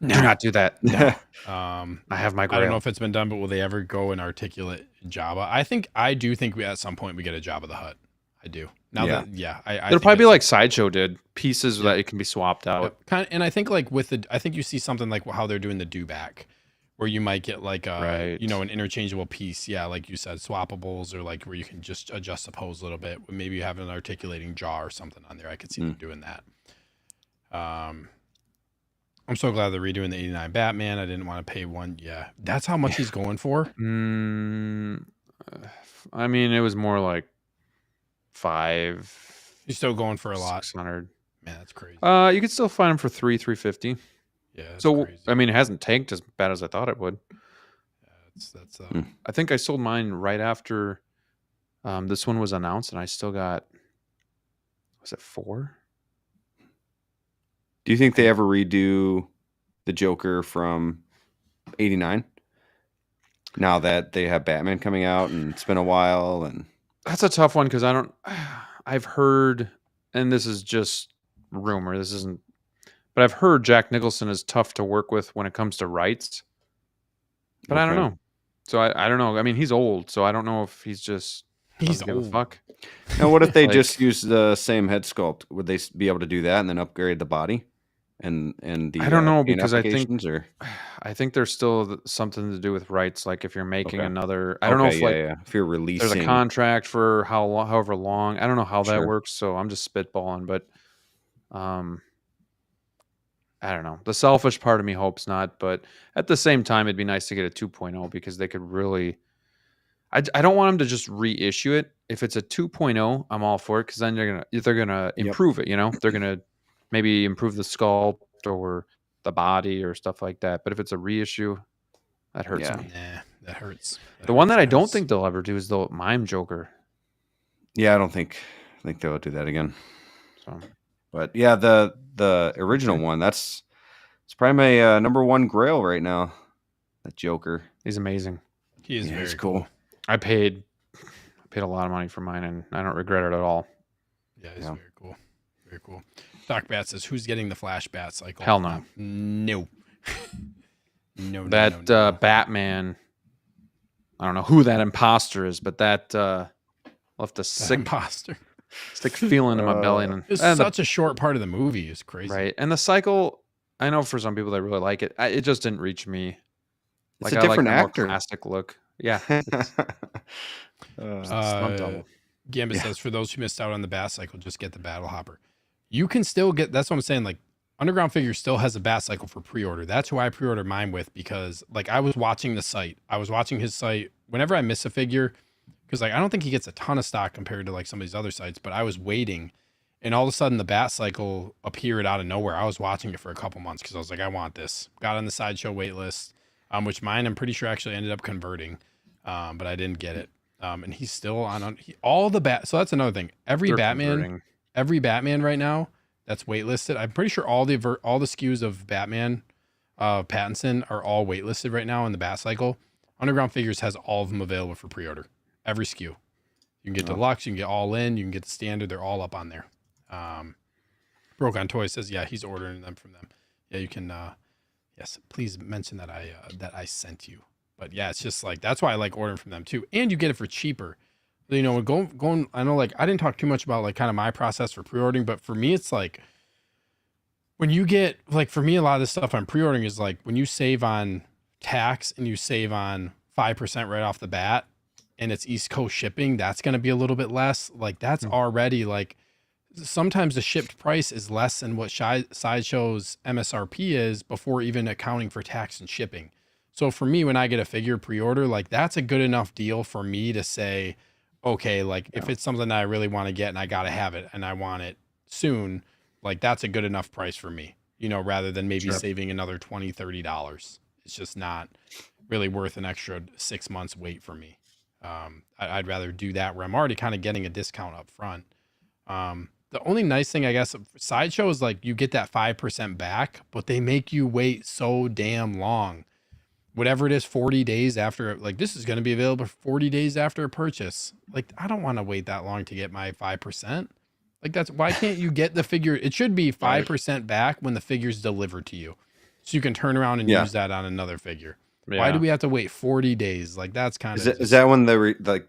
do not do that. No. I have my I don't know grail. if it's been done, but will they ever go and articulate Jabba? I do think we at some point we get a Jabba the Hutt. I do. Now Yeah. that I It'll think probably be it's- like Sideshow did, pieces that it can be swapped out. Yep. Kind of, and I think like with the, I think you see something like how they're doing the do back, where you might get like a, Right. you know, an interchangeable piece. Yeah, like you said, swappables, or like where you can just adjust the pose a little bit. Maybe you have an articulating jaw or something on there. I could see them doing that. I'm so glad they're redoing the 89 Batman. I didn't want to pay one. Yeah, that's how much he's going for. I mean, it was more like 5. He's still going for a lot. 600. Man, that's crazy. You could still find them for 350. Yeah, that's So crazy. I mean, it hasn't tanked as bad as I thought it would. Yeah, that's I think I sold mine right after this one was announced, and I still got, was it 4? Do you think they ever redo the Joker from '89? Now that they have Batman coming out and it's been a while, and That's a tough one because I've heard, and this is just rumor, this isn't, but I've heard Jack Nicholson is tough to work with when it comes to rights. But I don't Okay. know. So I don't know. I mean, he's old, so I don't know if he's just he's doesn't give a old. fuck. Now, what if they Like- just use the same head sculpt? Would they be able to do that and then upgrade the body and the I don't know, paint because I think- applications, or I think there's still something to do with rights. Like if you're making Okay. another, I don't know Okay, if yeah, like yeah. If you're there's releasing a contract for however long. I don't know how that Sure. works, so I'm just spitballing. But I don't know. The selfish part of me hopes not, but at the same time, it'd be nice to get a 2.0 because they could really. I don't want them to just reissue it. If it's a 2.0, I'm all for it because then they're gonna Yep. improve it. You know, they're gonna maybe improve the sculpt or the body or stuff like that. But if it's a reissue, that hurts Yeah. me. Nah, that hurts. The one that I don't hurts. think they'll ever do is the Mime Joker. Yeah, I don't think they'll do that again. So But yeah, the original one, it's probably my number one grail right now. That Joker. he's amazing. He is Yeah, very he's cool. cool. I paid a lot of money for mine, and I don't regret it at all. Yeah, he's Yeah. very cool. Very cool. Doc Bat says, "Who's getting the Flash Bat cycle?" Hell no. No. No. That no. Batman, I don't know who that imposter is, but that left a That sick imposter. feeling in my belly. And, It's and such a short part of the movie. It's crazy. right, and the cycle. I know for some people they really like it. It just didn't reach me. It's a I like different the more actor. classic look. Yeah, it's stunt double. Gambit Yeah. says, "For those who missed out on the Bat cycle, just get the Battle Hopper. You can still get." That's what I'm saying. Like, Underground Figure still has a Bat cycle for pre-order. That's who I pre-ordered mine with because, like, I was watching the site. I was watching his site whenever I miss a figure, because like I don't think he gets a ton of stock compared to like some of these other sites. But I was waiting, and all of a sudden the Bat cycle appeared out of nowhere. I was watching it for a couple months because I was like, I want this. Got on the Sideshow wait list, which mine I'm pretty sure actually ended up converting, but I didn't get it. And he's still on all the bat. So that's another thing. Every They're Batman converting. right now that's waitlisted. I'm pretty sure all the SKUs of Batman, Pattinson are all waitlisted right now in the Bat cycle. Underground Figures has all of them available for pre-order. Every SKU. You can get deluxe, you can get all in, you can get the standard. They're all up on there. Broke on Toy says, yeah, he's ordering them from them. Yeah, you can. Yes, please mention that I sent you. But yeah, it's just like that's why I like ordering from them too, and you get it for cheaper. You know, going. I know, like I didn't talk too much about like kind of my process for pre-ordering, but for me, it's like when you get like for me, a lot of the stuff I'm pre-ordering is like when you save on tax and you save on 5% right off the bat, and it's East Coast shipping, that's going to be a little bit less. Like that's already like sometimes the shipped price is less than what Sideshow's MSRP is before even accounting for tax and shipping. So for me, when I get a figure pre-order, like that's a good enough deal for me to say, okay, like if it's something that I really want to get and I got to have it and I want it soon, like that's a good enough price for me. rather than maybe Sure. saving another $20, $30. It's just not really worth an extra 6 months wait for me. I'd rather do that where I'm already kind of getting a discount up front. The only nice thing, I guess, of Sideshow is like you get that 5% back, but they make you wait so damn long. Whatever it is, 40 days after, like this is going to be available 40 days after a purchase. Like, I don't want to wait that long to get my 5%. Like, why can't you get the figure? It should be 5% back when the figure's delivered to you. So you can turn around and use that on another figure. Yeah. Why do we have to wait 40 days? Like, that's kind of... Is that when the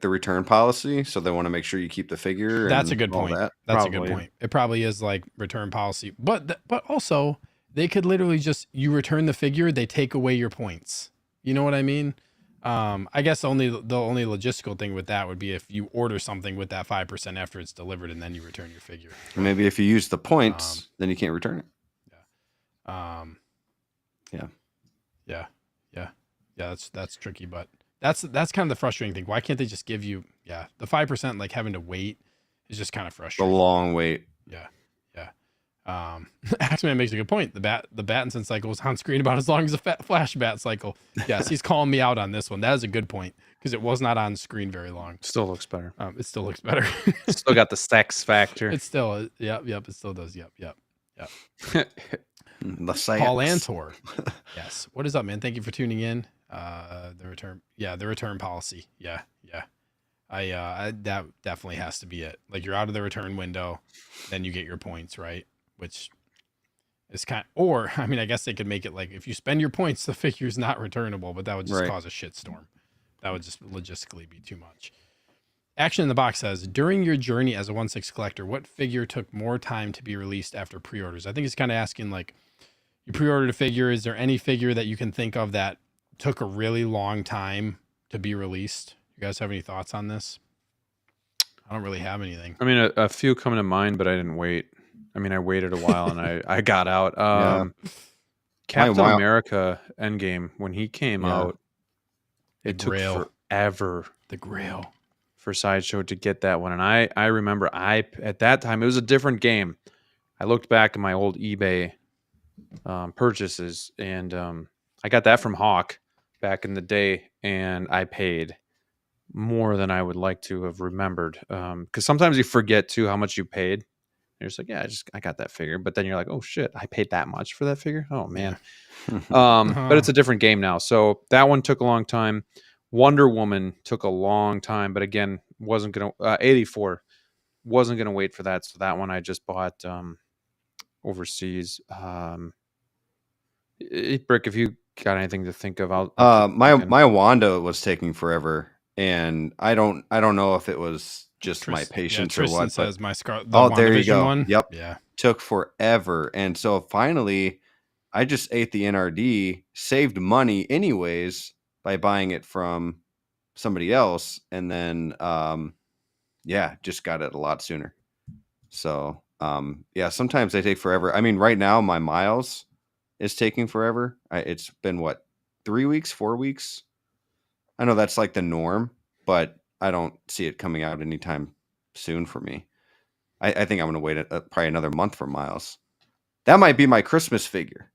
return policy? So they want to make sure you keep the figure? That's a good point. That's a good Probably. point. It probably is like return policy. But also, they could literally just, you return the figure, they take away your points. You know what I mean? I guess the only logistical thing with that would be if you order something with that 5% after it's delivered and then you return your figure. Maybe if you use the points, then you can't return it. Yeah, that's tricky, but that's kind of the frustrating thing. Why can't they just give you the 5%? Like having to wait is just kind of The frustrating. long wait. Yeah. Axeman makes a good point. The Battinson cycle was on screen about as long as a Flash Bat cycle. Yes, he's calling me out on this one. That is a good point because it was not on screen very long. Still looks better. It still looks better. Still got the sex factor. It still, yep. It still does. Yep. The science. Paul Antor. Yes. What is up, man? Thank you for tuning in. The return policy. Yeah. That definitely has to be it. Like you're out of the return window, then you get your points, right? Which is or I mean, I guess they could make it like if you spend your points, the figure's not returnable, but that would just cause a shitstorm. That would just logistically be too much. Action in the Box says, during your journey as a 1/6 collector, what figure took more time to be released after pre-orders? I think it's kind of asking like, you pre-ordered a figure. Is there any figure that you can think of that took a really long time to be released? You guys have any thoughts on this? I don't really have anything. I mean, a few come to mind, but I didn't wait. I mean, I waited a while and I got out. Captain America Endgame, when he came out, it took forever. The Grail. For Sideshow to get that one. And I remember at that time, it was a different game. I looked back at my old eBay purchases and I got that from Hawk back in the day and I paid more than I would like to have remembered. Because sometimes you forget too how much you paid. You're just like, I got that figure. But then you're like, oh shit, I paid that much for that figure? Oh man. But it's a different game now. So that one took a long time. Wonder Woman took a long time, but again, wasn't going to 84 wasn't going to wait for that. So that one I just bought overseas. Brick, if you got anything to think of, my Wanda was taking forever, and I don't know if it was just my patience or what. Says my there you go. One. Yep. Yeah. Took forever, and so finally, I just ate the NRD, saved money anyways by buying it from somebody else, and then just got it a lot sooner. So sometimes they take forever. I mean, right now my Miles is taking forever. It's been 3 weeks, 4 weeks. I know that's like the norm, but I don't see it coming out anytime soon for me. I think I'm going to wait probably another month for Miles. That might be my Christmas figure.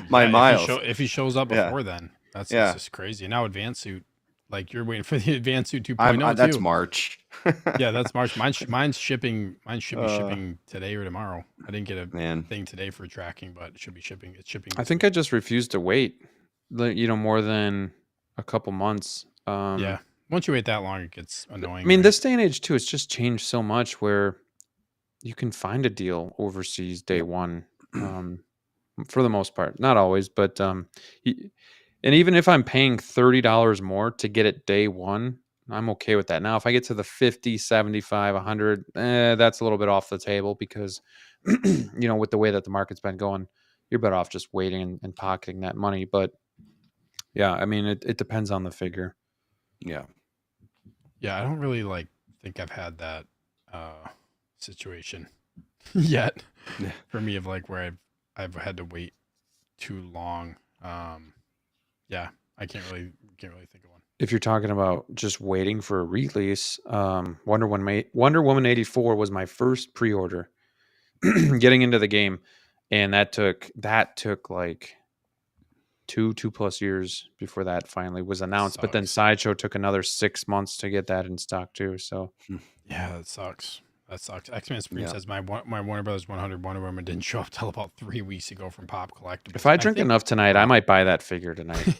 Miles. If he shows up before then. That's just crazy. Now Advanced Suit, like you're waiting for the Advanced Suit 2.0 that's March. Yeah, that's March. Mine's shipping. Mine should be shipping today or tomorrow. I didn't get a thing today for tracking, but it should be shipping. It's shipping. I think I just refused to wait, more than a couple months. Once you wait that long, it gets annoying. I mean, this day and age too, it's just changed so much where you can find a deal overseas day one, for the most part. Not always, but and even if I'm paying $30 more to get it day one, I'm okay with that. Now, if I get to the 50, 75, 100, that's a little bit off the table because, with the way that the market's been going, you're better off just waiting and pocketing that money. But yeah, I mean, it depends on the figure. Yeah. Yeah, I don't really think I've had that situation yet for me of where I've had to wait too long. I can't really think of one. If you're talking about just waiting for a release, Wonder Woman 84 was my first pre-order getting into the game. and that took like 2+ years before that finally was announced. But then Sucks. Sideshow took another 6 months to get that in stock too. So Yeah, that sucks. That sucks. X-Men Supreme Yeah. says my Warner Brothers 100 Wonder Woman didn't show up till about 3 weeks ago from Pop Collectibles. if I drink enough tonight, I might buy that figure tonight.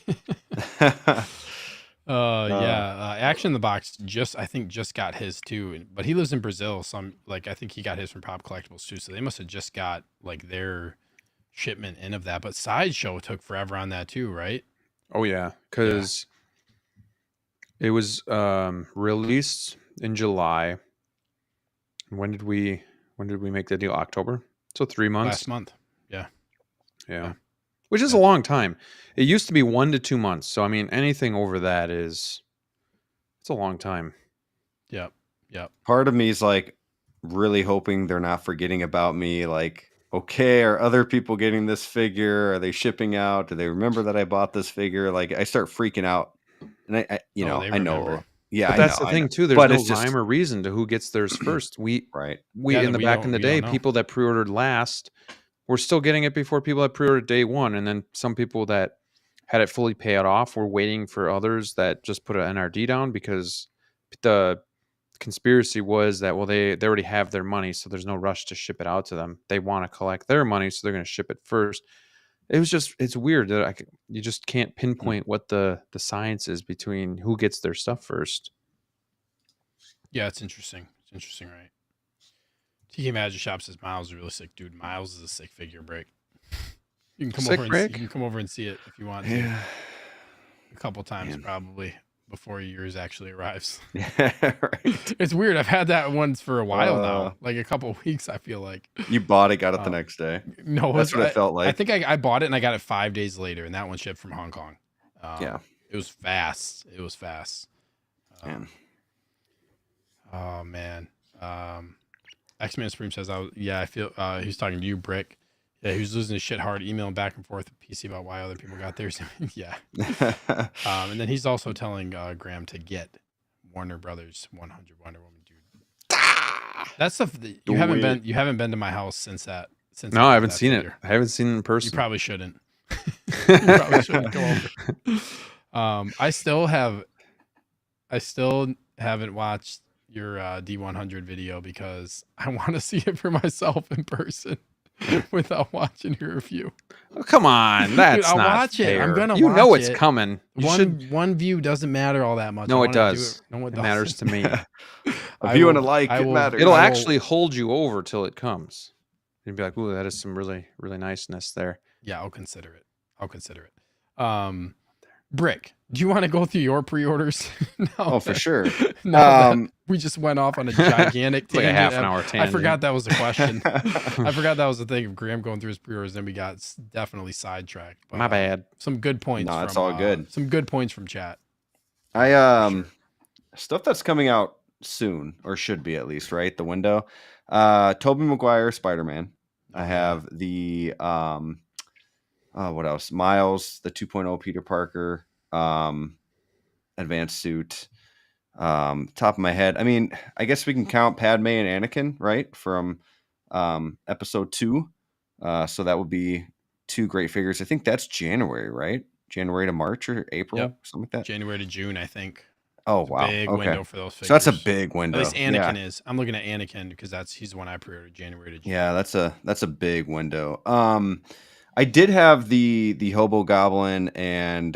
Action in the Box I think just got his too, but he lives in Brazil, so I think he got his from Pop Collectibles too. So they must have just got like their shipment in of that. But Sideshow took forever on that too, right? Oh yeah, because it was released in July. When did we make the deal? October. So 3 months. Last month. Yeah. Which is a long time. It used to be 1 to 2 months. So I mean, anything over that it's a long time. Yep. Part of me is like really hoping they're not forgetting about me. Like, okay, are other people getting this figure? Are they shipping out? Do they remember that I bought this figure? Like, I start freaking out, and I they I know. remember. Yeah, But that's the thing too. There's But no it's just- rhyme or reason to who gets theirs first. right. In the back in the day, don't know. people that pre-ordered last were still getting it before people that pre-ordered day one, and then some people that had it fully paid off were waiting for others that just put an NRD down, because the conspiracy was that, well, they already have their money, so there's no rush to ship it out to them. They want to collect their money, so they're going to ship it first. It's weird that you just can't pinpoint what the science is between who gets their stuff first. Yeah, it's interesting. Right? TK Magic Shop says Miles is really sick, dude. Miles is a sick figure break. You can come Sick over break? you can come over and see it if you want to. Yeah. A couple times Man. probably before yours actually arrives. Yeah, right. It's weird. I've had that once for a while Uh, now, like a couple of weeks. I feel like You bought it, got it the next day. no, That's what it felt like. I think I bought it and I got it 5 days later, and that one shipped from Hong Kong. Yeah. It was fast. Man. Oh man. X-Man Supreme says I feel he's talking to you, Brick. Yeah, he was losing his shit hard, emailing back and forth with PC about why other people got theirs. Yeah. And then he's also telling Graham to get Warner Brothers 100 Wonder Woman, dude. That's stuff that you haven't been to my house since that. No, I haven't seen it. I haven't seen it in person. You probably shouldn't. You probably shouldn't go over. I still haven't watched your D100 video because I want to see it for myself in person without watching your review. Oh, come on, that's Dude, I'll not watch it. fair. I'm gonna You know watch it's it. coming. One view doesn't matter all that much. No, I it wanna do does. No, it It matters to me. A view and a like, it matters. It'll I will- actually hold you over till it comes. You'd be like, "Ooh, that is some really, really niceness there." Yeah, I'll consider it. Brick, do you want to go through your pre-orders? Oh, for sure. Now that we just went off on a gigantic It's like a tangent. half an hour I tangent. forgot that was the question. I forgot that was the thing of Graham going through his pre-orders. Then we got definitely sidetracked. But, My bad. Some good points. No, it's from, all good. Some good points from chat. Stuff that's coming out soon, or should be at least, right? The window. Tobey Maguire Spider-Man. I have the what else? Miles, the 2.0 Peter Parker, advanced suit. Top of my head. I mean, I guess we can count Padme and Anakin, right? From episode 2. So that would be 2 great figures. I think that's January, right? January to March or April, Yep. something like that. January to June, I think. Oh, It's a wow. big Okay. window for those figures. So that's a big window. At least Anakin Yeah. is. I'm looking at Anakin because he's the one I pre-ordered January to June. Yeah, that's a big window. I did have the Hobo Goblin and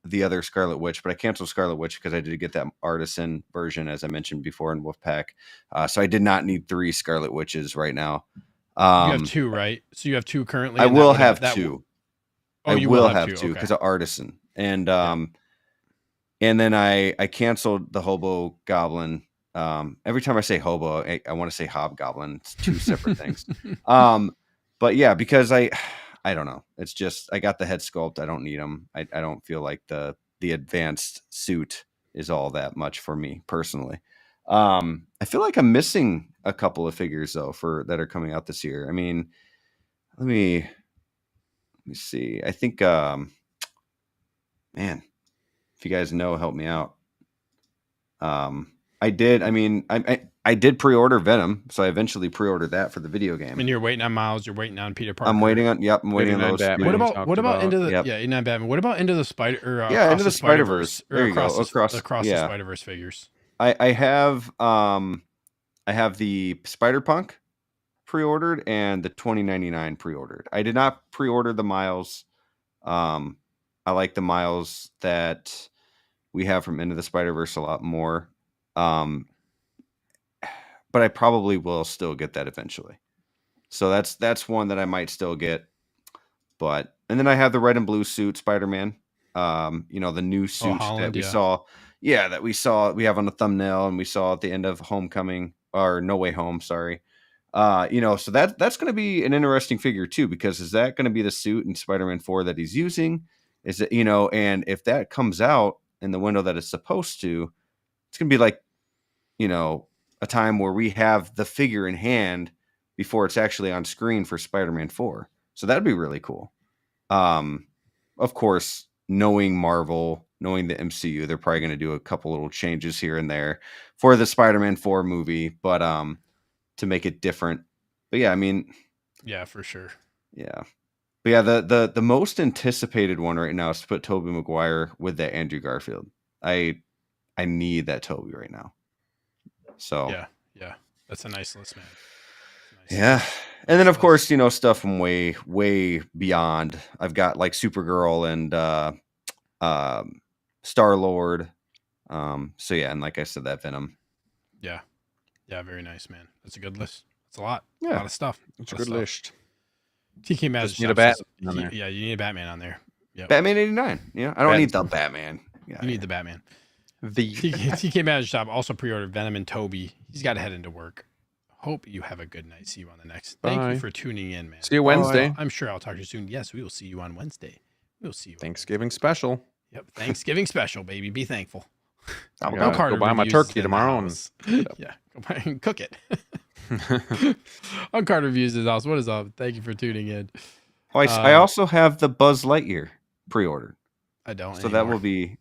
the other Scarlet Witch, but I canceled Scarlet Witch because I did get that artisan version, as I mentioned before, in Wolfpack. So I did not need 3 Scarlet Witches right now. You have 2, right? So you have 2 currently. I and that will would have that 2. Oh, I you will have 2 okay. because of artisan, and then I canceled the Hobo Goblin. Every time I say hobo, I want to say hobgoblin. It's 2 separate things. But yeah, because I don't know. It's just I got the head sculpt. I don't need them. I don't feel like the advanced suit is all that much for me personally. I feel like I'm missing a couple of figures though that are coming out this year. I mean, let me see. I think man, if you guys know, help me out. I did. I mean, I did pre-order Venom, so I eventually pre-ordered that for the video game. And you're waiting on Miles. You're waiting on Peter Parker. I'm waiting on. Yep, I'm waiting on 89 those. Batman. What we about talked Into the Yep. 89 Batman? What about Into the Spider or Yeah, Across Into the Spider-Verse. Or There you go. across the Yeah. Spider-Verse figures? I have the Spider-Punk pre-ordered and the 2099 pre-ordered. I did not pre-order the Miles. I like the Miles that we have from Into the Spider-Verse a lot more. But I probably will still get that eventually. So that's one that I might still get. But and then I have the red and blue suit Spider-Man. The new suit Holland, that we yeah. saw. Yeah, that we have on the thumbnail and we saw at the end of Homecoming or No Way Home, sorry. So that's going to be an interesting figure too, because is that going to be the suit in Spider-Man 4 that he's using? Is it, and if that comes out in the window that it's supposed to, it's going to be like, a time where we have the figure in hand before it's actually on screen for Spider-Man 4. So that'd be really cool. Of course, knowing Marvel, knowing the MCU, they're probably going to do a couple little changes here and there for the Spider-Man 4 movie, but to make it different. But yeah, I mean, Yeah, for sure. yeah. But yeah, the most anticipated one right now is to put Tobey Maguire with that Andrew Garfield. I need that Tobey right now. So yeah, that's a nice list, man. Yeah. And then of course, stuff from way beyond. I've got like Supergirl and Star-Lord. So yeah, and like I said, that Venom. Yeah, very nice, man. That's a good list. It's a lot. Yeah. A lot of stuff. It's a good list. TK Magic. Just need a Batman on there. Yeah, you need a Batman on there. Yep. Batman 89. Yeah, I don't need the Batman. Yeah, You need the Batman. The TK Magic Shop also pre-ordered Venom and Toby. He's got to head into work. Hope you have a good night. See you on the next. Thank Bye. you for tuning in, man. See you Wednesday. I'm sure I'll talk to you soon. Yes, we will see you on Wednesday. We'll see you. Thanksgiving special. Yep. Thanksgiving special, baby. Be thankful. I'll go buy my Reviews turkey is in the tomorrow house. and Yeah, go buy and cook it. Uncarter Reviews is awesome. What is up? Thank you for tuning in. Oh, I also have the Buzz Lightyear pre-ordered. I don't. So that will be,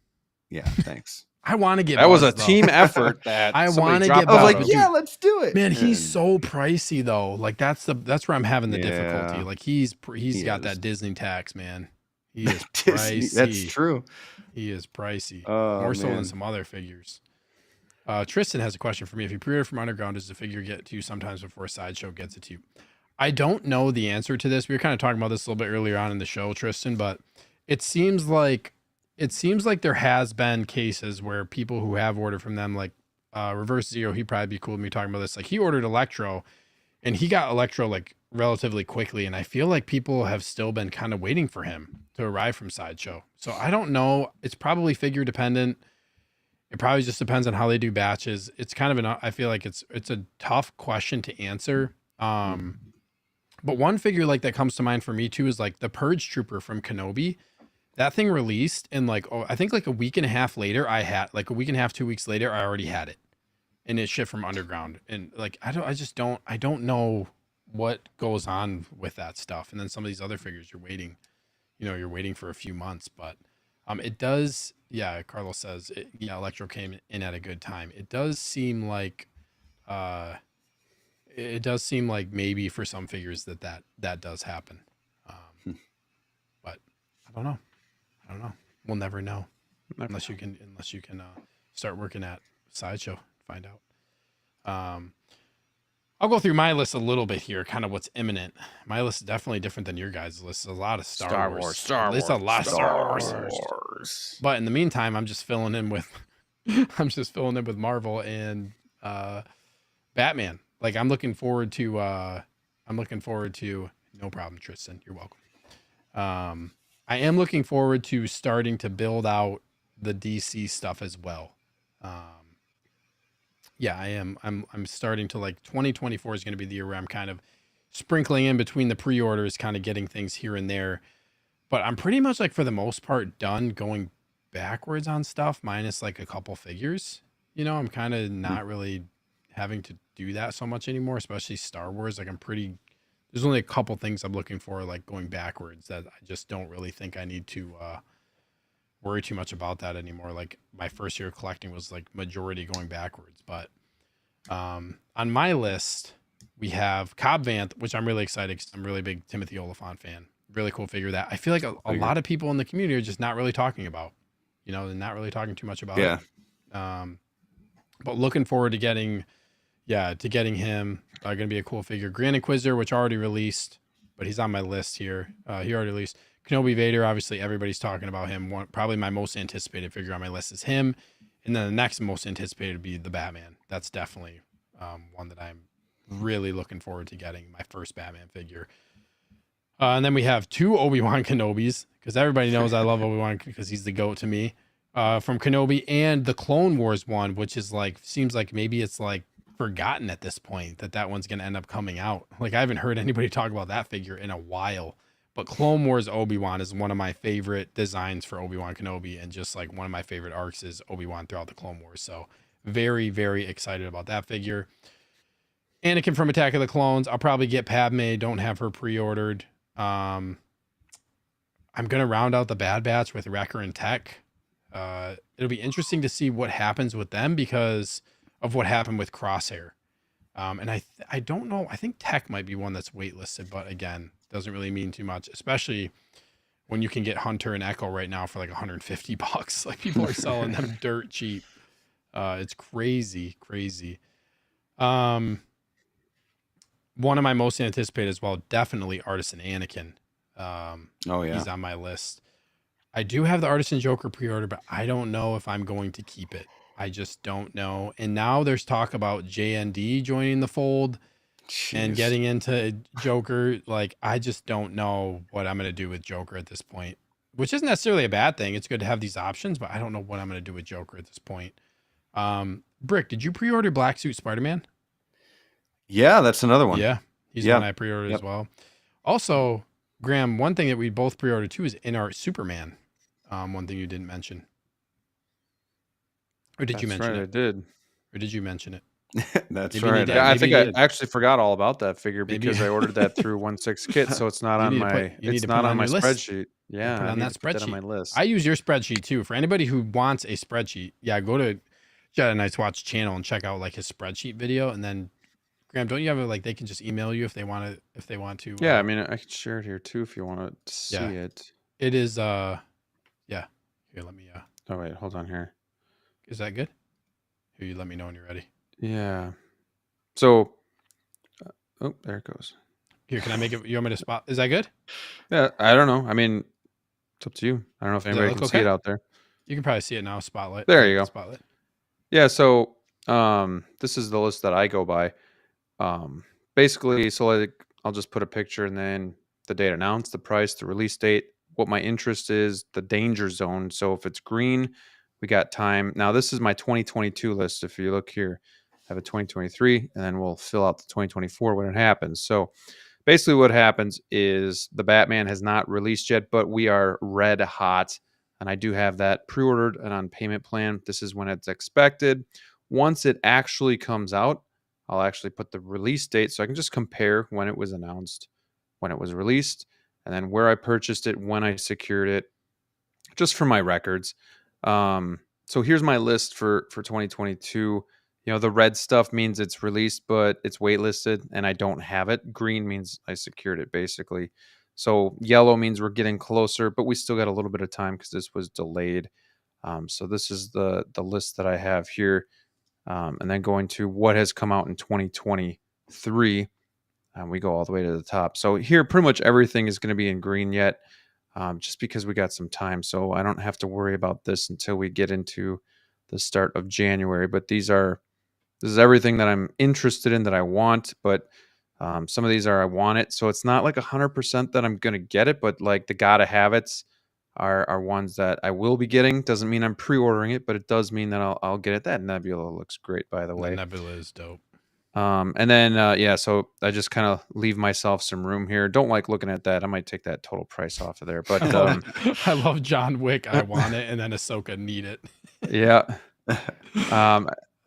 yeah. Thanks. I want to get. That was Buzz, a though. team effort. That I somebody wanna dropped get I was Buzz, out like, of. yeah, let's do it. Man, he's And- so pricey though. Like that's where I'm having the Yeah. difficulty. Like he's He got is. that Disney tax, man. He is Disney, pricey. that's true. He is pricey. Oh, More so than man. some other figures. Tristan has a question for me. If you pre-order from Underground, does the figure get to you sometimes before Sideshow gets it to you? I don't know the answer to this. We were kind of talking about this a little bit earlier on in the show, Tristan, but it seems like there has been cases where people who have ordered from them, like Reverse Zero, he'd probably be cool with me talking about this. Like he ordered Electro and he got Electro like relatively quickly. And I feel like people have still been kind of waiting for him to arrive from Sideshow. So I don't know. It's probably figure dependent. It probably just depends on how they do batches. It's kind of I feel like it's a tough question to answer. But one figure like that comes to mind for me too is like the Purge Trooper from Kenobi. That thing released and I think like a week and a half later, I had like a week and a half, 2 weeks later, I already had it, and it shipped from Underground. And like I don't know what goes on with that stuff. And then some of these other figures, you're waiting for a few months, but it does. Yeah, Carlos says Electro came in at a good time. It does seem like maybe for some figures that does happen. But I don't know. We'll never know unless you can start working at Sideshow and find out. I'll go through my list a little bit here, kind of what's imminent. My list is definitely different than your guys' list. There's a lot of Star Wars. There's a lot of Star Wars. But in the meantime, I'm just filling in with Marvel and Batman. Like I'm looking forward to no problem, Tristan. You're welcome. I am looking forward to starting to build out the DC stuff as well. Yeah, I am. I'm starting to like 2024 is going to be the year where I'm kind of sprinkling in between the pre-orders, kind of getting things here and there. But I'm pretty much like for the most part done going backwards on stuff, minus like a couple figures. I'm kind of not really having to do that so much anymore, especially Star Wars. Like there's only a couple things I'm looking for, like going backwards, that I just don't really think I need to worry too much about that anymore. Like my first year of collecting was like majority going backwards. But on my list, we have Cobb Vanth, which I'm really excited because I'm a really big Timothy Oliphant fan. Really cool figure that I feel like a lot of people in the community are just not really talking about. You know, they're not really talking too much about it. But looking forward to getting him. Going to be a cool figure. Grand Inquisitor, which already released, but he's on my list here. He already released. Kenobi Vader, obviously everybody's talking about him. Probably my most anticipated figure on my list is him. And then the next most anticipated would be the Batman. That's definitely one that I'm really looking forward to getting, my first Batman figure. And then we have 2 Obi-Wan Kenobis, because everybody knows I love Obi-Wan because he's the GOAT to me. From Kenobi, and the Clone Wars one, which is like, seems like maybe it's like forgotten at this point that one's going to end up coming out. Like I haven't heard anybody talk about that figure in a while. But Clone Wars Obi-Wan is one of my favorite designs for Obi-Wan Kenobi, and just like one of my favorite arcs is Obi-Wan throughout the Clone Wars. So very, very excited about that figure. Anakin from Attack of the Clones. I'll probably get Padme. Don't have her pre-ordered. I'm going to round out the Bad Batch with Wrecker and Tech. It'll be interesting to see what happens with them because of what happened with Crosshair. And I don't know. I think Tech might be one that's waitlisted, but again, doesn't really mean too much, especially when you can get Hunter and Echo right now for like $150. Like people are selling them dirt cheap. It's crazy. One of my most anticipated as well, definitely Artisan Anakin. He's on my list. I do have the Artisan Joker pre-order, but I don't know if I'm going to keep it. I just don't know. And now there's talk about JND joining the fold. Jeez. And getting into Joker. Like, I just don't know what I'm going to do with Joker at this point, which isn't necessarily a bad thing. It's good to have these options, but I don't know what I'm going to do with Joker at this point. Brick, did you pre-order Black Suit Spider-Man? Yeah, that's another one. Yeah, he's one I pre-ordered as well. Also, Graham, one thing that we both pre-ordered too is In Art Superman. One thing you didn't mention. Or did you mention it? I did. Or did you mention it? That's right. Yeah, I think I actually forgot all about that figure because I ordered that through 1/6 kit, so it's not on my spreadsheet. Yeah, put on that spreadsheet. On my list. I use your spreadsheet too. For anybody who wants a spreadsheet, go to Jedi Knight's Watch channel and check out like his spreadsheet video. And then, Graham, don't you have they can just email you if they want to. Yeah, I mean, I can share it here too if you want to see it. It is. Here, let me. Oh wait, hold on here. Is that good? Here, you let me know when you're ready. Yeah. So, there it goes. Here, can I make it? You want me to spot? Is that good? Yeah, I don't know. I mean, it's up to you. I don't know if anybody can see it out there. You can probably see it now. Spotlight. There you go. Spotlight. Yeah. So, this is the list that I go by. Basically, so I'll just put a picture and then the date announced, the price, the release date, what my interest is, the danger zone. So if it's green, we got time. Now, this is my 2022 list. If you look here, I have a 2023, and then we'll fill out the 2024 when it happens. So basically what happens is the Batman has not released yet, but we are red hot, and I do have that pre-ordered and on payment plan. This is when it's expected. Once it actually comes out, I'll actually put the release date so I can just compare when it was announced, when it was released, and then where I purchased it, when I secured it, just for my records. So here's my list for 2022. You know, the red stuff means it's released, but it's waitlisted and I don't have it. Green means I secured it, basically. So yellow means we're getting closer, but we still got a little bit of time because this was delayed. So this is the list that I have here. And then going to what has come out in 2023. We go all the way to the top. So here, pretty much everything is going to be in green yet, just because we got some time. So I don't have to worry about this until we get into the start of January. But this is everything that I'm interested in that I want. But some of these are I want it. So it's not like 100% that I'm going to get it, but like the gotta have it's are ones that I will be getting. Doesn't mean I'm pre-ordering it, but it does mean that I'll get it. That Nebula looks great, by the way. The Nebula is dope. And then, so I just kind of leave myself some room here. Don't like looking at that. I might take that total price off of there, but I love John Wick. I want it. And then Ahsoka need it. Yeah.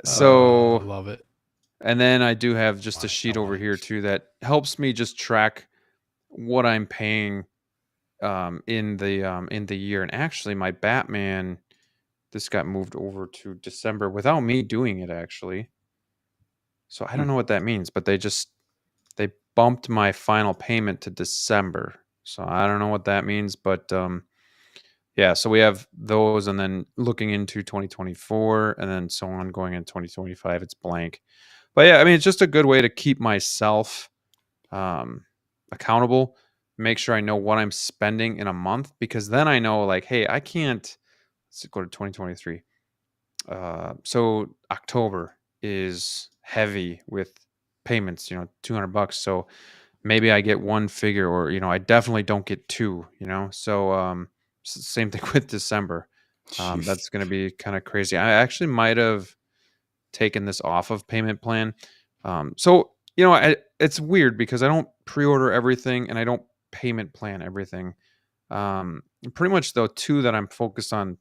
So I love it. And then I do have just a sheet over here too, that helps me just track what I'm paying in the year. And actually, my Batman, this got moved over to December without me doing it, actually. So I don't know what that means, but they bumped my final payment to December. So I don't know what that means, but yeah, so we have those, and then looking into 2024, and then so on going in 2025, it's blank. But yeah, I mean, it's just a good way to keep myself accountable, make sure I know what I'm spending in a month, because then I know, like, hey, I can't. Let's go to 2023. So October is heavy with payments, $200. So maybe I get one figure, or I definitely don't get two. So same thing with December. Jeez. That's going to be kind of crazy. I actually might have taken this off of payment plan. So it's weird because I don't pre-order everything and I don't payment plan everything. Pretty much though, two that I'm focused on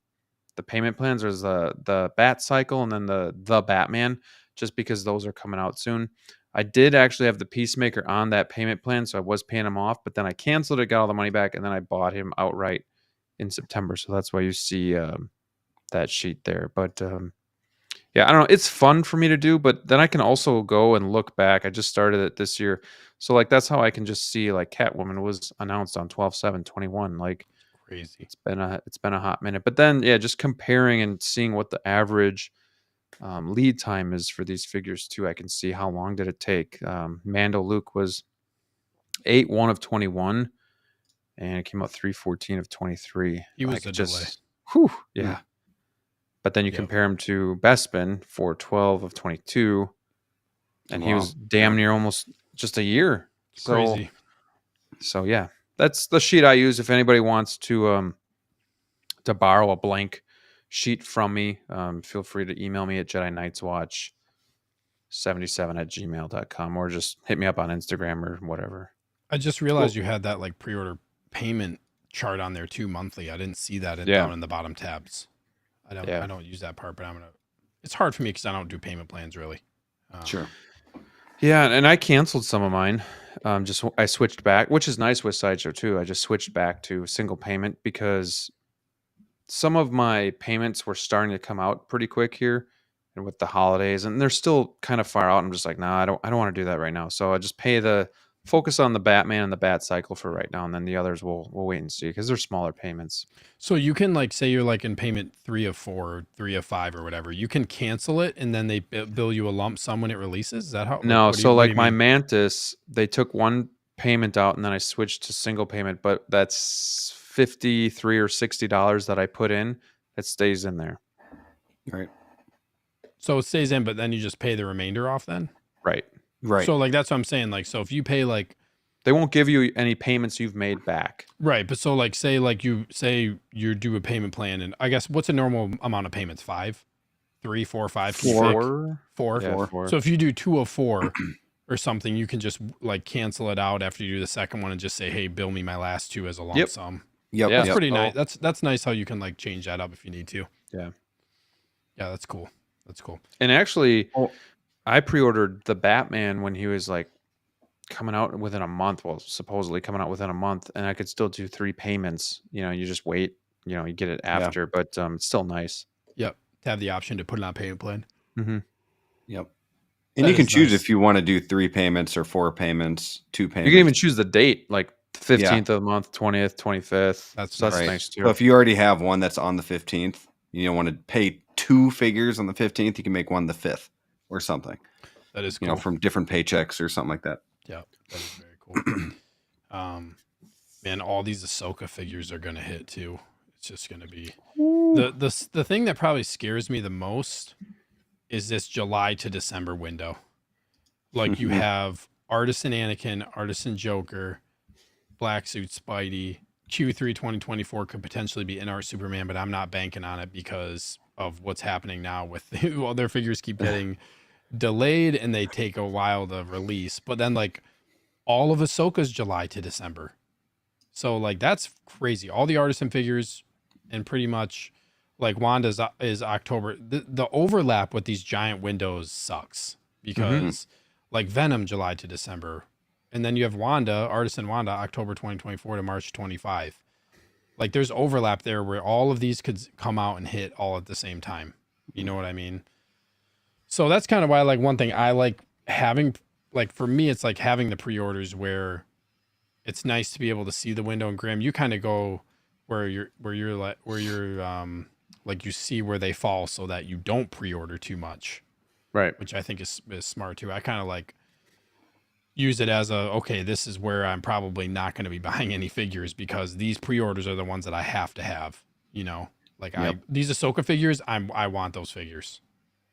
the payment plans is the Bat Cycle and then the Batman, just because those are coming out soon. I did actually have the Peacemaker on that payment plan, so I was paying him off, but then I canceled it, got all the money back, and then I bought him outright in September. So that's why you see that sheet there. But yeah, I don't know. It's fun for me to do, but then I can also go and look back. I just started it this year. So like that's how I can just see, like, Catwoman was announced on 12/7/21. Like, Crazy. it's been a hot minute. But then yeah, just comparing and seeing what the average lead time is for these figures too. I can see how long did it take. Mando Luke was 8/1 of 21, and it came out 3/14 of 23. He was Like, a it delay. whew, yeah. But then you Yep. compare him to Bespin for 12 of 22, and he Wow. was damn near almost just a year. Crazy. So yeah, that's the sheet I use. If anybody wants to borrow a blank sheet from me, feel free to email me at JediKnightsWatch77@gmail.com, or just hit me up on Instagram or whatever. I just realized you had that like pre-order payment chart on there too, monthly. I didn't see that Yeah. down in the bottom tabs. I Yeah. don't use that part, but it's hard for me because I don't do payment plans really. Sure. Yeah, and I canceled some of mine. I switched back, which is nice with Sideshow too. I just switched back to single payment because some of my payments were starting to come out pretty quick here, and with the holidays, and they're still kind of far out. I'm just like, nah, I don't want to do that right now. So I just focus on the Batman and the Bat Cycle for right now, and then the others we'll wait and see because they're smaller payments. So you can, like, say you're like in payment 3 of 4, or 3 of 5 or whatever. You can cancel it and then they bill you a lump sum when it releases. Is that how? No, what do so you- what do like you my mean? Mantis, they took one payment out and then I switched to single payment, but that's $53 or $60 that I put in. It stays in there. Right. So it stays in, but then you just pay the remainder off then. Right. Right. So like that's what I'm saying. Like, so if you pay like They won't give you any payments you've made back. right, but so like say you do a payment plan, and I guess what's a normal amount of payments? 5, 3, 4, 5, Can you pick? 4. Yeah, Four. 4. So if you do 2 of 4 or something, you can just like cancel it out after you do the second one and just say, hey, bill me my last 2 as a lump Yep. sum. Yep. Yeah. That's Yep. pretty So- nice. That's nice how you can like change that up if you need to. Yeah. Yeah, that's cool. That's cool. And actually, Oh. I pre-ordered the Batman when he was like coming out within a month. Well, supposedly coming out within a month, and I could still do 3 payments. You just wait. You get it after, but it's still nice. Yep. To have the option to put it on payment plan. Mm-hmm. Yep. And That you can is choose nice. if you want to do 3 payments or 4 payments, 2 payments. You can even choose the date, like 15th of the month, 20th, 25th. That's right. nice too. So if you already have one that's on the 15th, you don't want to pay 2 figures on the 15th, you can make one the 5th or something. That is cool. From different paychecks or something like that. Yeah, that is very cool. Man, all these Ahsoka figures are gonna hit too. It's just gonna be the thing that probably scares me the most is this July to December window. Like you have Artisan Anakin, Artisan Joker, Black Suit Spidey. Q3 2024 could potentially be in-art Superman, but I'm not banking on it because of what's happening now with all their figures keep getting delayed and they take a while to release. But then like all of Ahsoka's July to December. So like that's crazy. All the Artisan figures and pretty much like Wanda's is October. The overlap with these giant windows sucks because like Venom July to December. And then you have Wanda, Artisan Wanda, October 2024 to March 25. like there's overlap there where all of these could come out and hit all at the same time. You know what I mean? So that's kind of why, like, one thing I like having, like, for me, it's like having the pre-orders where it's nice to be able to see the window. And Graham, you kind of go where you're like you see where they fall so that you don't pre-order too much, Right. which I think is smart too. I kind of like use it as okay, this is where I'm probably not going to be buying any figures because these pre-orders are the ones that I have to have, you know, like these Ahsoka figures, I want those figures.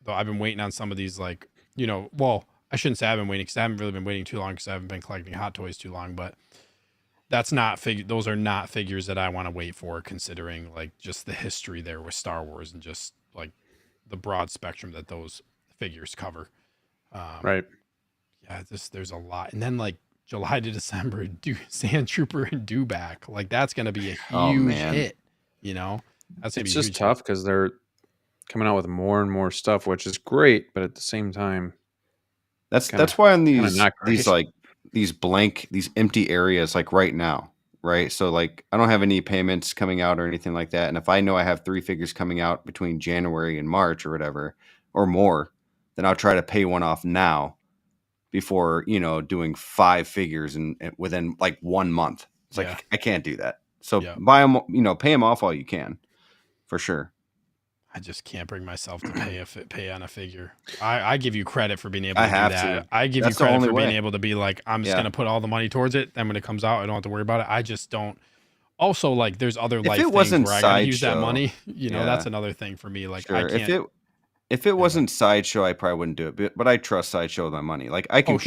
Though I've been waiting on some of these, like, you know, well, I shouldn't say I've been waiting because I haven't really been waiting too long because I haven't been collecting Hot Toys too long, but those are not figures that I want to wait for, considering like just the history there with Star Wars and just like the broad spectrum that those figures cover. Right. Yeah, there's a lot. And then like July to December, Sand Trooper and Dewback, like that's going to be a huge hit, you know? That's it's just tough because they're coming out with more and more stuff, which is great, but at the same time, that's why on these like these empty areas, like right now, right? So like I don't have any payments coming out or anything like that, and if I know I have 3 figures coming out between January and March or whatever or more, then I'll try to pay one off now before, you know, doing 5 figures and within like 1 month. It's like I can't do that. So buy them, you know, pay them off while you can, for sure. I just can't bring myself to pay on a figure. I give you credit for being able to do that. I give you credit for being able to be like, I'm just going to put all the money towards it. Then when it comes out, I don't have to worry about it. I just don't. Also, like, there's other life things where I got to use that money. You know, that's another thing for me. Like, I can't. If it wasn't Sideshow, I probably wouldn't do it. But I trust Sideshow with my money. Like, I can.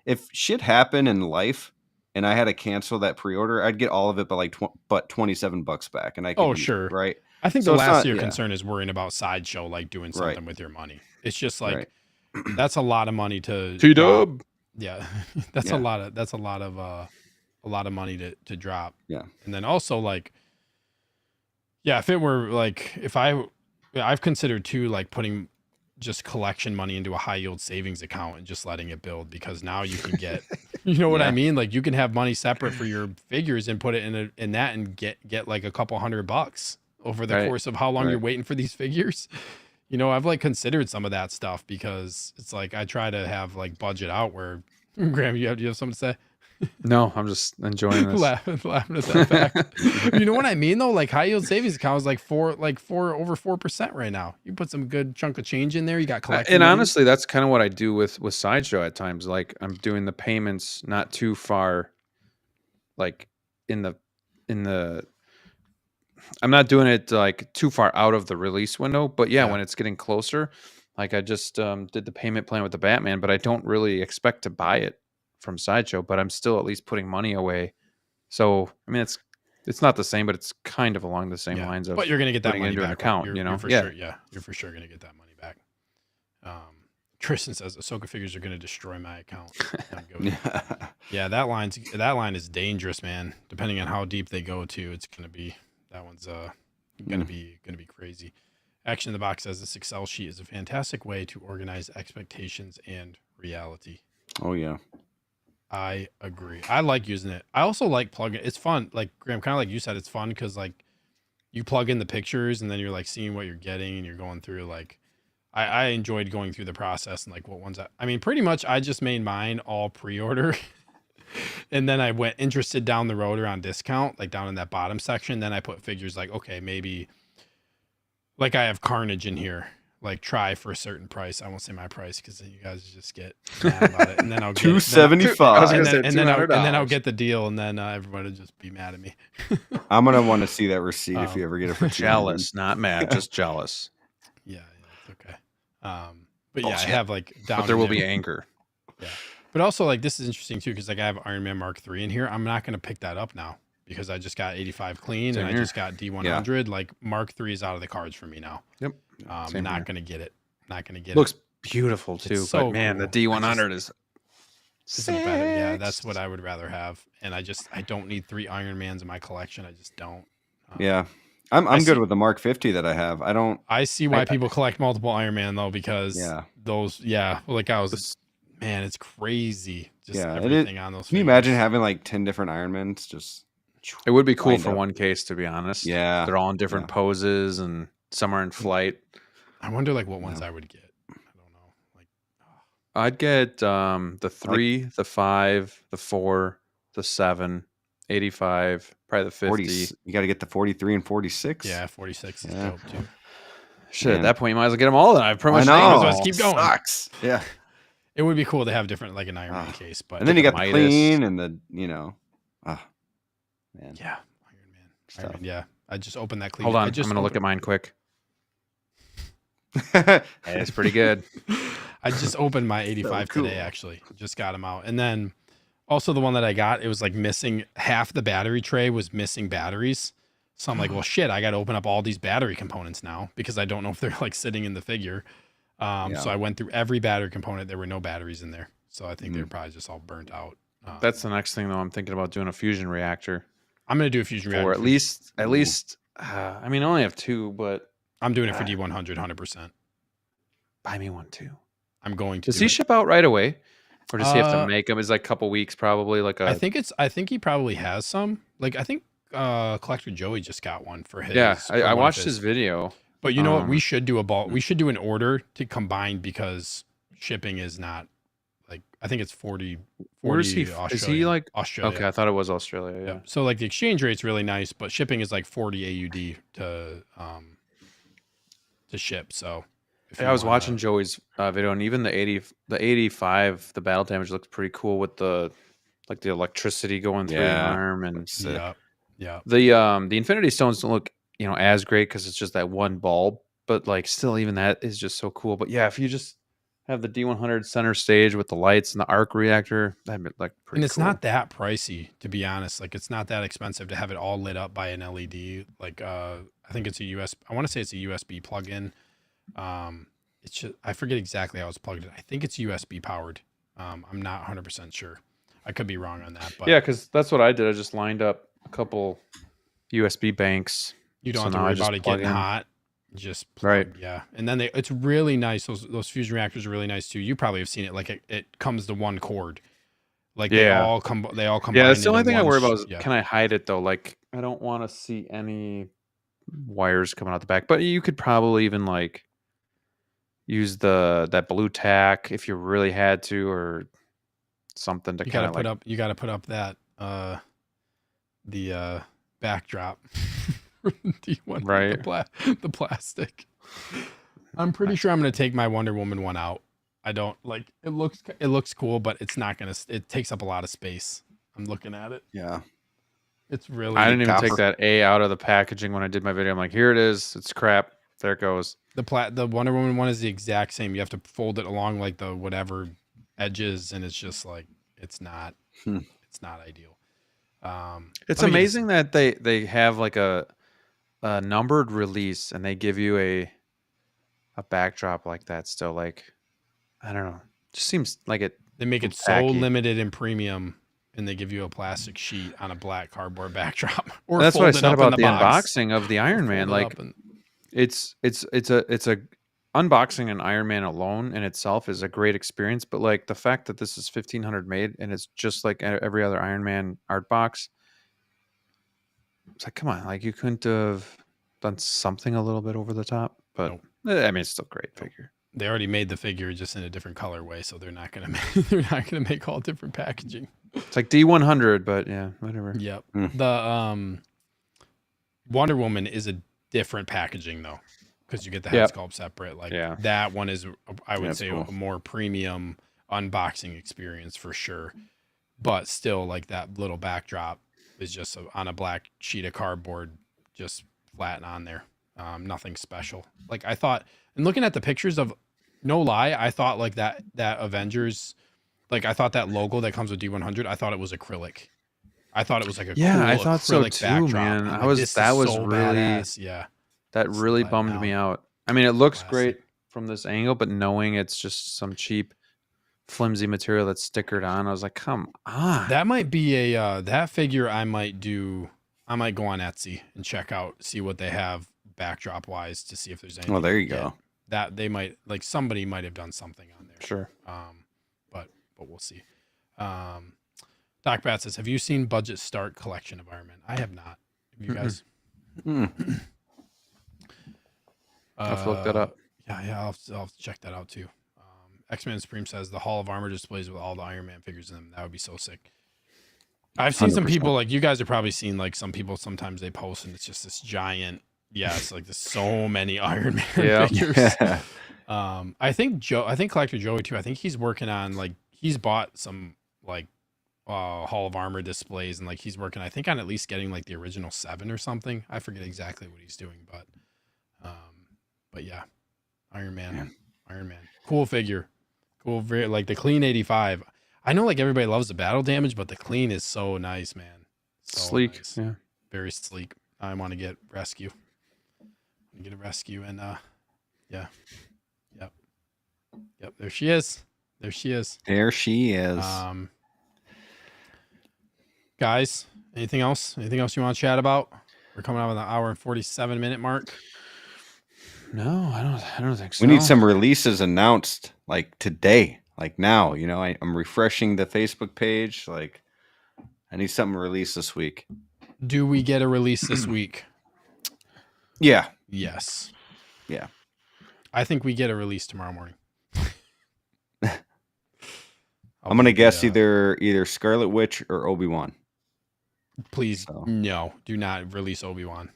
If shit happened in life and I had to cancel that pre-order, I'd get all of it, but like $27 back, and I could use it, right? I think the last year concern is worrying about Sideshow, like doing something with your money. It's just like that's a lot of money to T-Dub. Yeah, that's a lot of money to drop. Yeah, and then also like, if it were like I've considered too, like putting just collection money into a high yield savings account and just letting it build, because now you can get, you know what I mean? Like you can have money separate for your figures and put it in that and get like a couple $100 over the course of how long you're waiting for these figures. You know, I've like considered some of that stuff because it's like, I try to have like budget out where Graham, you have something to say? No, I'm just enjoying this. laughing at that fact. You know what I mean though? Like high yield savings account is like over 4% right now. You put some good chunk of change in there. You got collecting. And honestly, that's kind of what I do with Sideshow at times. Like I'm doing the payments not too far, like in the I'm not doing it like too far out of the release window, but when it's getting closer, like I just did the payment plan with the Batman, but I don't really expect to buy it from Sideshow, but I'm still at least putting money away. So I mean, it's not the same, but it's kind of along the same lines of. But you're gonna get that money into back, an account, right? you know. Sure, you're for sure gonna get that money back. Tristan says Ahsoka figures are gonna destroy my account. That line is dangerous, man. Depending on how deep they go to, it's gonna be that one's gonna be crazy. Action in the Box says this Excel sheet is a fantastic way to organize expectations and reality. Oh yeah. I agree. I like using it. I also like plugging. It's fun. Like Graham, kind of like you said, it's fun because like you plug in the pictures and then you're like seeing what you're getting and you're going through like, I enjoyed going through the process and like what ones I mean, pretty much I just made mine all pre-order and then I went interested down the road around discount, like down in that bottom section. Then I put figures like, okay, maybe like I have Carnage in here. Like try for a certain price. I won't say my price because then you guys just get mad about it, and then I'll get $275, and then I'll get the deal, and then everybody will just be mad at me. I'm gonna want to see that receipt if you ever get it for jealous, not mad, just jealous. Yeah, it's okay. But I have like down. But there will be anger. Yeah, but also like this is interesting too because like I have Iron Man Mark III in here. I'm not gonna pick that up now because I just got 85 clean and I just got D100. Like Mark III is out of the cards for me now. Yep. Not gonna get it. Looks beautiful too, but man, cool. The D100 is better. Yeah, that's what I would rather have. And I don't need 3 Iron Mans in my collection. I just don't. I'm good with the Mark 50 that I have. I see why people collect multiple Iron Man though, because those like man, it's crazy. Just everything on those. Can you imagine having like 10 different Iron Mans? Just It would be cool Wind for up. one case, to be honest. Yeah. They're all in different Yeah. poses, and some are in flight. I wonder like what ones Yeah. I would get. I don't know. Like, I'd get the 3, the 5, the 4, the 7, 85, probably the 40. 50. You got to get the 43 and 46. yeah, 46 is Yeah. dope too. Shit, at Man. that point, you might as well get them all. Then I pretty I much know. Let's keep going. Sucks. Yeah. It would be cool to have different like an Iron Man Ah. case, but And then you the got the Midas. clean and the, man. yeah, Iron Man. Stuff. Yeah. I just opened that clean. Hold on, I'm gonna look at mine quick. Hey, it's pretty good. I just opened my 85 cool. today, actually. Just got them out. And then also the one that I got, it was like missing half the battery tray was missing batteries. So I'm like, well, shit, I got to open up all these battery components now because I don't know if they're like sitting in the figure. So I went through every battery component. There were no batteries in there. So I think they're probably just all burnt out. That's the next thing, though. I'm thinking about doing a fusion reactor. I'm going to do a fusion reactor. Or at least, I mean, I only have 2, but I'm doing it for D100, 100%. buy me one too. I'm going to Does do he it. ship out right away? Or does he have to make them? It's like a couple weeks, probably. Like I think he probably has some. Like, I think Collector Joey just got one for his. Yeah, for I one of watched his video. But you know what? We should do a bulk. We should do an order to combine because shipping is not like I think it's 40. Where is he? Australian, Is he like Australia? Okay, I thought it was Australia. Yeah. Yep. So like the exchange rate's really nice, but shipping is like 40 AUD to ship. So if I was watching Joey's video, and even the 85, the battle damage looks pretty cool with the like the electricity going through the arm, and yeah. the Infinity Stones don't look as great because it's just that one bulb, but like still even that is just so cool. But yeah, if you just have the D100 center stage with the lights and the arc reactor, that'd be like pretty. And it's cool. not that pricey, to be honest. Like it's not that expensive to have it all lit up by an LED. Like I think it's I want to say it's a USB plug-in. It's just, I forget exactly how it's plugged in. I think it's USB powered. I'm not 100% sure. I could be wrong on that, but yeah, because that's what I did. I just lined up a couple USB banks. you don't have to worry about it getting hot. Just plug, right. Yeah, and then it's really nice. Those fusion reactors are really nice too. You probably have seen it. Like it comes to one cord. Like they all come. Yeah, that's the only thing I worry about. Is can I hide it though? Like I don't want to see any wires coming out the back. But you could probably even like use that blue tack if you really had to, or something to kind of put up. You got to put up that the backdrop. D1, right, the plastic. I'm pretty sure I'm gonna take my Wonder Woman one out. I don't like it. Looks cool, but it's not gonna. It takes up a lot of space. I'm looking at it. Yeah, it's really. I didn't even take that A out of the packaging when I did my video. I'm like, here it is. It's crap. There it goes. The Wonder Woman one is the exact same. You have to fold it along like the whatever edges, and it's just like it's not. It's not ideal. It's amazing that they have like a numbered release and they give you a backdrop like that still. Like I don't know, just seems like it they make it so limited and premium, and they give you a plastic sheet on a black cardboard backdrop. Or that's what I said about the box. unboxing of the Iron Man. Like it's a unboxing an Iron Man alone in itself is a great experience, but like the fact that this is 1500 made and it's just like every other Iron Man art box, it's like, come on, like you couldn't have done something a little bit over the top. But I mean, it's still a great figure. They already made the figure just in a different colorway, so they're not gonna make all different packaging. It's like D100, but yeah, whatever. Yep. The Wonder Woman is a different packaging though, because you get the head sculpt separate. Like that one is, I would say, a more premium unboxing experience for sure. But still, like that little backdrop is just on a black sheet of cardboard, just flat on there. Nothing special. Like I thought, and looking at the pictures of, no lie, I thought like that Avengers, like I thought that logo that comes with D100, I thought it was acrylic. I thought it was like a cool I thought so too, backdrop. man. Like, that was so really badass. That really bummed me out. I mean, it looks great from this angle, but knowing it's just some cheap, flimsy material that's stickered on, I was like, come on. That might be a that figure. I might go on Etsy and check out, see what they have backdrop wise to see if there's anything. Well, there you go. That they might like somebody might have done something on there. Sure. But we'll see. Doc Bat says, have you seen Budget Start collection of Iron Man? I have not. Have you guys? I'll have to look that up. Yeah, I'll have to check that out too. X-Men Supreme says the Hall of Armor displays with all the Iron Man figures in them. That would be so sick. I've seen some 100%. people, like you guys have probably seen, like some people sometimes they post and it's just this giant, it's like there's so many Iron Man figures. I think Collector Joey too. I think he's working on, like, he's bought some like Hall of Armor displays, and like he's working, I think, on at least getting like the original 7 or something. I forget exactly what he's doing, but yeah, Iron Man. Cool figure. Cool, very, like the clean 85. I know like everybody loves the battle damage, but the clean is so nice, man. So Sleek. nice. Yeah. Very sleek. I want to get rescue. Get a rescue, and Yep. There she is. There she is. Guys, anything else? Anything else you want to chat about? We're coming up on the hour and 47-minute mark. No, I don't think so. We need some releases announced like today, like now. You know, I'm refreshing the Facebook page. Like, I need something released this week. Do we get a release this week? Yeah. Yes. Yeah. I think we get a release tomorrow morning. I'm gonna guess either Scarlet Witch or Obi-Wan. Please, no, do not release Obi-Wan.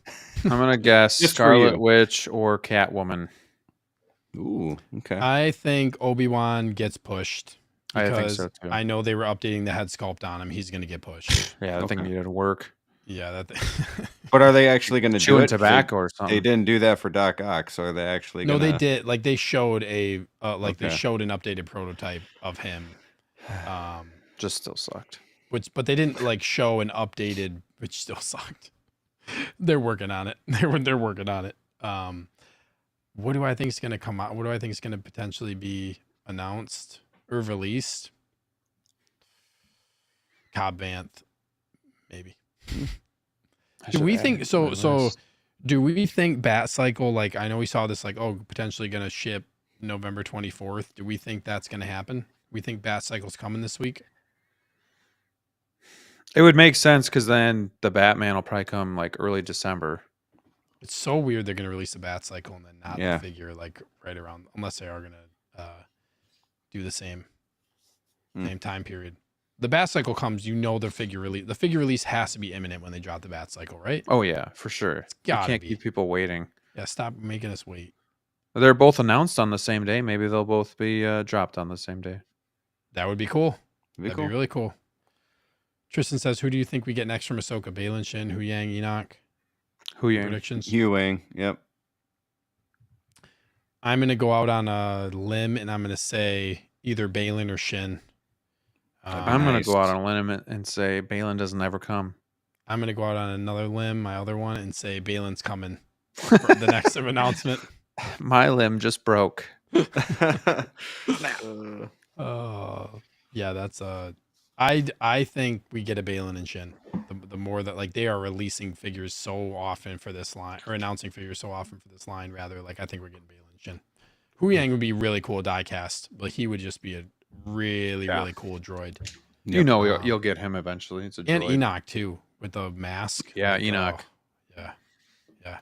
I'm gonna guess Scarlet Witch or Catwoman. Ooh, okay. I think Obi-Wan gets pushed. I think so too. I know they were updating the head sculpt on him. He's gonna get pushed. Yeah, I think it needed to work. Yeah, But are they actually going to do it? Tobacco or something? They didn't do that for Doc Ock, so are they actually? No, they did. Like they showed they showed an updated prototype of him. Just still sucked. But they didn't like show an updated, which still sucked. They're working on it. They're working on it. What do I think is going to come out? What do I think is going to potentially be announced or released? Cobb Vanth, maybe. Do we think so? Do we think Bat Cycle? Like, I know we saw this, like, potentially going to ship November 24th. Do we think that's going to happen? We think Bat Cycle's coming this week? It would make sense because then the Batman will probably come like early December. It's so weird they're going to release the Bat Cycle and then not the figure like right around, unless they are going to do the same time period. The Bat Cycle comes, the figure release. The figure release has to be imminent when they drop the Bat Cycle, right? Oh yeah, for sure. You can't keep people waiting. Yeah, stop making us wait. They're both announced on the same day. Maybe they'll both be dropped on the same day. That would be cool. That'd be really cool. Tristan says, "Who do you think we get next from Ahsoka? Balin, Shin, Hu Yang, Enoch? Hu Yang. Predictions? Hu Yang. Yep. I'm gonna go out on a limb and I'm gonna say either Balin or Shin. I'm gonna go out on a limb and say Balin doesn't ever come. I'm gonna go out on another limb, my other one, and say Balin's coming for the next announcement. My limb just broke. Yeah, that's I think we get a Balin and Shin. The more that like they are releasing figures so often for this line, or announcing figures so often for this line, rather, like I think we're getting Balin and Shin. Hu Yang would be really cool die cast, but he would just be a really cool droid. You know, you'll get him eventually. It's a droid. And Enoch too with the mask. Yeah, Enoch. Yeah,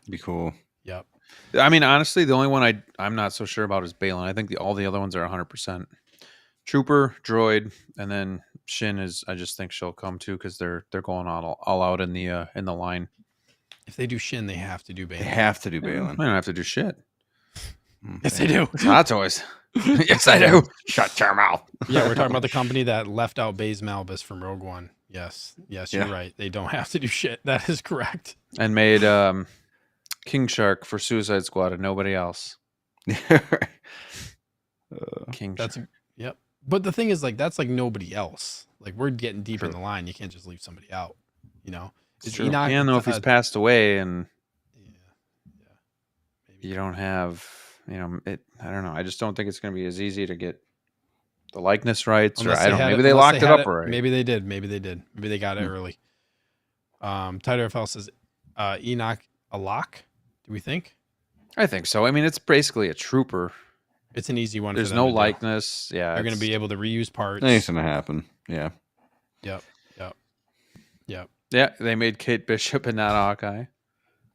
be cool. Yep. I mean, honestly, the only one I'm not so sure about is Balin. I think all the other ones are 100%. Trooper, droid, and then Shin is. I just think she'll come too because they're going all out in the line. If they do Shin, they have to do Balin. They have to do Balin. They don't have to do shit. Yes, they do. It's Hot Toys. Yes, I do. Shut your mouth. Yeah, we're talking about the company that left out Baze Malbus from Rogue One. Yes, you're right. They don't have to do shit. That is correct. And made King Shark for Suicide Squad and nobody else. King Shark. Yep. But the thing is, like, that's like nobody else. Like, we're getting deep in the line. You can't just leave somebody out. You know, it's true. Enoch, know if he's passed away and maybe you don't have, it. I don't know. I just don't think it's going to be as easy to get the likeness rights, or I don't know. Maybe they locked it up already. Maybe they did. Maybe they got it early. Tighter FL says, Enoch a lock. Do we think? I think so. I mean, it's basically a trooper. It's an easy one. There's no likeness. Yeah, they're going to be able to reuse parts. Anything's going to happen. Yeah. Yep. Yep. Yeah, they made Kate Bishop and not Hawkeye.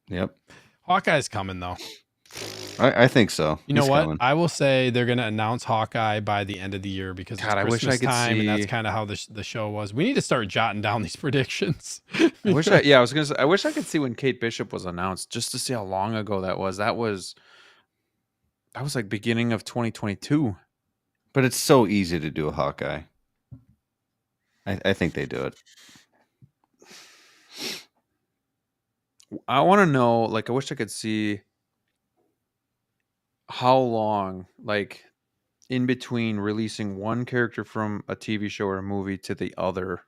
Yep. Hawkeye's coming though. I think so. You know He's what? coming. I will say they're going to announce Hawkeye by the end of the year because it's God, I wish I Christmas could time, and that's see- kind of how the show was. We need to start jotting down these predictions. I wish I was gonna say, I wish I could see when Kate Bishop was announced just to see how long ago that was. That was like beginning of 2022. But it's so easy to do a Hawkeye. I think they do it. I want to know, like, I wish I could see how long, like, in between releasing one character from a TV show or a movie to the other,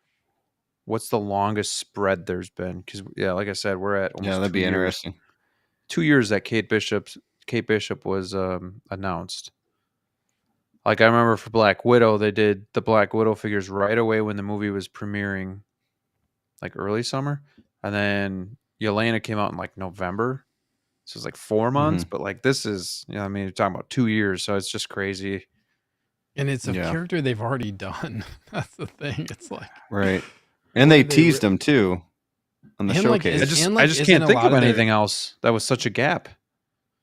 what's the longest spread there's been? Because yeah, like I said, we're at almost Yeah, that'd 2 be years. interesting. 2 years that Kate Bishop was announced. Like I remember for Black Widow, they did the Black Widow figures right away when the movie was premiering, like early summer, and then Yelena came out in like November. So it's like 4 months, but like this is, I mean, you're talking about 2 years, so it's just crazy. And it's a Yeah. character they've already done. That's the thing. It's like Right. And they They teased him too on the And, like, showcase. is- and, I like, just isn't can't a think lot of of their- anything else. That was such a gap.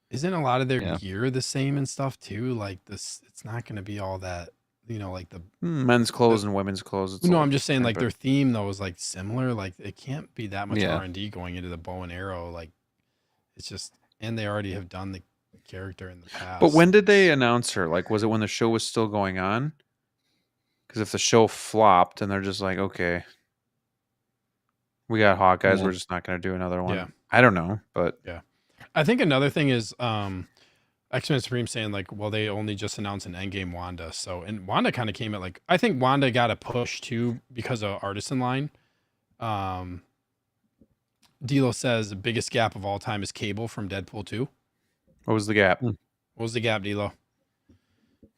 isn't a lot of their Yeah. gear the same and stuff too? Like this, it's not going to be all that. Like the. Men's clothes and women's clothes. It's No, all I'm just saying, like different, their theme though is like similar. Like it can't be that much Yeah. R&D going into the bow and arrow. Like it's just, and they already have done the character in the past. But when did they announce her? Like, was it when the show was still going on? Because if the show flopped and they're just like, okay, we got Hawkeyes, Yeah. we're just not going to do another one. Yeah. I don't know, but I think another thing is X-Men Supreme saying like, well, they only just announced an Endgame Wanda. So, and Wanda kind of came at like, I think Wanda got a push too because of Artisan line. D'Lo says the biggest gap of all time is Cable from Deadpool 2. what was the gap? What was the gap, D'Lo?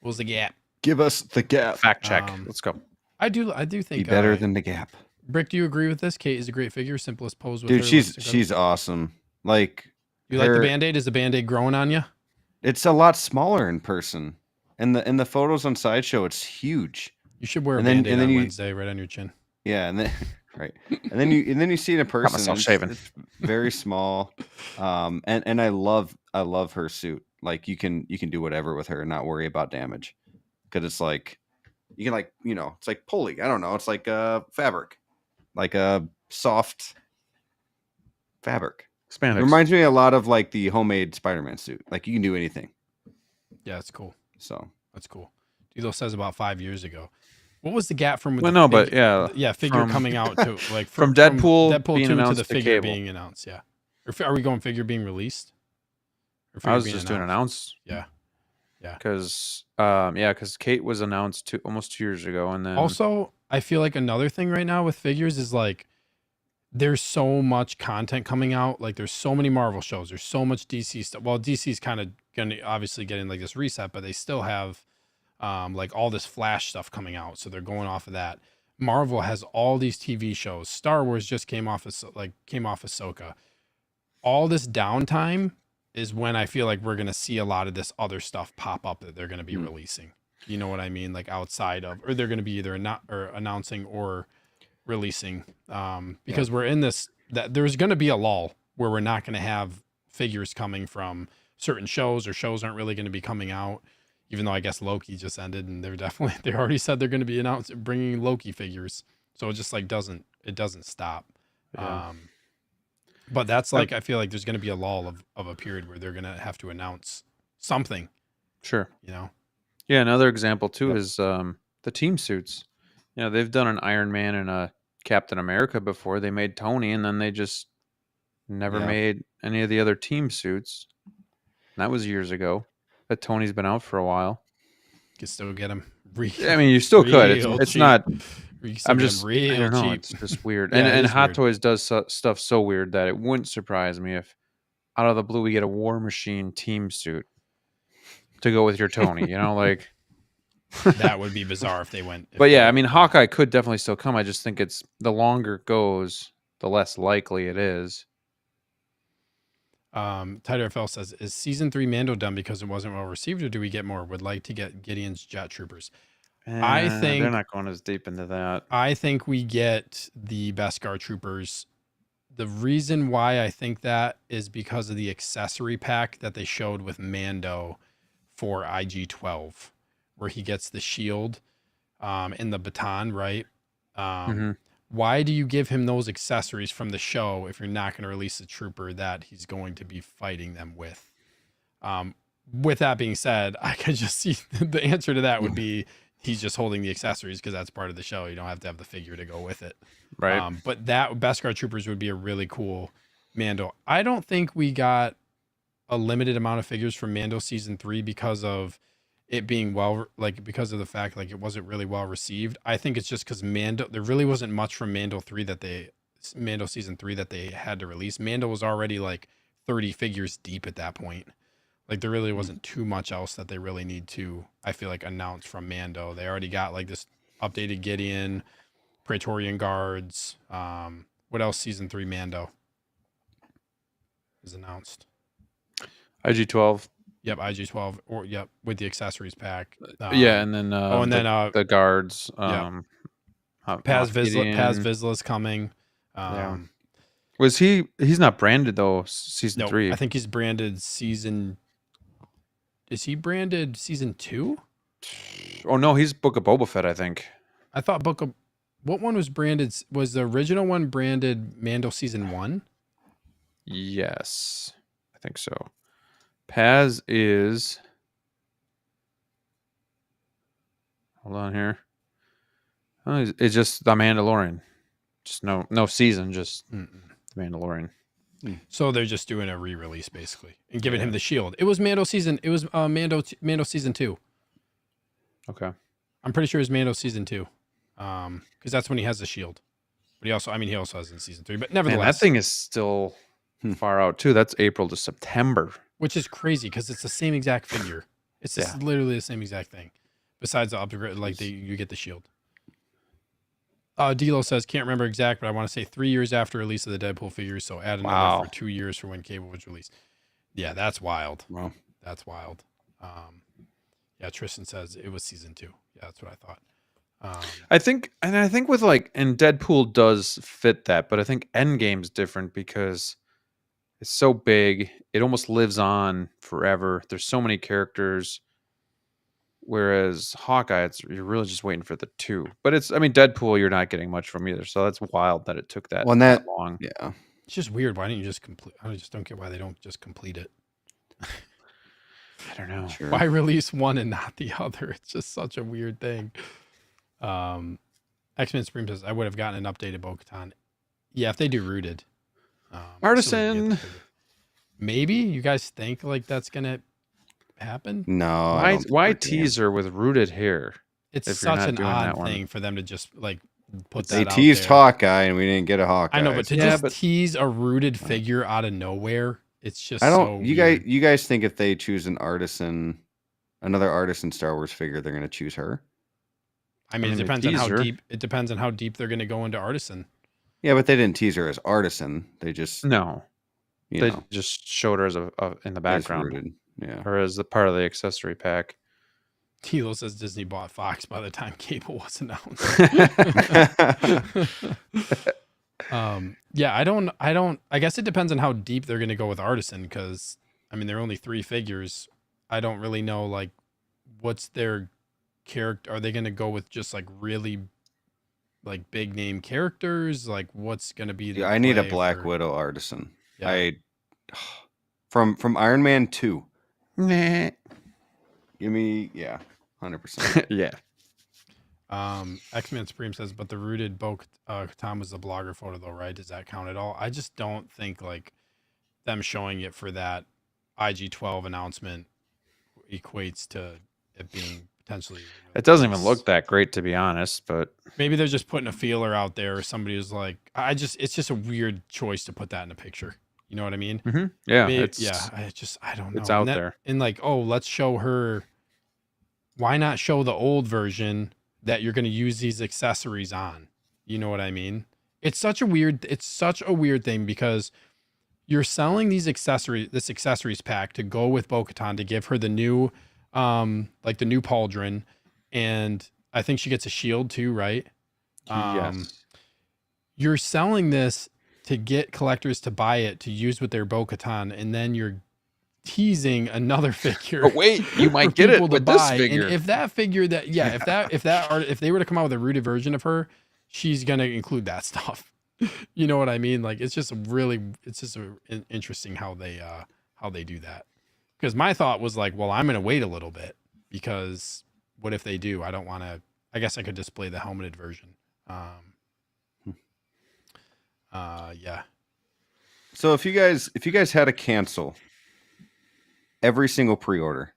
What was the gap? Give us the gap. Fact check. Um, Let's go. I do Be think better than the gap. Brick. Do you agree with this? Kate is a great figure. Simplest pose with Dude, her. she's looks incredible. she's awesome. Like You like the her- Band-Aid? Is the Band-Aid growing on you? it's a lot smaller in person. And the photos on Sideshow, it's huge. You should wear a And then- Band-Aid and then on you- Wednesday right on your chin. Yeah, and then right. And then you see it in person. myself it's- shaven. It's very small. And I love her suit. Like you can do whatever with her and not worry about damage. Because it's like you can like, it's like pulley. I don't know. It's like fabric. Like a soft fabric. It Spandex. reminds me a lot of like the homemade Spider-Man suit. Like you can do anything. Yeah, that's cool. So That's cool. D'Lo says about 5 years ago. What was the gap from? With Well, the no, but figure- yeah, figure from- coming out to like from Deadpool being 2 to announced the to figure Cable. being announced. Yeah, or are we going figure being released? Or I figure was being just doing announced? announce. Yeah. Because Kate was announced almost 2 years ago, and then Also, I feel like another thing right now with figures is like there's so much content coming out. Like there's so many Marvel shows. There's so much DC stuff. Well, DC's kind of gonna obviously getting like this reset, but they still have like all this Flash stuff coming out. So they're going off of that. Marvel has all these TV shows. Star Wars just came off Ahsoka. All this downtime is when I feel like we're gonna see a lot of this other stuff pop up that they're gonna be releasing. You know what I mean? Like outside of, or they're gonna be either announcing or releasing. Because we're in this that there's gonna be a lull where we're not gonna have figures coming from certain shows, or shows aren't really gonna be coming out. Even though I guess Loki just ended, and they already said they're going to be bringing Loki figures, so it just like doesn't stop. Yeah. But that's like I feel like there's going to be a lull of a period where they're going to have to announce something. sure. Yeah, Another example too Yep. is the team suits. They've done an Iron Man and a Captain America before. They made Tony, and then they just never Yeah. made any of the other team suits. And that was years ago. But Tony's been out for a while. you can still get them. I mean, you still could. Real It's cheap. not. You can still I'm get 'em just. real I don't know. cheap. It's just weird. Yeah, it and is Hot weird. Toys does stuff so weird that it wouldn't surprise me if out of the blue we get a War Machine team suit to go with your Tony. Like. That would be bizarre if they went. But yeah, I mean, Hawkeye could definitely still come. I just think it's the longer it goes, the less likely it is. Tighter FL says, is season 3 Mando done because it wasn't well received, or do we get more? Would like to get Gideon's Jet Troopers. I think they're not going as deep into that. I think we get the Beskar troopers. The reason why I think that is because of the accessory pack that they showed with Mando for IG-12, where he gets the shield and the baton, right? Mhm. Why do you give him those accessories from the show if you're not going to release a trooper that he's going to be fighting them with? With that being said, I could just see the answer to that would be he's just holding the accessories because that's part of the show. You don't have to have the figure to go with it. Right. But that Beskar troopers would be a really cool Mando. I don't think we got a limited amount of figures from Mando season 3 because of it being because of the fact like it wasn't really well received. I think it's just because there really wasn't much from Mando season 3 that they had to release. Mando was already like 30 figures deep at that point. Like there really wasn't too much else that they really need to, I feel like, announce from Mando. They already got like this updated Gideon, Praetorian Guards. What else season 3 Mando is announced? IG-12. Yep, IG-12 with the accessories pack. Yeah, and then the guards. Paz Moff Gideon. Vizsla's coming. Yeah. Was he's not branded though, season 3? I think he's branded season. Is he branded season 2? Oh no, he's Book of Boba Fett, I think. I thought what one was branded? Was the original one branded Mando season 1? Yes, I think so. Paz is. Hold on here. Oh, it's just the Mandalorian. Just no season, just the Mandalorian. So they're just doing a re-release basically and giving him the shield. It was Mando season. It was Mando season 2. Okay. I'm pretty sure it's Mando season 2, because that's when he has the shield. But he also has it in season 3. But nevertheless, Man, that thing is still far out too. That's April to September, which is crazy because it's the same exact figure. It's just literally the same exact thing. Besides the upgrade, like you get the shield. Dilo says, can't remember exact, but I want to say 3 years after release of the Deadpool figures. So add another for 2 years for when Cable was released. Yeah, that's wild. Wow. That's wild. Yeah, Tristan says it was season 2. Yeah, that's what I thought. I think with and Deadpool does fit that, but I think Endgame's different because it's so big. It almost lives on forever. There's so many characters. Whereas Hawkeye, you're really just waiting for the 2. But Deadpool, you're not getting much from either. So that's wild that it took that long. Yeah. It's just weird. Why didn't you just complete? I just don't get why they don't just complete it. I don't know. Sure. Why release one and not the other? It's just such a weird thing. X-Men Supreme says, I would have gotten an updated Bo-Katan. Yeah, if they do Rooted. Artisan. Maybe? You guys think like that's going to happen? No. Why teaser with rooted hair? It's such an odd thing for them to just like put that out there. They teased Hawkeye and we didn't get a Hawkeye. I know, but to tease a rooted figure out of nowhere, it's just you guys think if they choose another artisan Star Wars figure, they're going to choose her? I mean, it depends on how deep. It depends on how deep they're going to go into artisan. Yeah, but they didn't tease her as artisan. They just just showed her as in the background, or as the part of the accessory pack. Tilo says Disney bought Fox by the time Cable was announced. Yeah, I guess it depends on how deep they're going to go with artisan, because there are only 3 figures. I don't really know like what's their character. Are they going to go with just like really like big name characters? Like what's going to be the I need a Black Widow artisan. Yeah. From Iron Man 2. Nah. Give me 100%. Yeah. X-Men Supreme says, but the rooted Bo-Katan was the blogger photo though, right? Does that count at all? I just don't think like them showing it for that IG-12 announcement equates to it being potentially. It doesn't even look that great, to be honest, but maybe they're just putting a feeler out there, or somebody was like, it's just a weird choice to put that in a picture. You know what I mean? Mm-hmm. Yeah. I don't know. It's out there. And like, oh, let's show her. Why not show the old version that you're going to use these accessories on? You know what I mean? It's such a weird thing, because you're selling this accessories pack to go with Bo-Katan to give her the new, like the new pauldron. And I think she gets a shield too, right? Yes. You're selling this to get collectors to buy it to use with their Bo-Katan, and then you're teasing another figure. But wait, you for might get it people to with this buy. figure. And if that figure if they were to come out with a rooted version of her, she's gonna include that stuff. You know what I mean? Like it's just interesting how they do that. Because my thought was like, well, I'm gonna wait a little bit because what if they do? I don't want to. I guess I could display the helmeted version. Yeah. So if you guys had to cancel every single pre-order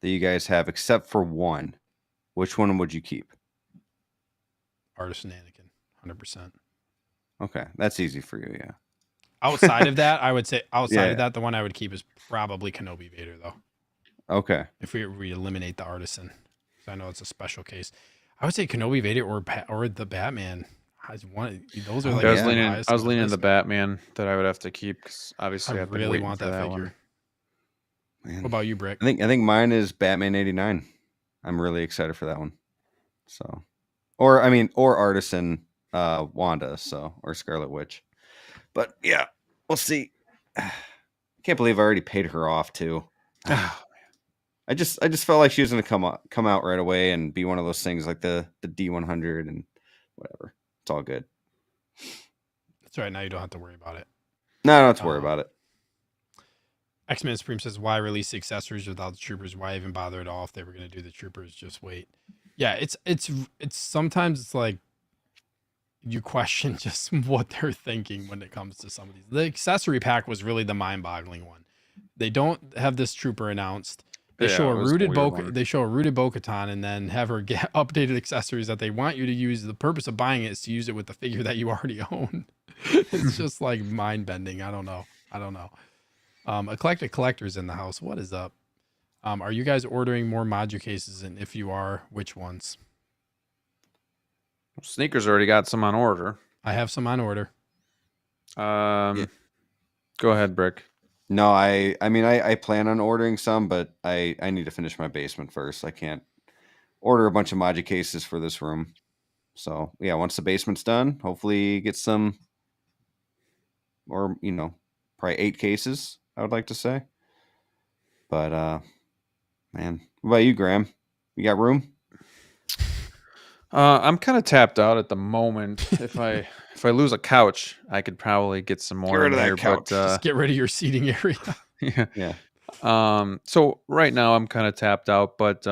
that you guys have except for one, which one would you keep? Artisan Anakin, 100%. Okay, that's easy for you, yeah. Outside of that, I would say Yeah. of that, the one I would keep is probably Kenobi Vader, though. Okay. If we eliminate the Artisan, so I know it's a special case. I would say Kenobi Vader or the Batman. Those are like I was leaning the the Batman that I would have to keep because obviously I I've been really waiting want for that figure. one. Man. What about you, Brick? I think mine is Batman 89. I'm really excited for that one. So, or Artisan Wanda, or Scarlet Witch. But yeah, we'll see. I can't believe I already paid her off too. I just felt like she was going to come out right away and be one of those things like the D100 and whatever. It's all good. That's right. Now you don't have to worry about it. No, I don't have to worry about it. X-Men Supreme says, why release the accessories without the troopers? Why even bother at all? If they were going to do the troopers, just wait. Yeah, it's sometimes it's like you question just what they're thinking when it comes to some of these. The accessory pack was really the mind-boggling one. They don't have this trooper announced. They show a rooted Bo-Katan and then have her get updated accessories that they want you to use. The purpose of buying it is to use it with the figure that you already own. It's just like mind bending. I don't know. Eclectic Collectors in the house. What is up? Are you guys ordering more module cases? And if you are, which ones? Sneakers already got some on order. I have some on order. Go ahead, Brick. No, I plan on ordering some, but I need to finish my basement first. I can't order a bunch of module cases for this room. So yeah, once the basement's done, hopefully get some, or probably 8 cases, I would like to say. But man, what about you, Graham? You got room? I'm kind of tapped out at the moment. If I lose a couch, I could probably get some more. Get rid of that here, couch. But, just get rid of your seating area. Yeah. So right now I'm kind of tapped out, but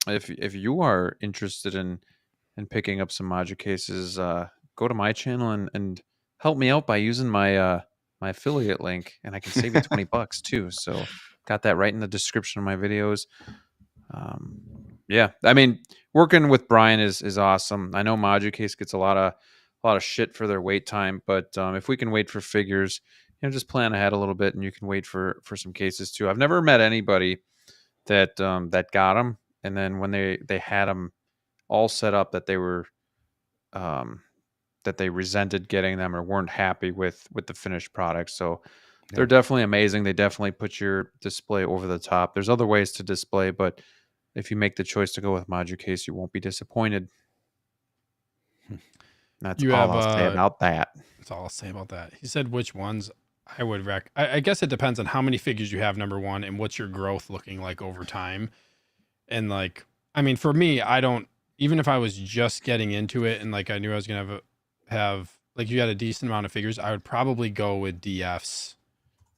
if you are interested in picking up some module cases, go to my channel and help me out by using my my affiliate link, and I can save you $20 too. So got that right in the description of my videos. Yeah, I mean, working with Brian is awesome. I know module case gets a lot of shit for their wait time, but if we can wait for figures, just plan ahead a little bit, and you can wait for some cases too. I've never met anybody that got them, and then when they had them all set up, that they were that they resented getting them or weren't happy with the finished product. So they're definitely amazing. They definitely put your display over the top. There's other ways to display, but if you make the choice to go with module case, you won't be disappointed. That's all I'll say about that. That's all I'll say about that. He said which ones I would I guess it depends on how many figures you have, number one, and what's your growth looking like over time. And like, I mean, for me, even if I was just getting into it and like I knew I was going to have like you had a decent amount of figures, I would probably go with DFs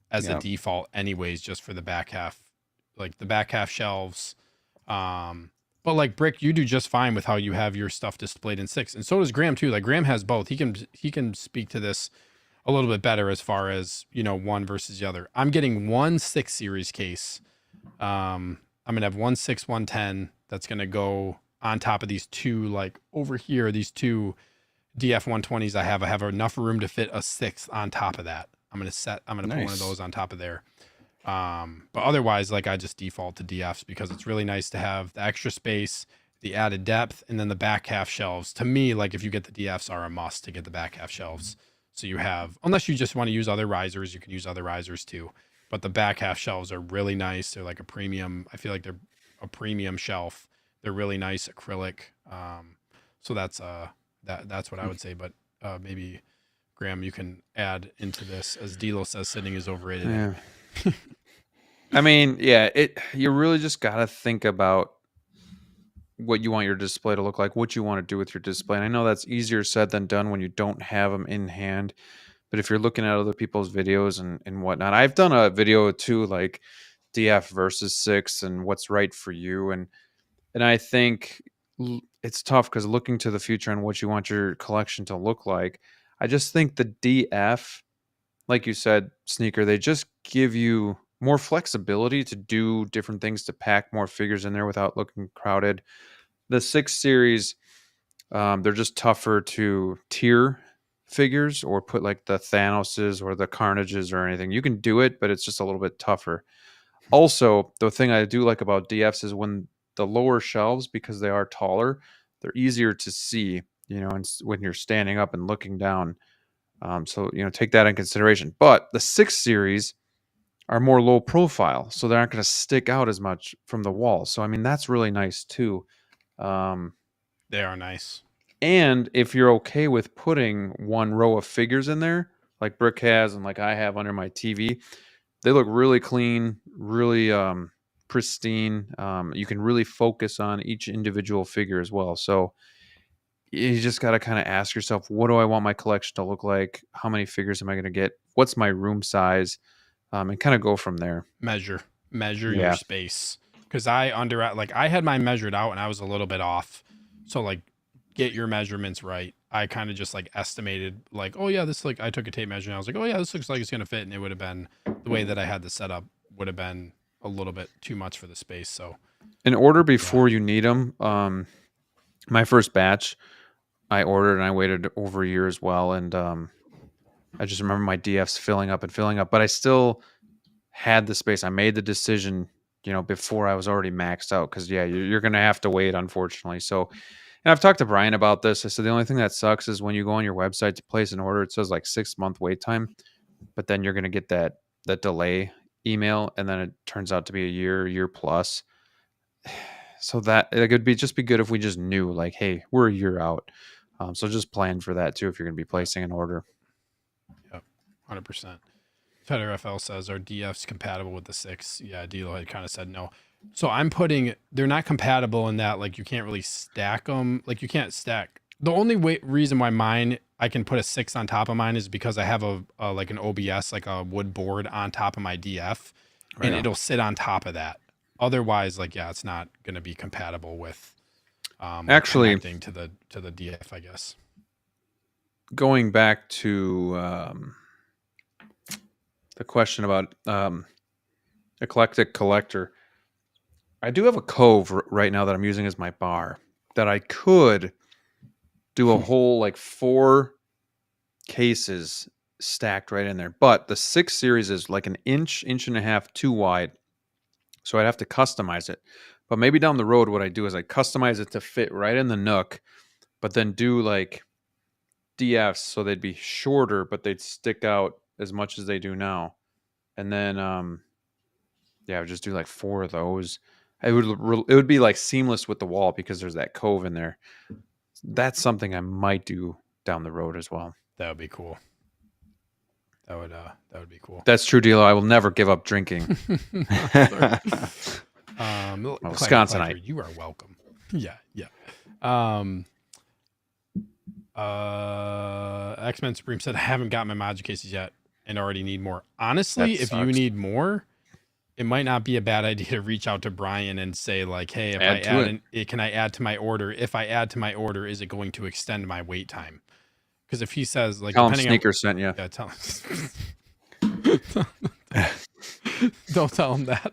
as a default anyways, just for the back half, like the back half shelves. But like Brick, you do just fine with how you have your stuff displayed in 6, and so does Graham too. Like Graham has both. He can speak to this a little bit better as far as one versus the other. I'm getting one 6 series case. I'm gonna have 1 6 1 10 that's gonna go on top of these two, like over here, these two DF 120s I have enough room to fit a 6th on top of that. I'm gonna put one of those on top of there. But otherwise, like I just default to DFs because it's really nice to have the extra space, the added depth, and then the back half shelves. To me, like if you get the DFs are a must to get the back half shelves. So you have, unless you just want to use other risers, you can use other risers too. But the back half shelves are really nice. They're like a premium. I feel like they're a premium shelf They're really nice acrylic. So that's that's what I would say. But maybe Graham, you can add into this, as Dilo says, sitting is overrated. Yeah. I mean, yeah, you really just got to think about what you want your display to look like, what you want to do with your display. And I know that's easier said than done when you don't have them in hand. But if you're looking at other people's videos and whatnot, I've done a video too, like DF versus 6 and what's right for you. And I think it's tough because looking to the future and what you want your collection to look like, I just think the DF, like you said, Sneaker, they just give you more flexibility to do different things, to pack more figures in there without looking crowded. The 6 series, they're just tougher to tier figures or put like the Thanoses or the Carnages or anything. You can do it, but it's just a little bit tougher. Also, the thing I do like about DFs is when the lower shelves, because they are taller, they're easier to see, and when you're standing up and looking down. So, take that in consideration. But the 6 series are more low profile, so they aren't going to stick out as much from the wall. So, I mean, that's really nice too. They are nice. And if you're okay with putting one row of figures in there, like Brick has and like I have under my TV, they look really clean, really pristine. You can really focus on each individual figure as well. So you just got to kind of ask yourself, what do I want my collection to look like? How many figures am I going to get? What's my room size? And kind of go from there. Measure your space. Because I had mine measured out and I was a little bit off. So like, get your measurements right. I kind of just like estimated like, oh yeah, this I took a tape measure and I was like, oh yeah, this looks like it's going to fit. And it would have been, the way that I had the setup would have been a little bit too much for the space. So in order before you need them. My first batch I ordered and I waited over a year as well. And I just remember my DFs filling up, but I still had the space. I made the decision, before I was already maxed out. Cause you're going to have to wait, unfortunately. So, and I've talked to Brian about this. I said, the only thing that sucks is when you go on your website to place an order, it says like 6-month wait time, but then you're going to get that delay email. And then it turns out to be a year plus. So that it could be good if we just knew like, hey, we're a year out. So just plan for that too if you're going to be placing an order. Yep, 100%. Feder FL says, are DFs compatible with the 6? Yeah, Dilo had kind of said no. So they're not compatible in that like you can't really stack them. Like you can't stack. The only reason why I can put a 6 on top of mine is because I have a like an OBS, like a wood board on top of my DF, and it'll sit on top of that. Otherwise, like, it's not going to be compatible with actually connecting to the DF, I guess. Going back to the question about eclectic collector, I do have a Cove right now that I'm using as my bar that I could do a whole like 4 cases stacked right in there. But the 6 series is like an inch and a half too wide. So I'd have to customize it. But maybe down the road, what I do is I customize it to fit right in the nook, but then do like DFs so they'd be shorter, but they'd stick out as much as they do now. And then, I would just do like 4 of those. It would be like seamless with the wall because there's that cove in there. That's something I might do down the road as well. That would be cool. That would be cool. That's true, Dilo. I will never give up drinking. Wisconsinite. You are welcome. Yeah. X-Men Supreme said, I haven't got my module cases yet and already need more. Honestly, if you need more, it might not be a bad idea to reach out to Brian and say like, hey, can I add to my order? If I add to my order, is it going to extend my wait time? Because if he says like, tell him Sneaker sent you. Yeah, tell him. Don't tell him that.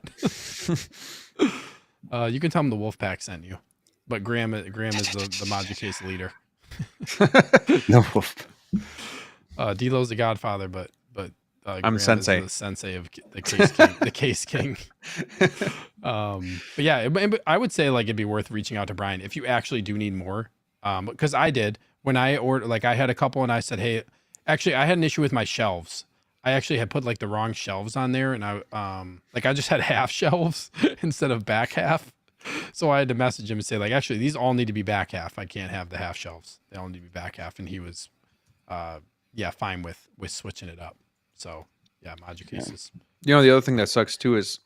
You can tell him the Wolfpack sent you, but Graham is the module case leader. No. Dilo's the Godfather, but I'm Sensei. The Sensei of the Case King. The Case King. But yeah, I would say like it'd be worth reaching out to Brian if you actually do need more. Because I did when I ordered, like I had a couple and I said, hey, actually I had an issue with my shelves. I actually had put like the wrong shelves on there, and I just had half shelves instead of back half. So I had to message him and say, like, actually, these all need to be back half. I can't have the half shelves. They all need to be back half. And he was, yeah, fine with switching it up. So yeah, module cases. You know, the other thing that sucks too is,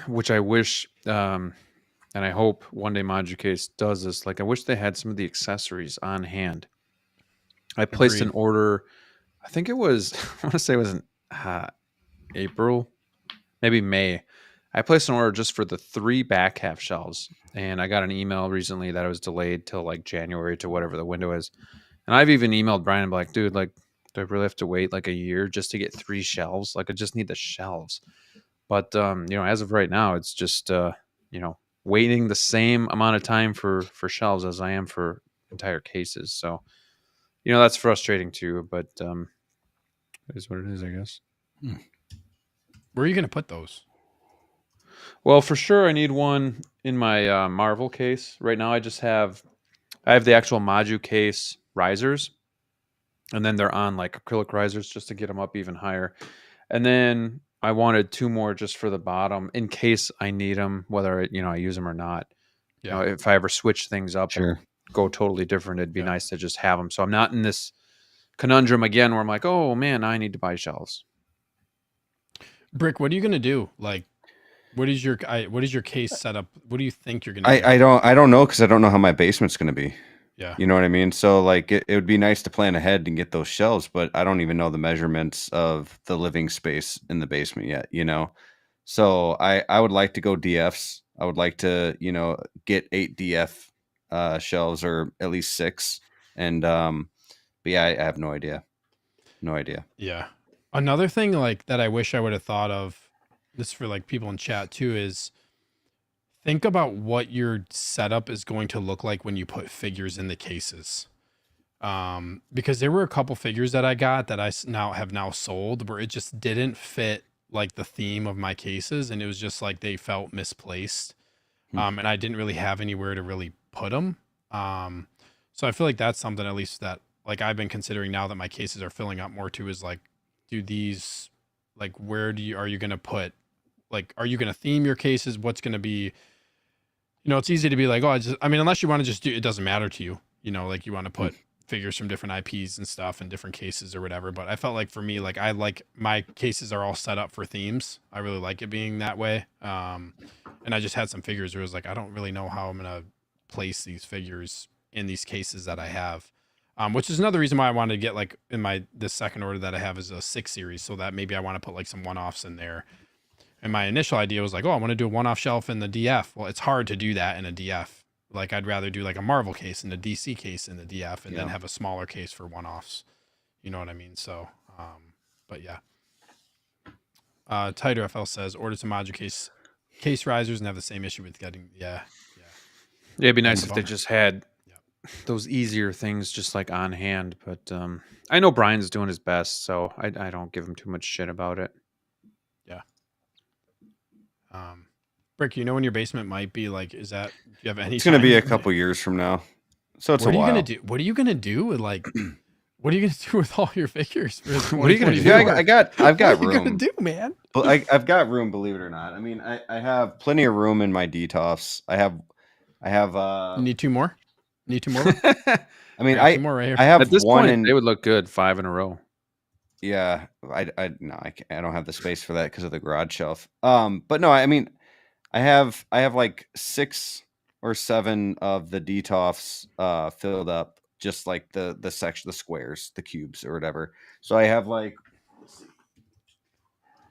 which I wish, and I hope one day Module Case does this. Like, I wish they had some of the accessories on hand. I placed an Agreed. order. I think it was, I want to say it was in April, maybe May. I placed an order just for the 3 back half shelves, and I got an email recently that it was delayed till like January to whatever the window is. And I've even emailed Brian and be like, dude, like, do I really have to wait like a year just to get 3 shelves? Like, I just need the shelves. But you know, as of right now, it's just you know, waiting the same amount of time for shelves as I am for entire cases. So, you know, that's frustrating too. But it is what it is, I guess. Where are you going to put those? Well, for sure, I need one in my Marvel case. Right now, I have the actual Maju case risers, and then they're on like acrylic risers just to get them up even higher. And then I wanted 2 more just for the bottom in case I need them, whether I use them or not. You know, Yeah. if I ever switch things up and Sure. go totally different, it'd be Yeah. nice to just have them. So I'm not in this conundrum again where I'm like, oh man, I need to buy shelves. Brick, what are you going to do? Like, what is your case setup? What do you think you're going to do? I don't know because I don't know how my basement's going to be. Yeah. You know what I mean? So like it would be nice to plan ahead and get those shelves, but I don't even know the measurements of the living space in the basement yet, you know? So I would like to go DFs. I would like to, get 8 DF shelves or at least 6. And but yeah, I have no idea. No idea. Yeah. Another thing like that I wish I would have thought of, this for like people in chat too, is think about what your setup is going to look like when you put figures in the cases. Because there were a couple figures that I got that I have now sold where it just didn't fit like the theme of my cases, and it was just like they felt misplaced. And I didn't really have anywhere to really put them. So I feel like that's something at least that like I've been considering now that my cases are filling up more too, is like, do these, like, where are you going to put, like, are you going to theme your cases? What's going to be, it's easy to be like, oh, I mean, unless you want to just do, it doesn't matter to you, like you want to put figures from different IPs and stuff in different cases or whatever. But I felt like for me, like I like my cases are all set up for themes. I really like it being that way. And I just had some figures where it was like, I don't really know how I'm going to place these figures in these cases that I have. Which is another reason why I wanted to get like in this second order that I have is a 6 series, so that maybe I want to put like some one-offs in there. And my initial idea was like, oh, I want to do a one-off shelf in the DF. Well, it's hard to do that in a DF. Like I'd rather do like a Marvel case and a DC case in the DF and then have a smaller case for one-offs. You know what I mean? So, but yeah. Tighter FL says, order some module case risers and have the same issue with getting, Yeah, it'd be nice if they just had those easier things just like on hand, but I know Brian's doing his best, so I don't give him too much shit about it. Yeah. Brick, when your basement might be like, do you have any? It's going to be a couple years from now, so it's a while. What are you gonna do with like? What are you gonna do with all your figures? What are you gonna do? Yeah, I've got room. What are you gonna do, man? But I've got room, believe it or not. I mean, I have plenty of room in my DTOFs. I have. You need 2 more. Need 2 more. I mean, 2 more right here. I have at this one. Point, they would look good 5 in a row. Yeah, I don't have the space for that because of the garage shelf. But no, I mean, I have like 6 or 7 of the DTOFs filled up, just like the section, the squares, the cubes or whatever. So I have like,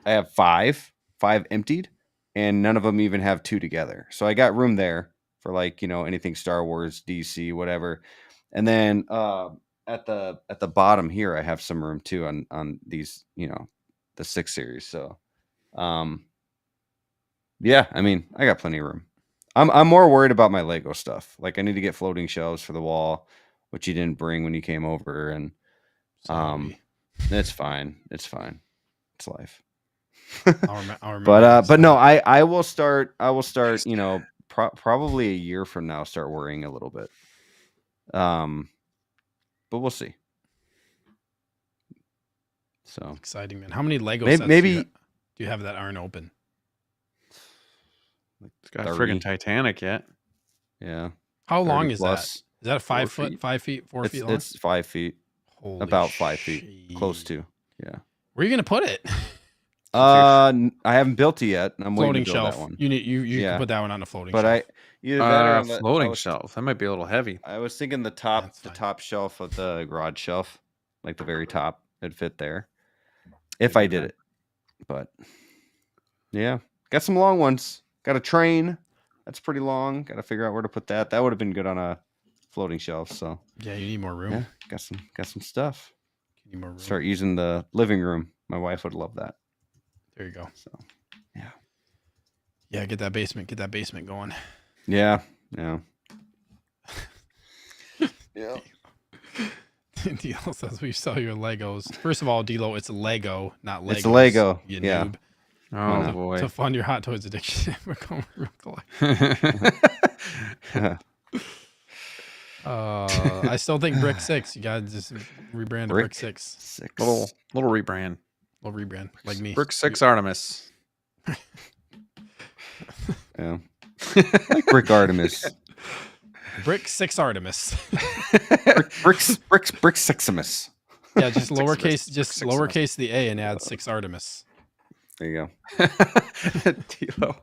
I have 5 emptied, and none of them even have 2 together. So I got room there for like, anything Star Wars, DC, whatever. And then at the bottom here, I have some room too on these, the 6 series. So yeah, I mean, I got plenty of room. I'm more worried about my Lego stuff. Like I need to get floating shelves for the wall, which you didn't bring when you came over, and it's fine. It's fine. It's life. I'll remember but no, I will start, probably a year from now, start worrying a little bit. But we'll see. So exciting, man. How many Lego sets do you have that aren't open? It's got 30. friggin' Titanic yet. Yeah. How 30 long is that? plus. Is that a 5 4 foot, feet. 5 feet, 4 feet long? It's 5 feet. Holy About 5 feet. Close shit. to. Yeah. Where are you gonna put it? I haven't built it yet. I'm Floating waiting to build shelf. that one. You need you Yeah. can put that one on a floating But shelf. either that or on the Floating shelf. That might be a little heavy. I was thinking the That's fine. top shelf of the garage shelf, like the very top, it'd fit there. If I did it. But yeah, got some long ones. Got a train. That's pretty long. Got to figure out where to put that. That would have been good on a floating shelf. So Yeah, you need more room. yeah, got some stuff. You need more room. Start using the living room. My wife would love that. There you go. So yeah. Yeah, get that basement going. Yeah. Yeah. Yeah. Dilo says we sell your Legos. First of all, Dilo, it's Lego, not Legos. It's Lego. You Yeah. noob. Oh no. boy. To fund your hot toys addiction. Become a real collector. I still think Brick 6. You gotta just rebrand to Brick 6. little rebrand. Little rebrand, like me. Brick 6 Artemis. Yeah. Like Brick Artemis. Brick 6 Artemis. Brick Siximus. Yeah, just lowercase, Six lowercase the A and add 6 Artemis. There you go. Tilo.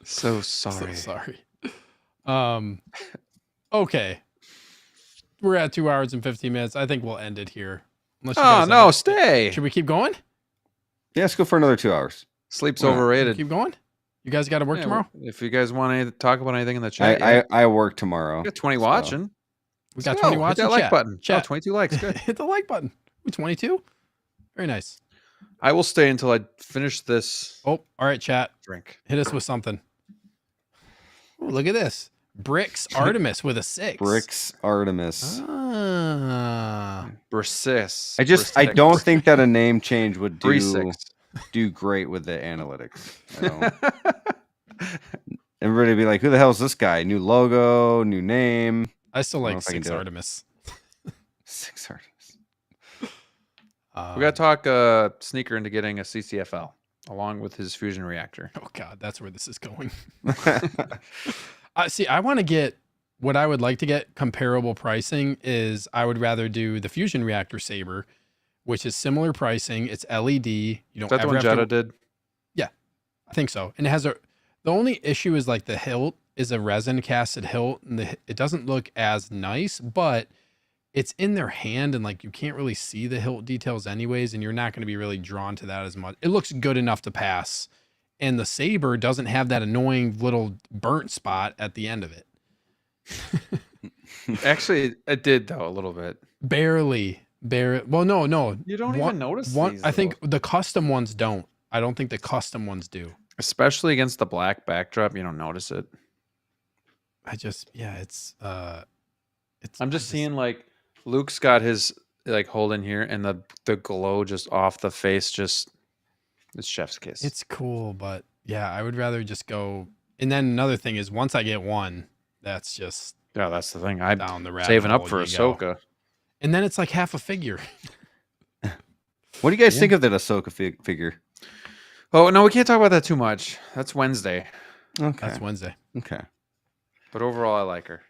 So sorry. So sorry. Okay. We're at 2 hours and 15 minutes. I think we'll end it here. Unless you Oh guys no, have- stay. Should we keep going? Yeah, let's go for another 2 hours. Sleep's Yeah. overrated. Keep going? You guys got to work Yeah, tomorrow? If you guys want to talk about anything in the chat, I work tomorrow. we got 20 so- watching. We got Let's 20 go. watching. Hit that like Chat. button. Chat. Oh, 22 likes. Good. Hit the like button. We 22? Very nice. I will stay until I finish this Oh, all right, chat. drink. Hit us with something. Ooh, look at this. Bricks Artemis with a 6. Bricks Artemis. Ah. Bersis. I don't think that a name change would do 3-6. do great with the analytics. Everybody would be like, who the hell is this guy? New logo, new name. I still I don't know like if I can 6 do it. Artemis. 6 Artemis. We got to talk Sneaker into getting a CCFL along with his fusion reactor. Oh God, that's where this is going. See, I want to get what I would like to get comparable pricing is I would rather do the fusion reactor saber, which is similar pricing. It's LED. You don't Is that the ever one have Jetta to, did? I think so. And it has the only issue is like the hilt is a resin casted hilt and it doesn't look as nice, but it's in their hand and like you can't really see the hilt details anyways. And you're not going to be really drawn to that as much. It looks good enough to pass. And the saber doesn't have that annoying little burnt spot at the end of it. Actually, it did though a little bit. Barely. Well, no. You don't even notice these, I think the custom ones don't. I don't think the custom ones do. Especially against the black backdrop, you don't notice it. It's I'm just seeing like Luke's got his like hold in here and the glow just off the face, just it's chef's kiss. It's cool, but yeah, I would rather just go. And then another thing is once I get one, that's just yeah, that's the thing. I'm down the rabbit saving up hole for you go. Ahsoka. And then it's like half a figure. What do you guys think of that Ahsoka figure? Oh no, we can't talk about that too much. That's Wednesday. Okay. That's Wednesday. Okay. But overall, I like her.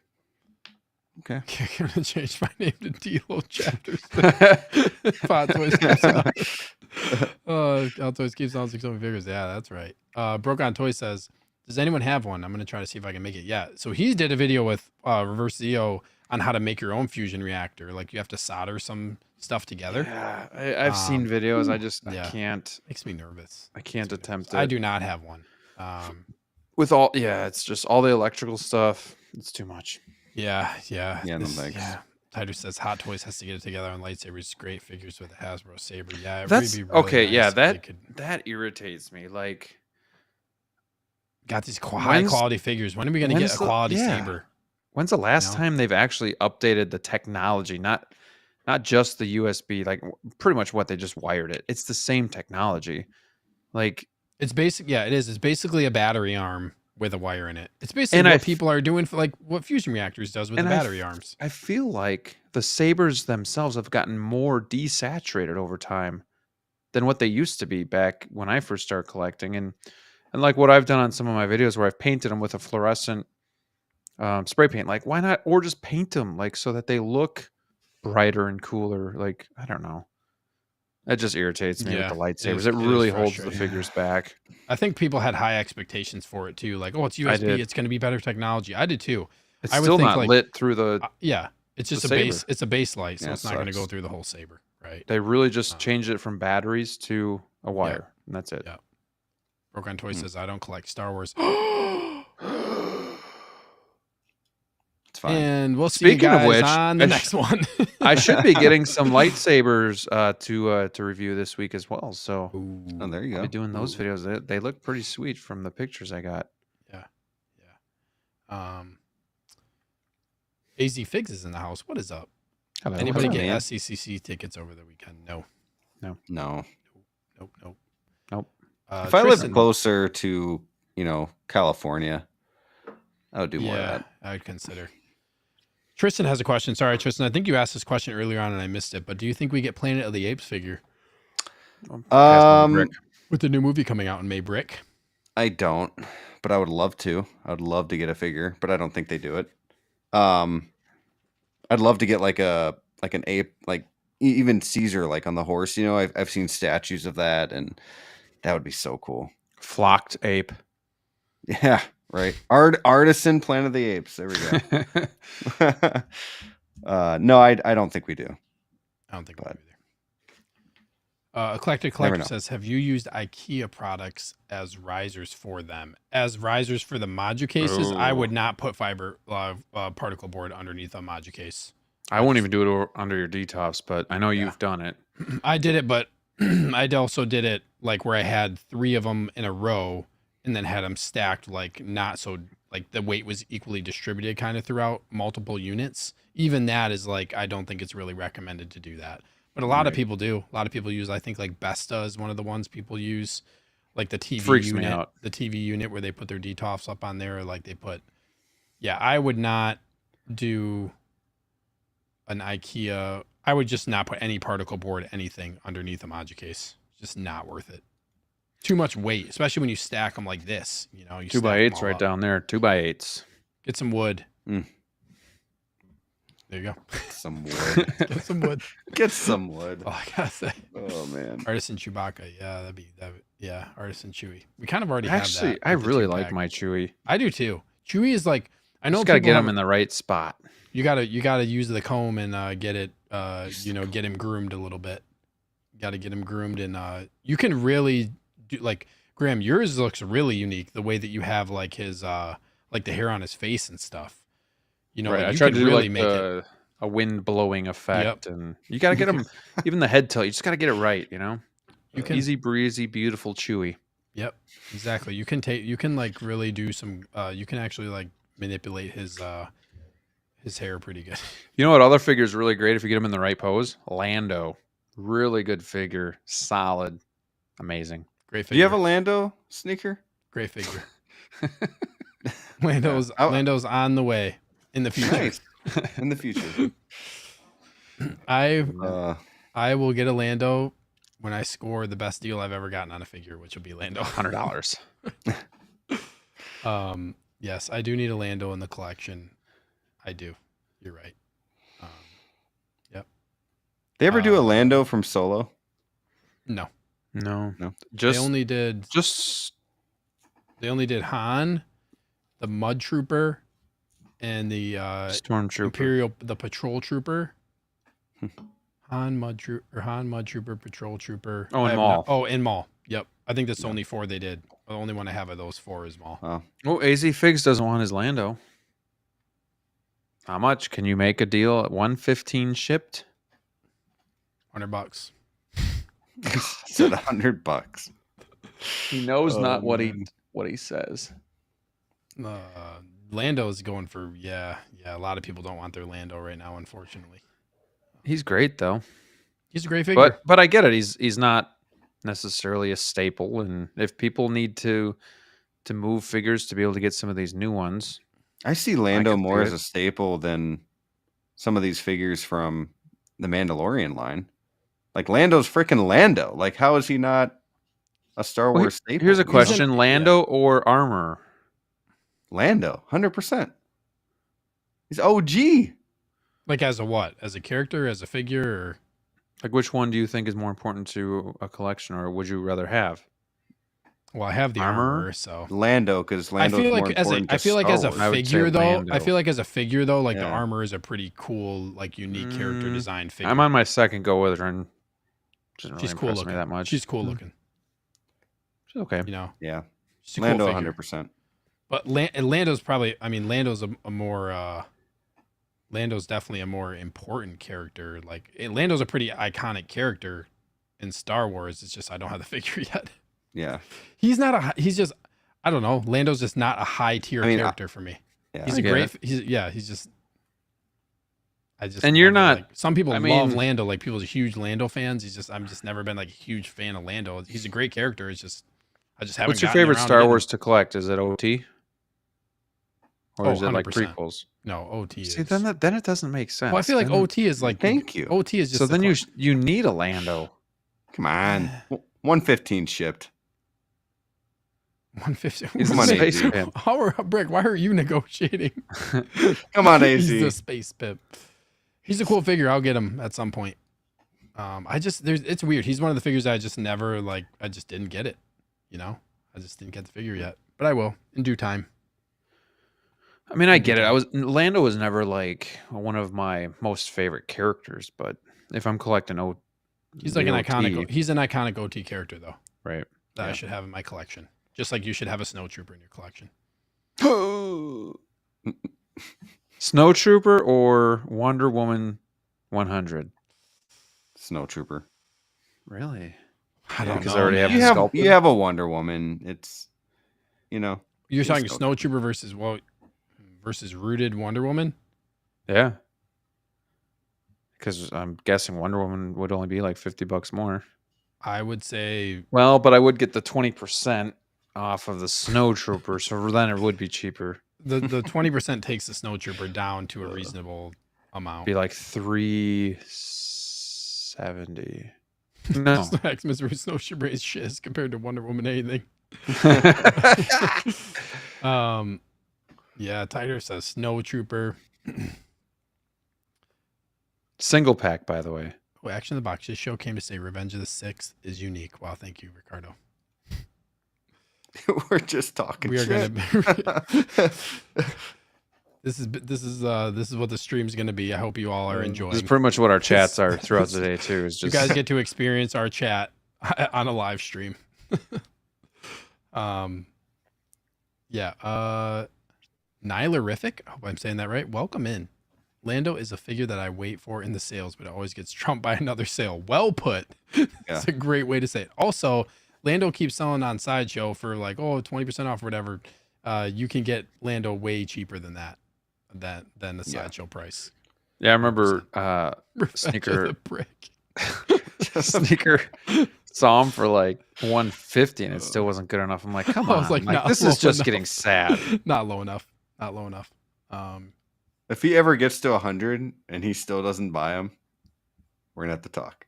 Okay. I'm gonna change my name to Dilo Chapters. Hot Toys keeps on. Hot Toys keeps on 6 figures. Yeah, that's right. Broke on Toy says, "Does anyone have one? I'm gonna try to see if I can make it." Yeah. So he did a video with Reverse Zeo on how to make your own fusion reactor. Like you have to solder some stuff together. Yeah, I've seen videos. yeah. I can't. Makes me nervous. I can't attempt it. I do not have one. With all, yeah, it's just all the electrical stuff. It's too much. Yeah. Yeah, no thanks. Yeah. Tiger says Hot Toys has to get it together on lightsabers. Great figures with a Hasbro saber. Yeah, it That's would be really okay. nice Yeah, if they that irritates me. Like, got these high quality figures. When are we going to get a quality saber? when's the last time they've actually updated the technology? Not just the USB. Like, pretty much what they just wired it. It's the same technology. Like, It's basic. Yeah, it is. It's basically a battery arm with a wire in it. It's basically And what people are doing for like what Fusion Reactors does with the and battery arms. I feel like the sabers themselves have gotten more desaturated over time than what they used to be back when I first started collecting. And And like what I've done on some of my videos where I've painted them with a fluorescent spray paint, like why not? Or just paint them like so that they look brighter and cooler. Like, I don't know. That just irritates me with Yeah, the lightsabers. it It is really holds the frustrating. figures back. I think people had high expectations for it too. Like, oh, it's I USB, did. it's going to be better technology. I did too. It's I would still think not like, lit through the. yeah, it's just the a base. saber. It's a base light, so Yeah, it's it not going to sucks. go through the whole saber, right? They really just Um, changed it from batteries to a wire, and that's it. Yeah. Broken Toy Hmm. says, I don't collect Star Wars. It's fine. And we'll see you Speaking of guys which, on the I next one. I should be getting some lightsabers to review this week as well. So Oh, there you I'll go. be doing those videos. They look pretty sweet from the pictures I got. Yeah. AZ Figs is in the house. What is up? Hello. Anybody up, get man? SCCC tickets over the weekend? No. No. Nope. Nope. If I lived Tristan- closer to, California, I would do more of yeah, that. I would consider. Tristan has a question. Sorry, Tristan. I think you asked this question earlier on and I missed it. But do you think we get Planet of the Apes figure with the new movie coming out in May? Brick. I don't, but I would love to. I would love to get a figure, but I don't think they do it. I'd love to get like an ape, like even Caesar, like on the horse. I've seen statues of that, and that would be so cool. Flocked ape. Yeah, right. Artisan Planet of the Apes. There we go. No, I don't think we do. I don't think But- we'll be there. Eclectic Never Collector know. says, have you used IKEA products as risers for them? As risers for the Modu cases, I would not put fiber particle board underneath a Modu case. I won't even do it under your DTOFs, but I know you've done it. I did it, but I also did it like where I had 3 of them in a row and then had them stacked like not so like the weight was equally distributed kind of throughout multiple units. Even that is like, I don't think it's really recommended to do that. But a lot of people do. A lot of people use, I think like Besta is one of the ones people use, like the TV Freaks me unit, out. the TV unit where they put their DTOFs up on there. Or like they put, I would not do an IKEA. I would just not put any particle board, anything underneath a Modu case. Just not worth it. Too much weight, especially when you stack them like this. You 2x8s right down there. 2x8s. Get some wood. Mm. There you go. Some wood. Get some wood. Get some wood. Oh, I gotta say. Oh man. Artisan Chewbacca. Yeah, yeah, Artisan Chewie. We kind of already Actually, have that. I with the really 2-pack. like my Chewy. I do too. Chewie is like, I know Just gotta people get have- them in the right spot. You gotta use the comb and get it get him groomed a little bit. Got to get him groomed and you can really do like Graham. Yours looks really unique. The way that you have like his like the hair on his face and stuff. Right. like, I you tried can to do really like make it. a wind blowing effect, and you gotta get them. Even the head tilt, you just gotta get it right. You can Easy breezy, beautiful, chewy. Yep, exactly. You can like really do some. You can actually like manipulate his hair pretty good. You know what other figure is really great if you get him in the right pose? Lando. Really good figure. Solid. Amazing. Great figure. Do you have a Lando sneaker? great figure? Lando's on the way in the future. Nice. In the future. I Uh, will get a Lando when I score the best deal I've ever gotten on a figure, which will be Lando. $100. Yes, I do need a Lando in the collection. I do. You're right. they ever do a Lando from Solo? No, No. No. Just they only did Han, the Mud Trooper, and the Stormtrooper. the Patrol Trooper. Han Mud Trooper, Patrol Trooper. Oh, and I have Maul. and Maul. Yep. I think that's the only 4 they did. The only one I have of those 4 is Maul. Oh, Oh, AZ Figs doesn't want his Lando. How much? Can you make a deal at 115 shipped? $100. said $100. He knows Oh, not what man. he says. Lando's going for A lot of people don't want their Lando right now, unfortunately. He's great though. He's a great figure. But I get it. He's not necessarily a staple, and if people need to move figures to be able to get some of these new ones, I see Lando can more see as it. a staple than some of these figures from the Mandalorian line. Like Lando's freaking Lando. Like how is he not a Star Well, Wars staple. here's a you know? question: Lando or armor? Lando, 100%. He's OG. Like as a what? As a character, as a figure, or Like, which one do you think is more important to a collection, or would you rather have? well, I have the Armor? armor, so Lando, because I Lando's feel more like as a important I to feel like Star as a Wars. I would say figure though, I Lando. feel like as a figure though, like the Yeah. armor is a pretty cool, like unique character design figure. I'm on my second go with her, and doesn't really She's cool impress looking. me that much. She's cool looking. She's okay. You know, Yeah, she's a Lando, cool figure. 100%. But Lando's probably. I mean, Lando's a more. Lando's definitely a more important character. Like Lando's a pretty iconic character in Star Wars. It's just I don't have the figure yet. Yeah, He's not a. He's just. I don't know. Lando's just not a high tier I mean, character for me. yeah. He's I a get great. it. He's just. I just. And you're never, not- Like, some people I love mean- Lando. Like people are huge Lando fans. I'm just never been like a huge fan of Lando. He's a great character. It's just. I just haven't. What's your gotten favorite around to Star getting Wars him. to collect? Is it OT? Or Oh, is it like 100%. prequels? No, OT. See, is. then it doesn't make sense. Well, I feel like Then- OT is like. Thank you. OT is just. So the then cla- you need a Lando. Come on. 115 shipped. 150. He's Come on, space AZ. pimp. Brick, why are you negotiating? Come on, He's the AZ. space pimp. He's a cool figure. I'll get him at some point. It's weird. He's one of the figures I just never like. I just didn't get it. You know, I just didn't get the figure yet, but I will in due time. I mean, I get it. Lando was never like one of my most favorite characters, but if I'm collecting He's like an the iconic. OT, He's an iconic OT character though right? that I Yeah. should have in my collection. Just like you should have a snowtrooper in your collection. Snowtrooper or Wonder Woman 100? Snowtrooper. Really? I don't because know. I already have man. the sculpt. You have a Wonder Woman. It's, you know, You're He's talking Snowtrooper. Snowtrooper versus rooted Wonder Woman. Yeah. Because I'm guessing Wonder Woman would only be like $50 more. I would say Well, but I would get the 20% off of the Snowtrooper, so then it would be cheaper. the 20% takes the snowtrooper down to a reasonable amount. Be like $370. No. Maximus versus snowtrooper is shiz compared to Wonder Woman anything. Yeah, Tiger says snowtrooper. Single pack, by the way. Oh, Action in the Box. This show came to say Revenge of the Sixth is unique. Wow, thank you, Ricardo. we're just talking We are shit. gonna. This is what the stream's gonna be. I hope you all are enjoying. This is pretty much what our chats are throughout the day, too. Is You just guys get to experience our chat on a live stream. Yeah. Nihilerific. I hope I'm saying that right. Welcome in. Lando is a figure that I wait for in the sales, but it always gets trumped by another sale. Well put. That's a great way to say it. Also, Lando keeps selling on Sideshow for like 20% off or whatever. You can get Lando way cheaper than that, than the Sideshow price. Yeah, I remember Revenge of Sneaker the Brick. Sneaker saw him for like 150 and it still wasn't good enough. I'm like, come I on. was like, not this low is just enough. getting sad. Not low enough. If he ever gets to 100 and he still doesn't buy them, we're gonna have to talk.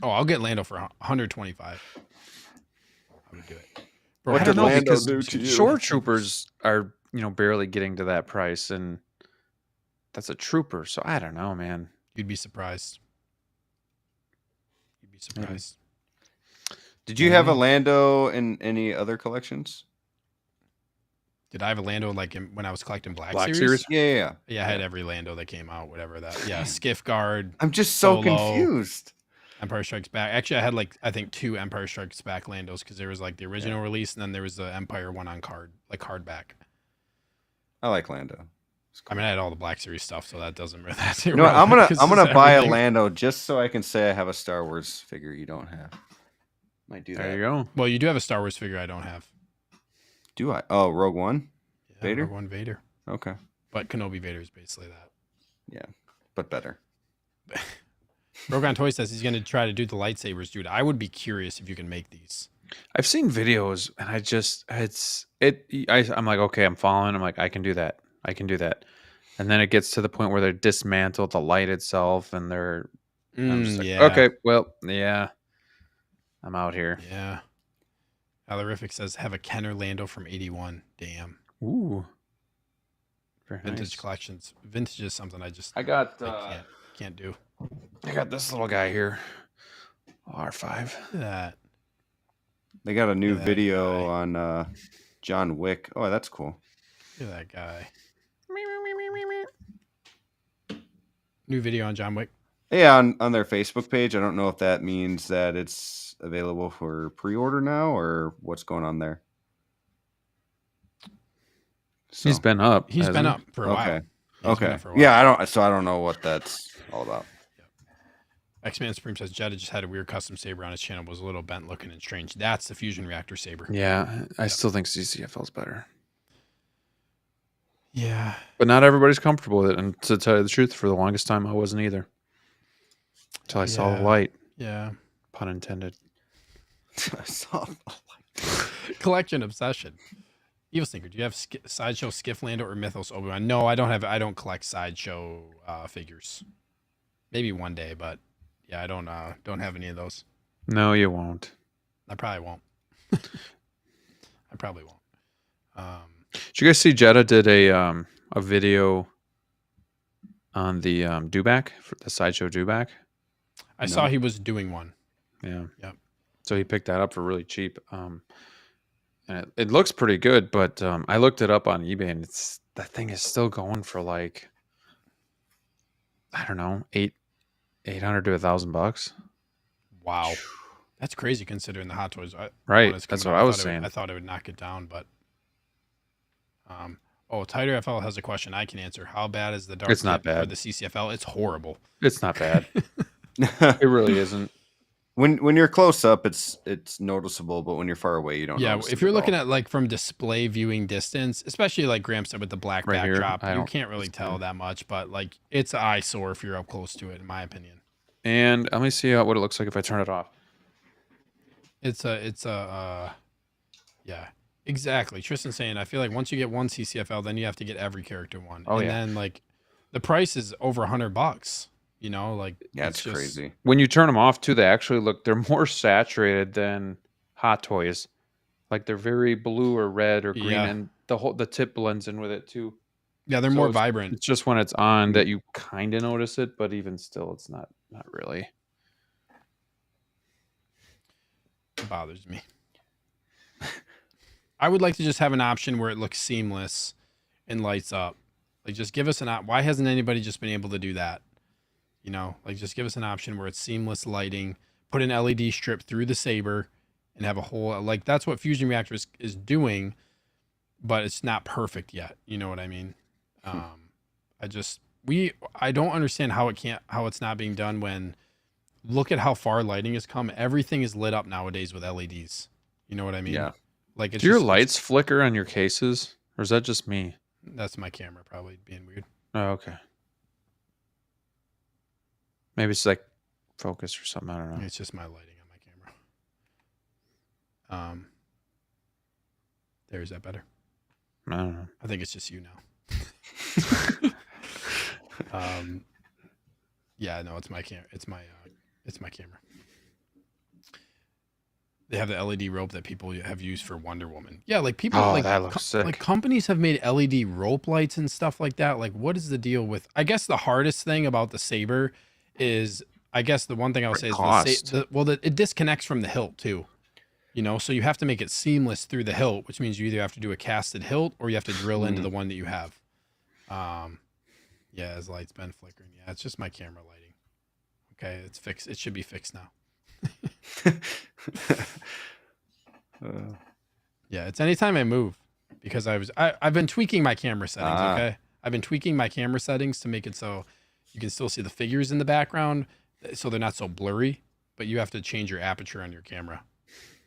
Oh, I'll get Lando for 125. I would do it. Bro, What I did don't know, Lando because do to you? shore troopers are, barely getting to that price, and that's a trooper. So I don't know, man. You'd be surprised. You'd be surprised. Did you have a Lando in any other collections? Did I have a Lando like when I was collecting Black Black Series? Series? Yeah. Yeah, I had every Lando that came out, whatever that. Yeah, Skiff Guard, I'm just so Solo. confused. Empire Strikes Back. Actually, I had I think 2 Empire Strikes Back Landos because there was like the original release and then there was the Empire one on hardback. I like Lando. I mean, I had all the Black Series stuff, so that doesn't really. That's You know what? I'm gonna irrelevant 'cause I'm gonna it's buy a everything. Lando just so I can say I have a Star Wars figure you don't have. Might do that. There you go. Well, you do have a Star Wars figure I don't have. Do I? Oh, Rogue One. Yeah, Vader? Rogue One Vader. Okay. But Kenobi Vader is basically that. Yeah, but better. Rogan Toy says he's going to try to do the lightsabers, dude. I would be curious if you can make these. I've seen videos, and I'm like, okay, I'm following. I'm like, I can do that. And then it gets to the point where they're dismantled the light itself, and I'm just like, Yeah. okay, well, yeah, I'm out here. Yeah. Alarific says have a Kenner Lando from 81. Damn. Ooh. Very Vintage nice. collections. Vintage is something I just I got can't do. I got this little guy here. R5. Look at that. They got a new Look at that video guy. on John Wick. Oh, that's cool. Look at that guy. New video on John Wick. Yeah, on their Facebook page. I don't know if that means that it's available for pre-order now or what's going on there. So, He's been up. He's been hasn't he? up for a while. okay. He's been Okay. up for a while. Yeah, I don't know what that's all about. X-Man Supreme says Jedi just had a weird custom saber on his channel. Was a little bent looking and strange. That's the fusion reactor saber. Yeah, I still think CCFL's better. Yeah. But not everybody's comfortable with it. And to tell you the truth, for the longest time, I wasn't either. Until I saw the Yeah. light. Yeah. Pun intended. I saw. Collection obsession. Evil Stinker, do you have Sideshow Skiff Lando or Mythos Obi-Wan? No, I don't have. I don't collect Sideshow figures. Maybe one day, but yeah, I don't have any of those. No, you won't. I probably won't. I probably won't. Did you guys see Jetta did a video on the Dewback, for the Sideshow Dewback? I saw he was doing one. Yeah. Yep. So he picked that up for really cheap. And it looks pretty good, but I looked it up on eBay, and that thing is still going for like, I don't know, $800 to $1,000. Wow. That's crazy considering the Hot Toys. Right. That's That's what I was saying. I thought it would knock it down, but Tighter FL has a question I can answer. How bad is the dark It's not tip for bad. the CCFL? It's horrible. It's not bad. It really isn't. When you're close up, it's noticeable, but when you're far away, you don't. Yeah, notice if it you're at looking all. at like from display viewing distance, especially like Graham said with the black Right here, backdrop, I you don't- can't really it's tell good. that much, but like it's an eyesore if you're up close to it, in my opinion. And let me see what it looks like if I turn it off. Yeah, exactly. Tristan's saying, I feel like once you get one CCFL, then you have to get every character one. Oh, and yeah. then like the price is over $100, you know, like Yeah, it's just crazy. When you turn them off too, they actually look, they're more saturated than Hot Toys. Like they're very blue or red or green, Yeah. and the tip blends in with it too. Yeah, they're So more it's- vibrant. It's just when it's on that you kind of notice it, but even still, it's not really. It bothers me. I would like to just have an option where it looks seamless and lights up. Like just give us an option. Why hasn't anybody just been able to do that? You know, like just give us an option where it's seamless lighting, put an LED strip through the saber and have a whole, like that's what Fusion Reactor is doing, but it's not perfect yet. You know what I mean? I don't understand how it's not being done when look at how far lighting has come. Everything is lit up nowadays with LEDs. You know what I mean? Yeah. Like it's Do your just- lights flicker on your cases, or is that just me? That's my camera probably being weird. Oh, okay. Maybe it's like focus or something. I don't know. It's just my lighting on my camera. Is that better? I don't know. I think it's just you now. Yeah, no, it's my camera. It's my camera. They have the LED rope that people have used for Wonder Woman. Yeah, like people Oh, like that looks sick. like companies have made LED rope lights and stuff like that. Like, what is the deal with? I guess the hardest thing about the saber is, I guess the one thing I'll say is cost. it disconnects from the hilt too. You know, so you have to make it seamless through the hilt, which means you either have to do a casted hilt or you have to drill into the one that you have. Yeah, his light's been flickering. Yeah, it's just my camera lighting. Okay, it's fixed. It should be fixed now. Yeah, it's anytime I move because I've been tweaking my camera settings. Okay, I've been tweaking my camera settings to make it so you can still see the figures in the background, so they're not so blurry. But you have to change your aperture on your camera.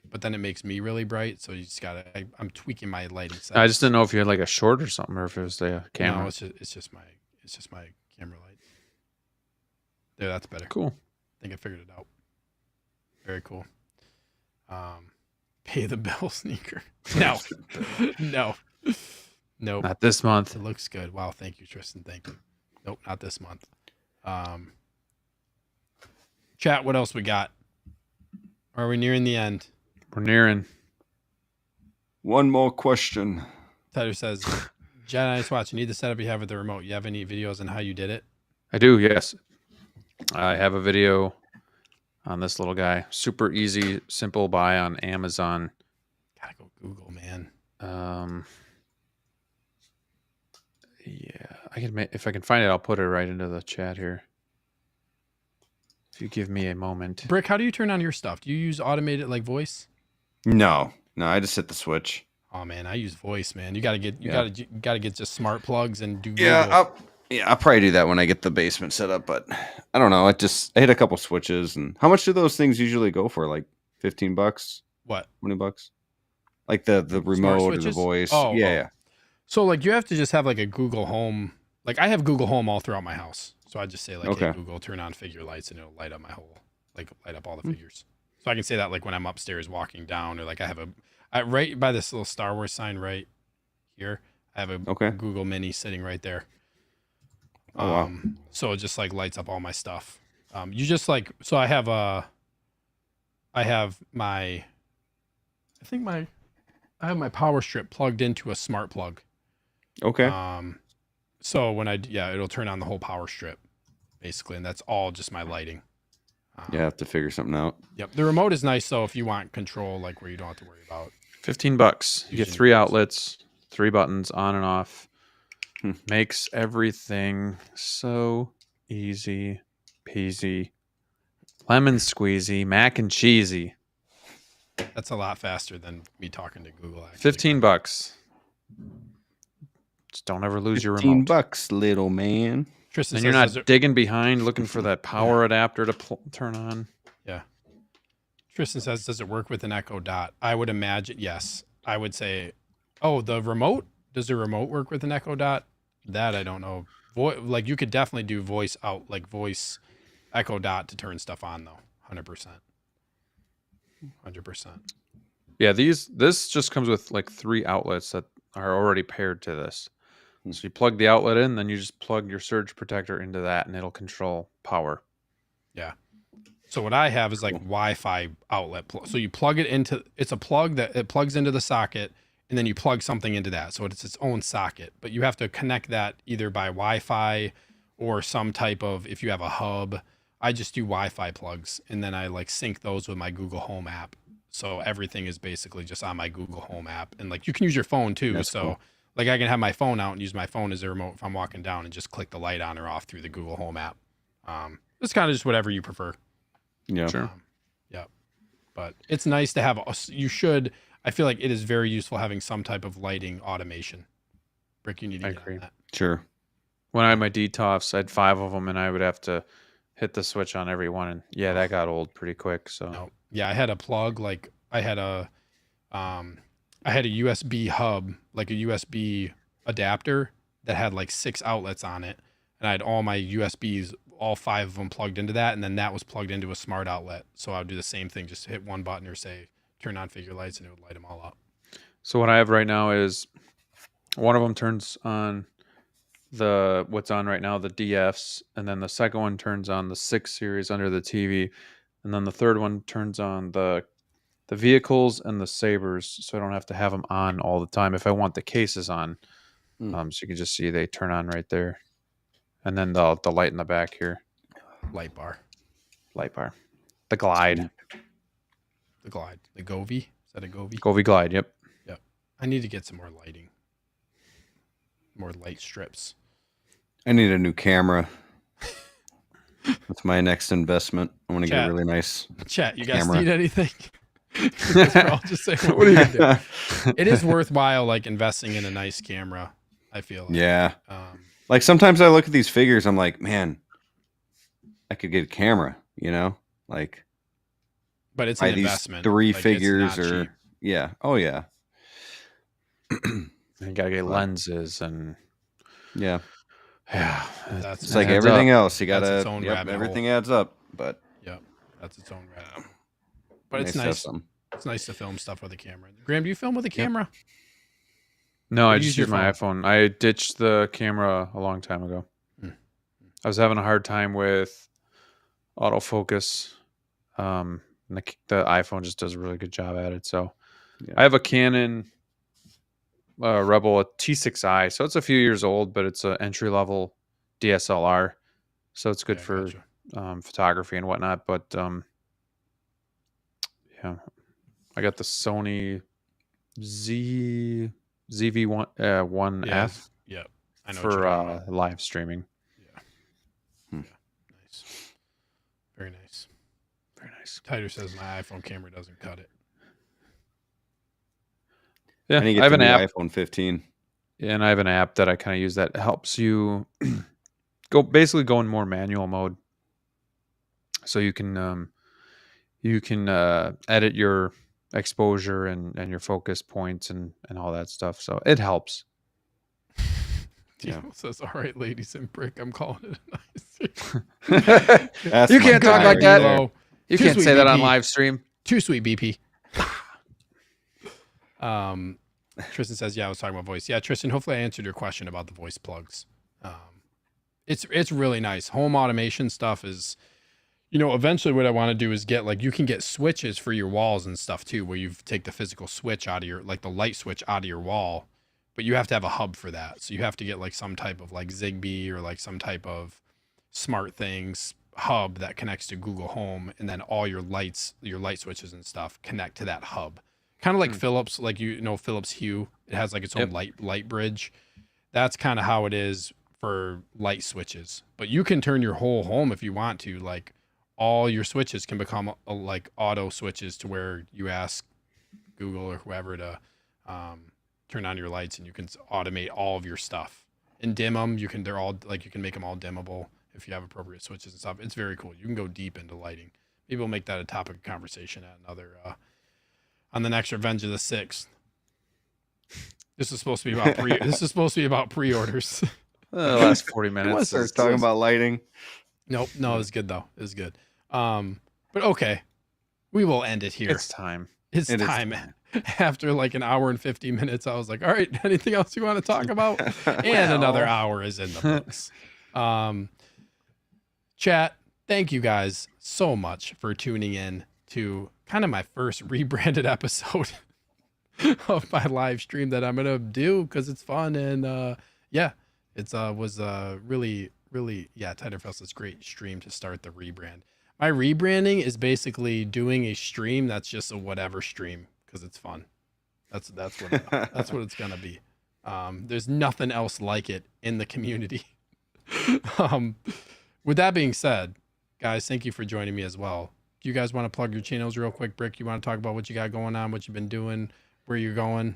But then it makes me really bright, so you just gotta. I'm tweaking my lighting settings. I just didn't know if you had like a short or something, or if it was the camera. No, it's just my camera light. There, that's better. Cool. I think I figured it out. Very cool. Pay the bill sneaker. No. No. Nope. Not this month. It looks good. Wow, thank you, Tristan. Thank you. Nope, not this month. Chat, what else we got? Are we nearing the end? We're nearing. One more question. Tyler says, Jedi Nice Watch, you need the setup you have with the remote. You have any videos on how you did it? I do, yes. I have a video on this little guy. Super easy, simple buy on Amazon. Gotta go Google, man. Yeah, I can if I can find it, I'll put it right into the chat here. If you give me a moment. Brick, how do you turn on your stuff? Do you use automated like voice? No, I just hit the switch. Oh man, I use voice, man. You gotta get just smart plugs and do Google. I'll probably do that when I get the basement set up, but I don't know. I hit a couple switches. And how much do those things usually go for? Like $15? What? $20? Like the remote or the voice? Yeah. So like you have to just have like a Google Home. Like I have Google Home all throughout my house. So I just say like, hey, Google, turn on figure lights, and it'll light up light up all the figures. So I can say that like when I'm upstairs walking down, or like I have right by this little Star Wars sign right here, I have a Google Mini sitting right there. Oh, wow. So it just like lights up all my stuff. You just like, so I have my power strip plugged into a smart plug. Okay. So when it'll turn on the whole power strip basically. And that's all just my lighting. I have to figure something out. Yep. The remote is nice though if you want control, like where you don't have to worry about. $15. You get 3 outlets, 3 buttons on and off. Makes everything so easy peasy. Lemon squeezy, mac and cheesy. That's a lot faster than me talking to Google. Actually. $15. Just don't ever lose your remote. $15, little man. Tristan and you're not digging behind looking for that power adapter to turn on. Yeah. Tristan says, does it work with an Echo Dot? I would imagine, yes. I would say, the remote? Does the remote work with an Echo Dot? That I don't know. Like you could definitely do voice Echo Dot to turn stuff on though. 100%. 100%. Yeah, this just comes with like 3 outlets that are already paired to this. So you plug the outlet in, then you just plug your surge protector into that, and it'll control power. Yeah. So what I have is like Wi-Fi outlet. So you plug it into, it's a plug that it plugs into the socket, and then you plug something into that. So it's its own socket, but you have to connect that either by Wi-Fi or some type of, if you have a hub. I just do Wi-Fi plugs, and then I like sync those with my Google Home app. So everything is basically just on my Google Home app, and like you can use your phone too. That's cool. Like I can have my phone out and use my phone as a remote if I'm walking down and just click the light on or off through the Google Home app. It's kind of just whatever you prefer. Yeah. Sure. Yeah. But it's nice to have, I feel like it is very useful having some type of lighting automation. Brick, you need to get on that. Sure. When I had my DTOFs, I had 5 of them, and I would have to hit the switch on every one. And that got old pretty quick. So no. Yeah, I had a plug, like I had a USB hub, like a USB adapter that had like 6 outlets on it. And I had all my USBs, all 5 of them plugged into that. And then that was plugged into a smart outlet. So I would do the same thing, just hit one button or say, turn on figure lights, and it would light them all up. So what I have right now is one of them turns on what's on right now, the DFs. And then the second one turns on the 6 series under the TV. And then the third one turns on the vehicles and the sabers, so I don't have to have them on all the time if I want the cases on. So you can just see they turn on right there. And then the light in the back here. Light bar. The Glide. The Glide. The Govee. Is that a Govee? Govee Glide, yep. Yep. I need to get some more lighting. More light strips. I need a new camera. That's my next investment. I want to get a really nice Chat, you guys need anything? I'll just say, what are you gonna do? It is worthwhile, like investing in a nice camera. I feel like. Yeah. Like sometimes I look at these figures, I'm like, man, I could get a camera, like. But it's an investment. 3 figures or cheap. Yeah. Oh yeah. You gotta get lenses and. Yeah. Yeah. It's like everything else. You gotta. Everything adds up, but. Yep. That's its own rabbit hole. But it's nice. It's nice to film stuff with a camera. Graham, do you film with a camera? No, I just use my iPhone. I ditched the camera a long time ago. I was having a hard time with autofocus. The iPhone just does a really good job at it. So I have a Canon Rebel a T6i, so it's a few years old, but it's an entry level DSLR, so it's good for Gotcha. photography and whatnot. But yeah, I got the Sony ZV-1F Yeah. I know what you're for talking about. live streaming. Yeah. Hmm. Yeah. Nice. Very nice. Very nice. Tighter says my iPhone camera doesn't cut it. Yeah, I need to I get have the an new app, iPhone 15. and I have an app that I kind of use that helps you go in more manual mode, so you can edit your exposure and your focus points and all that stuff. So it helps. Yeah. Dino says, "All right, ladies and brick, I'm calling it a nice." That's You my can't talk guy like right that. there. You Too can't sweet, say that on BP. live stream. Too sweet, BP. Tristan says, "Yeah, I was talking about voice. Yeah, Tristan. Hopefully, I answered your question about the voice plugs. It's really nice. Home automation stuff is, eventually what I want to do is get you can get switches for your walls and stuff too, where you take the physical switch out of your the light switch out of your wall, but you have to have a hub for that. So you have to get some type of Zigbee or some type of smart things hub that connects to Google Home, and then all your light switches and stuff connect to that hub. Kind of like Philips, Philips Hue. It has its own light bridge. That's kind of how it is for light switches. But you can turn your whole home if you want to. All your switches can become auto switches to where you ask Google or whoever to turn on your lights, and you can automate all of your stuff and dim them. You can make them all dimmable if you have appropriate switches and stuff. It's very cool. You can go deep into lighting. Maybe we'll make that a topic of conversation at another on the next Revenge of the Sixth. This is supposed to be about pre-orders. The last 40 I minutes. want to start talking about lighting. Nope. No, it was good though. It was good. But okay, we will end it here. It's time. It's time. After an hour and 50 minutes, I was like, all right, anything else you want to talk about? And another hour is in the books. Chat, thank you guys so much for tuning in to kind of my first rebranded episode of my live stream that I'm going to do because it's fun. And yeah, it was really, Tighterfest is a great stream to start the rebrand. My rebranding is basically doing a stream that's just a whatever stream because it's fun. That's what it's gonna be. There's nothing else like it in the community. With that being said, guys, thank you for joining me as well. Do you guys want to plug your channels real quick? Brick, you want to talk about what you got going on, what you've been doing, where you're going?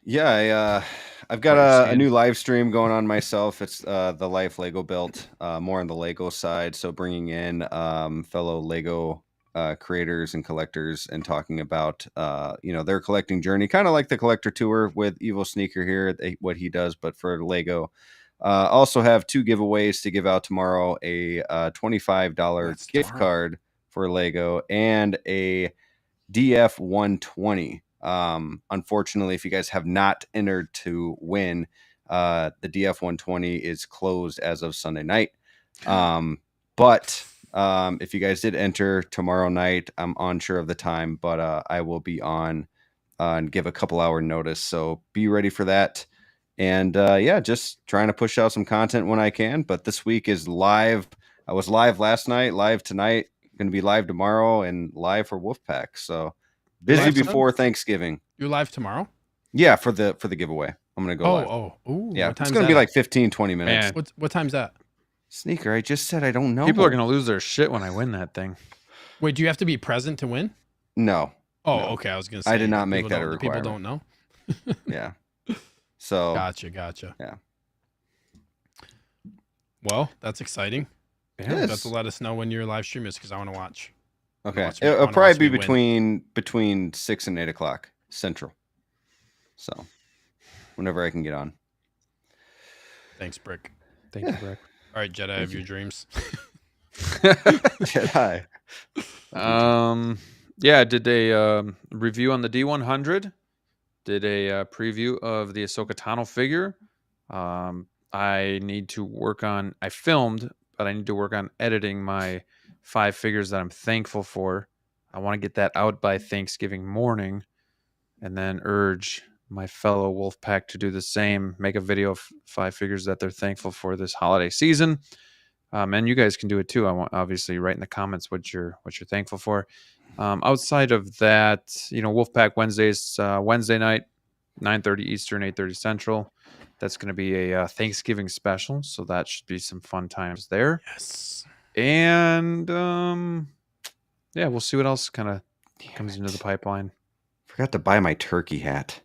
Yeah, I've got a new live stream going on myself. It's the Life Lego Built, more on the Lego side. So bringing in fellow Lego creators and collectors and talking about their collecting journey, kind of like the collector tour with Evil Sneaker here, what he does, but for Lego. Also have 2 giveaways to give out tomorrow: a $25 gift card for Lego and a DF 120. Unfortunately, if you guys have not entered to win, the DF 120 is closed as of Sunday night. But if you guys did enter tomorrow night, I'm unsure of the time, but I will be on and give a couple hour notice. So be ready for that. And just trying to push out some content when I can. But this week is live. I was live last night, live tonight, going to be live tomorrow, and live for Wolfpack. So busy before Thanksgiving. You're live tomorrow? Yeah, for the giveaway. I'm going to go live. Ooh, yeah, it's going to be 15, 20 minutes. Man. What time's that? Sneaker, I just said I don't know. People are going to lose their shit when I win that thing. Wait, do you have to be present to win? No. Oh, no. Okay. I was going to say. I did not make that a requirement. People don't know? Yeah. So. Gotcha. Yeah. Well, that's exciting. Yeah, You have to let us know when your live stream is because I want to watch. Okay. It'll probably be between 6 and 8 o'clock Central. So whenever I can get on. Thanks, Brick. Thank you, Brick. All right, Jedi of your dreams. Jedi. Yeah, I did a review on the D100. Did a preview of the Ahsoka Tano figure. I need to work on. I filmed, but I need to work on editing my 5 figures that I'm thankful for. I want to get that out by Thanksgiving morning, and then urge my fellow Wolfpack to do the same. Make a video of 5 figures that they're thankful for this holiday season. And you guys can do it too. I want obviously write in the comments what you're thankful for. Outside of that, Wolfpack Wednesdays, Wednesday night, 9:30 Eastern, 8:30 Central. That's going to be a Thanksgiving special, so that should be some fun times there. Yes. And we'll see what else kind of comes into the pipeline. Forgot to buy my turkey hat.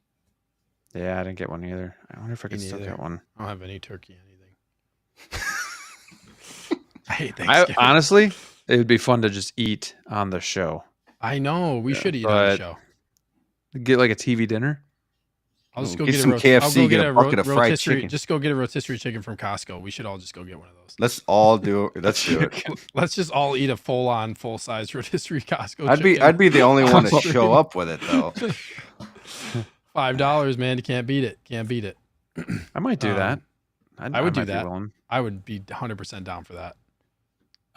Yeah, I didn't get one either. I wonder if I can still get one. I don't have any turkey anything. I hate Thanksgiving. Honestly, it would be fun to just eat on the show. I know we should eat on the show. Get like a TV dinner. I'll just go get get some KFC. I'll go get a bucket of fried rotisserie. chicken. Just go get a rotisserie chicken from Costco. We should all just go get one of those. Let's all do it. Let's do it. Let's just all eat a full-size rotisserie Costco. I'd be the only one to show up with it though. $5, man. You can't beat it. Can't beat it. I might do that. I would do that. I would be 100% down for that.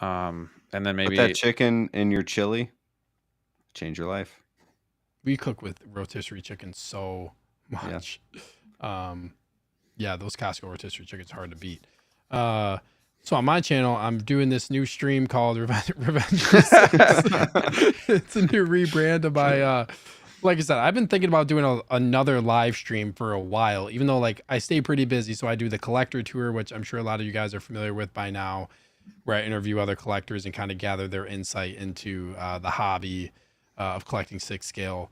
And then maybe put that chicken in your chili. Change your life. We cook with rotisserie chicken so much. Yeah, those Costco rotisserie chickens are hard to beat. So on my channel, I'm doing this new stream called Revenge. It's a new rebrand of my. Like I said, I've been thinking about doing another live stream for a while, even though like I stay pretty busy. So I do the collector tour, which I'm sure a lot of you guys are familiar with by now, where I interview other collectors and kind of gather their insight into the hobby of collecting 6 scale.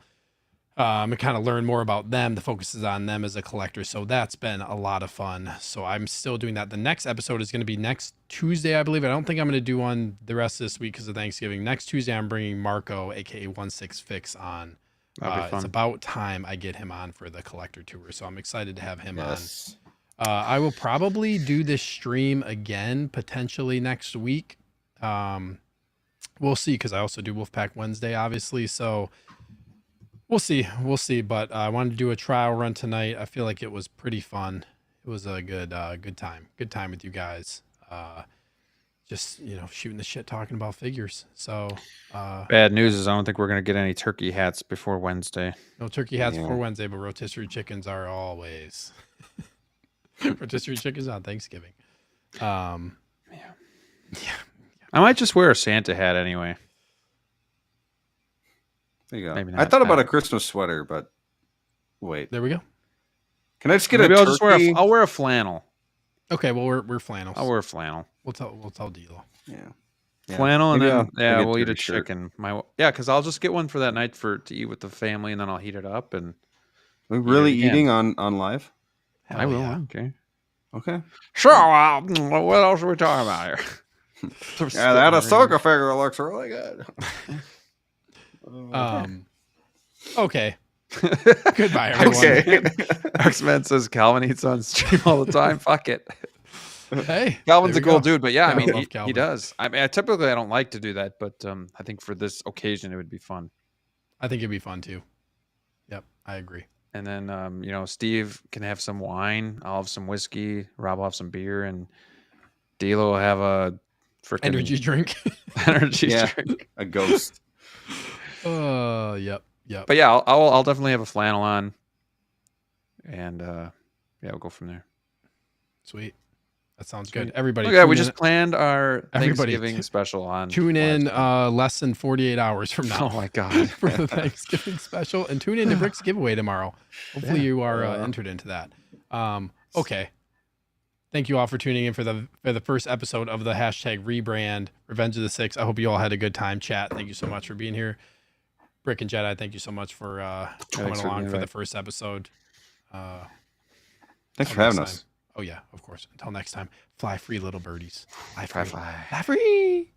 And kind of learn more about them. The focus is on them as a collector. So that's been a lot of fun. So I'm still doing that. The next episode is going to be next Tuesday, I believe. I don't think I'm going to do one the rest of this week because of Thanksgiving. Next Tuesday, I'm bringing Marco, aka 16fix, on. It's about time I get him on for the collector tour. So I'm excited to have him on. I will probably do this stream again, potentially next week. We'll see, because I also do Wolfpack Wednesday, obviously. So we'll see. But I wanted to do a trial run tonight. I feel like it was pretty fun. It was a good time. Good time with you guys. Just, shooting the shit, talking about figures. So bad news is I don't think we're going to get any turkey hats before Wednesday. No turkey hats before Wednesday, but rotisserie chickens are always. Rotisserie chickens on Thanksgiving. Yeah. I might just wear a Santa hat anyway. There you go. Maybe I not. thought about a Christmas sweater, but wait. There we go. Can I just get a turkey? I'll wear a flannel. Okay, well we're flannels. I'll wear a flannel. We'll tell D'Lo. Yeah. Flannel, and then we'll eat a shirt. chicken. Because I'll just get one for that night to eat with the family, and then I'll heat it up. And are we really eating on live? Hell I will. Yeah. Okay. Sure. What else are we talking about here? Yeah, that Ahsoka figure looks really good. Okay. Goodbye, everyone. Okay. X-Men says Calvin eats on stream all the time. Fuck it. Hey, Calvin's a cool dude, but yeah, I mean, love he does. I mean, typically I don't like to do that, but I think for this occasion it would be fun. I think it'd be fun too. Yep, I agree. And then, Steve can have some wine. I'll have some whiskey. Rob will have some beer, and D'Lo will have a freaking energy drink. drink. A ghost. Yep. But yeah, I'll definitely have a flannel on, and we'll go from there. Sweet. That sounds good. Everybody. Okay, we just planned our Thanksgiving special on. Tune in less than 48 hours from now. Oh my god, for the Thanksgiving special, and tune in to Brick's giveaway tomorrow. Hopefully you are entered into that. Okay. Thank you all for tuning in for the first episode of the #rebrand Revenge of the Six. I hope you all had a good time. Chat, thank you so much for being here. Brick and Jedi, thank you so much for coming along for the first episode. Thanks for having us. Oh yeah, of course. Until next time, fly free, little birdies. Fly free. Fly free.